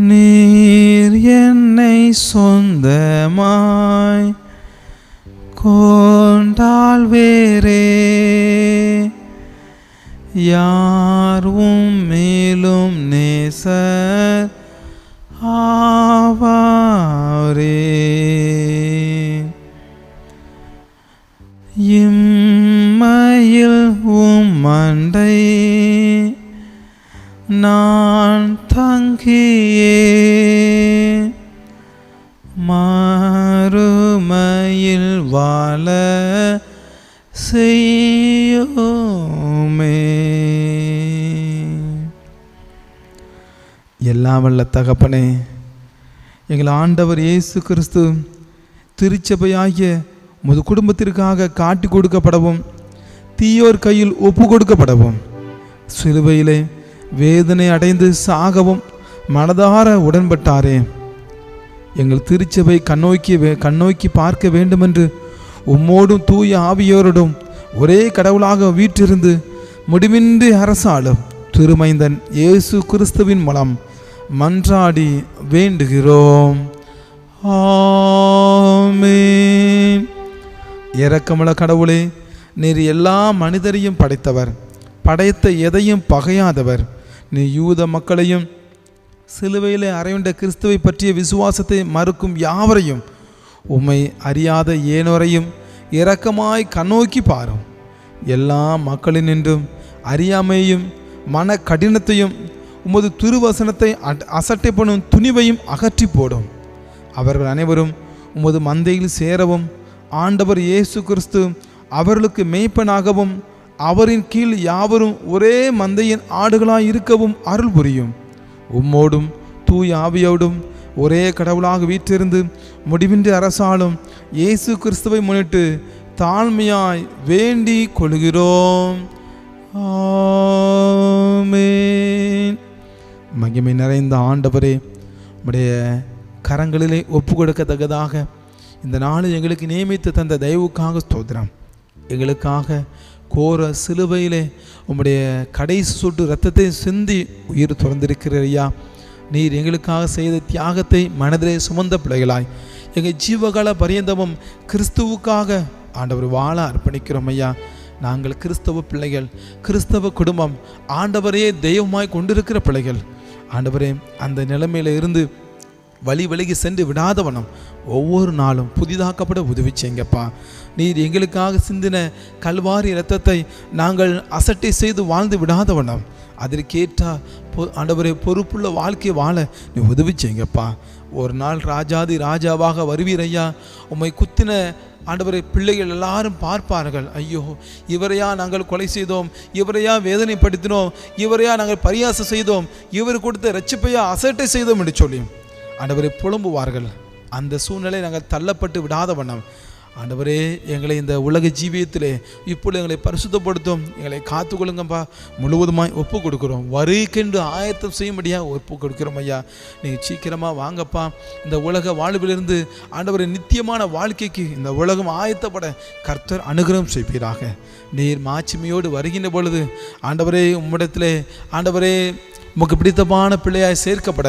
S2: நீர் என்னை சொந்தமாய் கொண்டால் வேறே யார் மேலும் நேசர் ஆவாரே. இம்மையில் மண்டை நான் தங்கியே, மறுமையில் வாழ செய்யோமே.
S1: எல்லாம் வல்ல தகப்பனே, எங்கள் ஆண்டவர் இயேசு கிறிஸ்து திருச்சபையாகிய உமது குடும்பத்திற்காக காட்டி கொடுக்கப்படவும் தீயோர் கையில் ஒப்பு கொடுக்கப்படவும் சிலுவையிலே வேதனை அடைந்து சாகவும் மனதார உடன்பட்டாரே. எங்கள் திருச்சபை கண்ணோக்கி பார்க்க வேண்டுமென்று உம்மோடும் தூய ஆவியோரோடும் ஒரே கடவுளாக வீற்றிருந்து முடிவின்றி அரசாளும் திருமைந்தன் இயேசு கிறிஸ்துவின் மூலம் மன்றாடி வேண்டுகிறோம். ஆமென். இரக்கமுள்ள கடவுளே, நீர் எல்லா மனிதரையும் படைத்தவர், படைத்த எதையும் பகையாதவர். நீ யூத மக்களையும் சிலுவையிலே அறையுண்ட கிறிஸ்துவை பற்றிய விசுவாசத்தை மறுக்கும் யாவரையும், உம்மை அறியாத ஏனோரையும் இரக்கமாய் கண்ணோக்கி பாரும். எல்லா மக்களினின்றும் அறியாமையும் மன கடினத்தையும் உமது திருவசனத்தை அசட்டை பண்ணும் துணிவையும் அகற்றி போடும். அவர்கள் அனைவரும் உமது மந்தையில் சேரவும், ஆண்டவர் இயேசு கிறிஸ்து அவர்களுக்கு மேய்ப்பனாகவும், அவரின் கீழ் யாவரும் ஒரே மந்தையின் ஆடுகளாய் இருக்கவும் அருள் புரியும். உம்மோடும் தூய ஆவியோடும் ஒரே கடவுளாக வீற்றிருந்து முடிவின்றி அரசாளும் இயேசு கிறிஸ்துவை முன்னிட்டு தாழ்மையாய் வேண்டிக் கொள்கிறோம். ஆமென். மகிமை நிறைந்த ஆண்டவரே, உம்முடைய கரங்களிலே ஒப்பு கொடுக்கத்தக்கதாக இந்த நாளில் எங்களுக்கு நியமித்து தந்த தயவுக்காக ஸ்தோத்திரம். எங்களுக்காக கோர சிலுவையிலே உம்முடைய கடைசி சொட்டு இரத்தத்தை சிந்தி உயிர் துறந்திருக்கிறீரையா. நீர் எங்களுக்காக செய்த தியாகத்தை மனதிலே சுமந்த பிள்ளைகளாய் எங்கள் ஜீவகால பரியந்தமும் கிறிஸ்துவுக்காக ஆண்டவர் வாழ அர்ப்பணிக்கிறோம் ஐயா. நாங்கள் கிறிஸ்தவ பிள்ளைகள், கிறிஸ்தவ குடும்பம், ஆண்டவரையே தெய்வமாய் கொண்டிருக்கிற பிள்ளைகள். ஆண்டவரே, அந்த நிலைமையில இருந்து வழிவிலகி சென்று விடாதவனம் ஒவ்வொரு நாளும் புதிதாக்கப்பட உதவி செய்யுங்கப்பா. நீர் எங்களுக்காக சிந்தின கல்வாரி இரத்தத்தை நாங்கள் அசட்டை செய்து வாழ்ந்து விடாதவனம் அதற்கேற்ற ஆண்டவரே பொறுப்புள்ள வாழ்க்கை வாழ நீ உதவி செய்யுங்கப்பா. ஒரு நாள் ராஜாதி ராஜாவாக வருவீரையா. உம்மை குத்தின ஆண்டவரை பிள்ளைகள் எல்லாரும் பார்ப்பார்கள், ஐயோ இவரையா நாங்கள் கொலை செய்தோம், இவரையா வேதனைப்படுத்தினோம், இவரையா நாங்கள் பரியாசம் செய்தோம், இவர் கொடுத்த ரட்சிப்பையா அசட்டை செய்தோம் என்று சொல்லி ஆண்டவரை புலம்புவார்கள். அந்த சூழ்நிலை நாங்கள் தள்ளப்பட்டு விடாத வண்ணம் ஆண்டவரே எங்களை இந்த உலக ஜீவியத்திலே இப்பொழுது எங்களை பரிசுத்தப்படுத்தும், எங்களை காத்துக்கொள்ளுங்கப்பா. முழுவதுமாய் ஒப்பு கொடுக்குறோம். வருகைக்கென்று ஆயத்தம் செய்யும்படியாக ஒப்பு கொடுக்குறோம் ஐயா. நீங்கள் சீக்கிரமாக வாங்கப்பா. இந்த உலக வாழ்விலிருந்து ஆண்டவரை நித்தியமான வாழ்க்கைக்கு இந்த உலகம் ஆயத்தப்பட கர்த்தர் அனுகிரகம் செய்வீராக. நீர் மாட்சிமையோடு வருகின்ற பொழுது ஆண்டவரே உம்மிடத்திலே ஆண்டவரே உமக்கு பிடித்தமான பிள்ளையாய் சேர்க்கப்பட,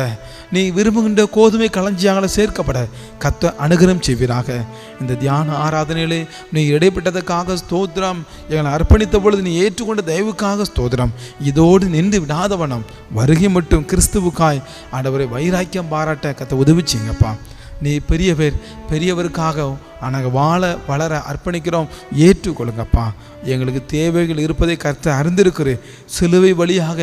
S1: நீ விரும்புகின்ற கோதுமை களஞ்சியாங்களை சேர்க்கப்பட கர்த்தர் அனுகிரகம் செய்வீராக. இந்த தியான ஆராதனையிலே நீ இடைப்பட்டதற்காக ஸ்தோத்திரம். எங்களை அர்ப்பணித்த பொழுது நீ ஏற்றுக்கொண்ட தயவுக்காக ஸ்தோத்திரம். இதோடு நின்று விடாதவனம் வருகை மட்டும் கிறிஸ்துவுக்காய் ஆண்டவரை வைராக்கியம் பாராட்ட கர்த்தர் உதவி செய்யுங்கப்பா. நீ பெரியவருக்காக நாங்கள் வளர அர்ப்பணிக்கிறோம். ஏற்றுக்கொள்ளுங்கப்பா. எங்களுக்கு தேவைகள் இருப்பதை கர்த்தர் அறிந்திருக்கிறேன். சிலுவை வழியாக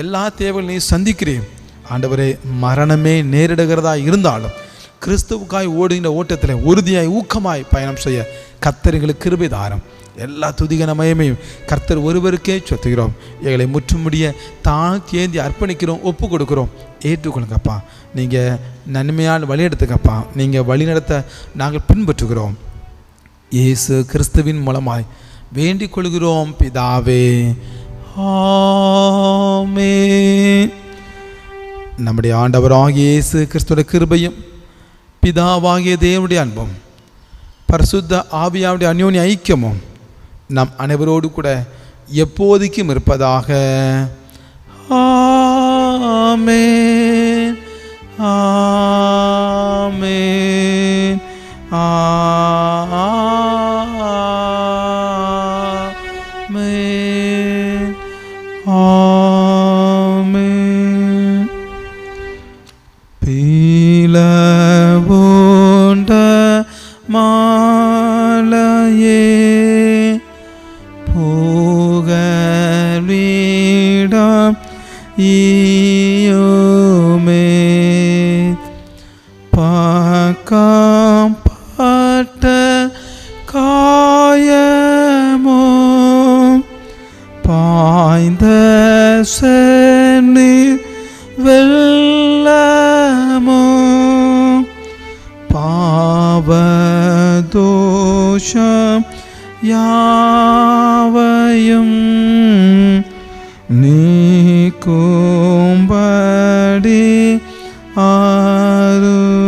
S1: எல்லா தேவைகளையும் நீ சந்திக்கிறேன் ஆண்டவரே. மரணமே நேரிடுகிறதா இருந்தாலும் கிறிஸ்துவுக்காய் ஓடுகின்ற ஓட்டத்தில் உறுதியாய் ஊக்கமாய் பயணம் செய்ய கர்த்தர் எங்களுக்கு கிருபை தாரும். எல்லா துதிகன மயமையும் கர்த்தர் ஒருவருக்கே சொத்துகிறோம். எங்களை முற்றுமுடிய தாழ்த்தி ஏந்தி அர்ப்பணிக்கிறோம், ஒப்பு கொடுக்குறோம். ஏற்றுக்கொள்ளுங்கப்பா. நீங்கள் நன்மையான வழி எடுத்துக்கப்பா. நீங்கள் வழி நடத்த நாங்கள் பின்பற்றுகிறோம். இயேசு கிறிஸ்துவின் மூலமாய் வேண்டிக் கொள்கிறோம் பிதாவே. ஆமென். நம்முடைய ஆண்டவராகிய இயேசு கிறிஸ்துவோட கிருபையும் பிதாவாகிய தேவனுடைய அன்பும் பரிசுத்த ஆவியாவுடைய அந்யோன்ய ஐக்கியமும் நம் அனைவரோடு கூட எப்போதைக்கும் இருப்பதாக. ஆமென். ஆமென். ஆமென். ஆமென். பீலவோண்ட மாலையே புகழ்விடம் ஈயோமே பக்கம் பட்ட காயமோ பாய்ந்த சென்னீர் வெள்ளமோ பாவதோஷம் யாவையும் நீக்கும்படி அருளும்.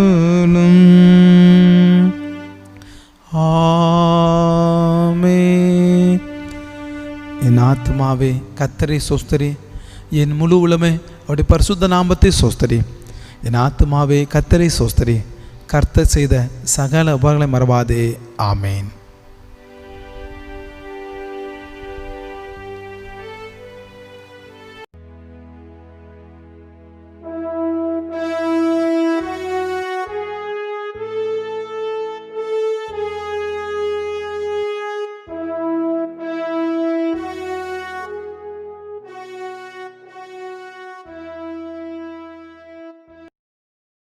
S1: ஆமென். என் ஆத்துமாவே கர்த்தரை சோஸ்தரி, என் முழு உளமே அவருடைய பரிசுத்த நாமத்தை சோஸ்தரி. என் ஆத்துமாவே கர்த்தரை சோஸ்தரி, கர்த்தர் செய்த சகல உபகாரங்களை மறவாதே. ஆமேன்.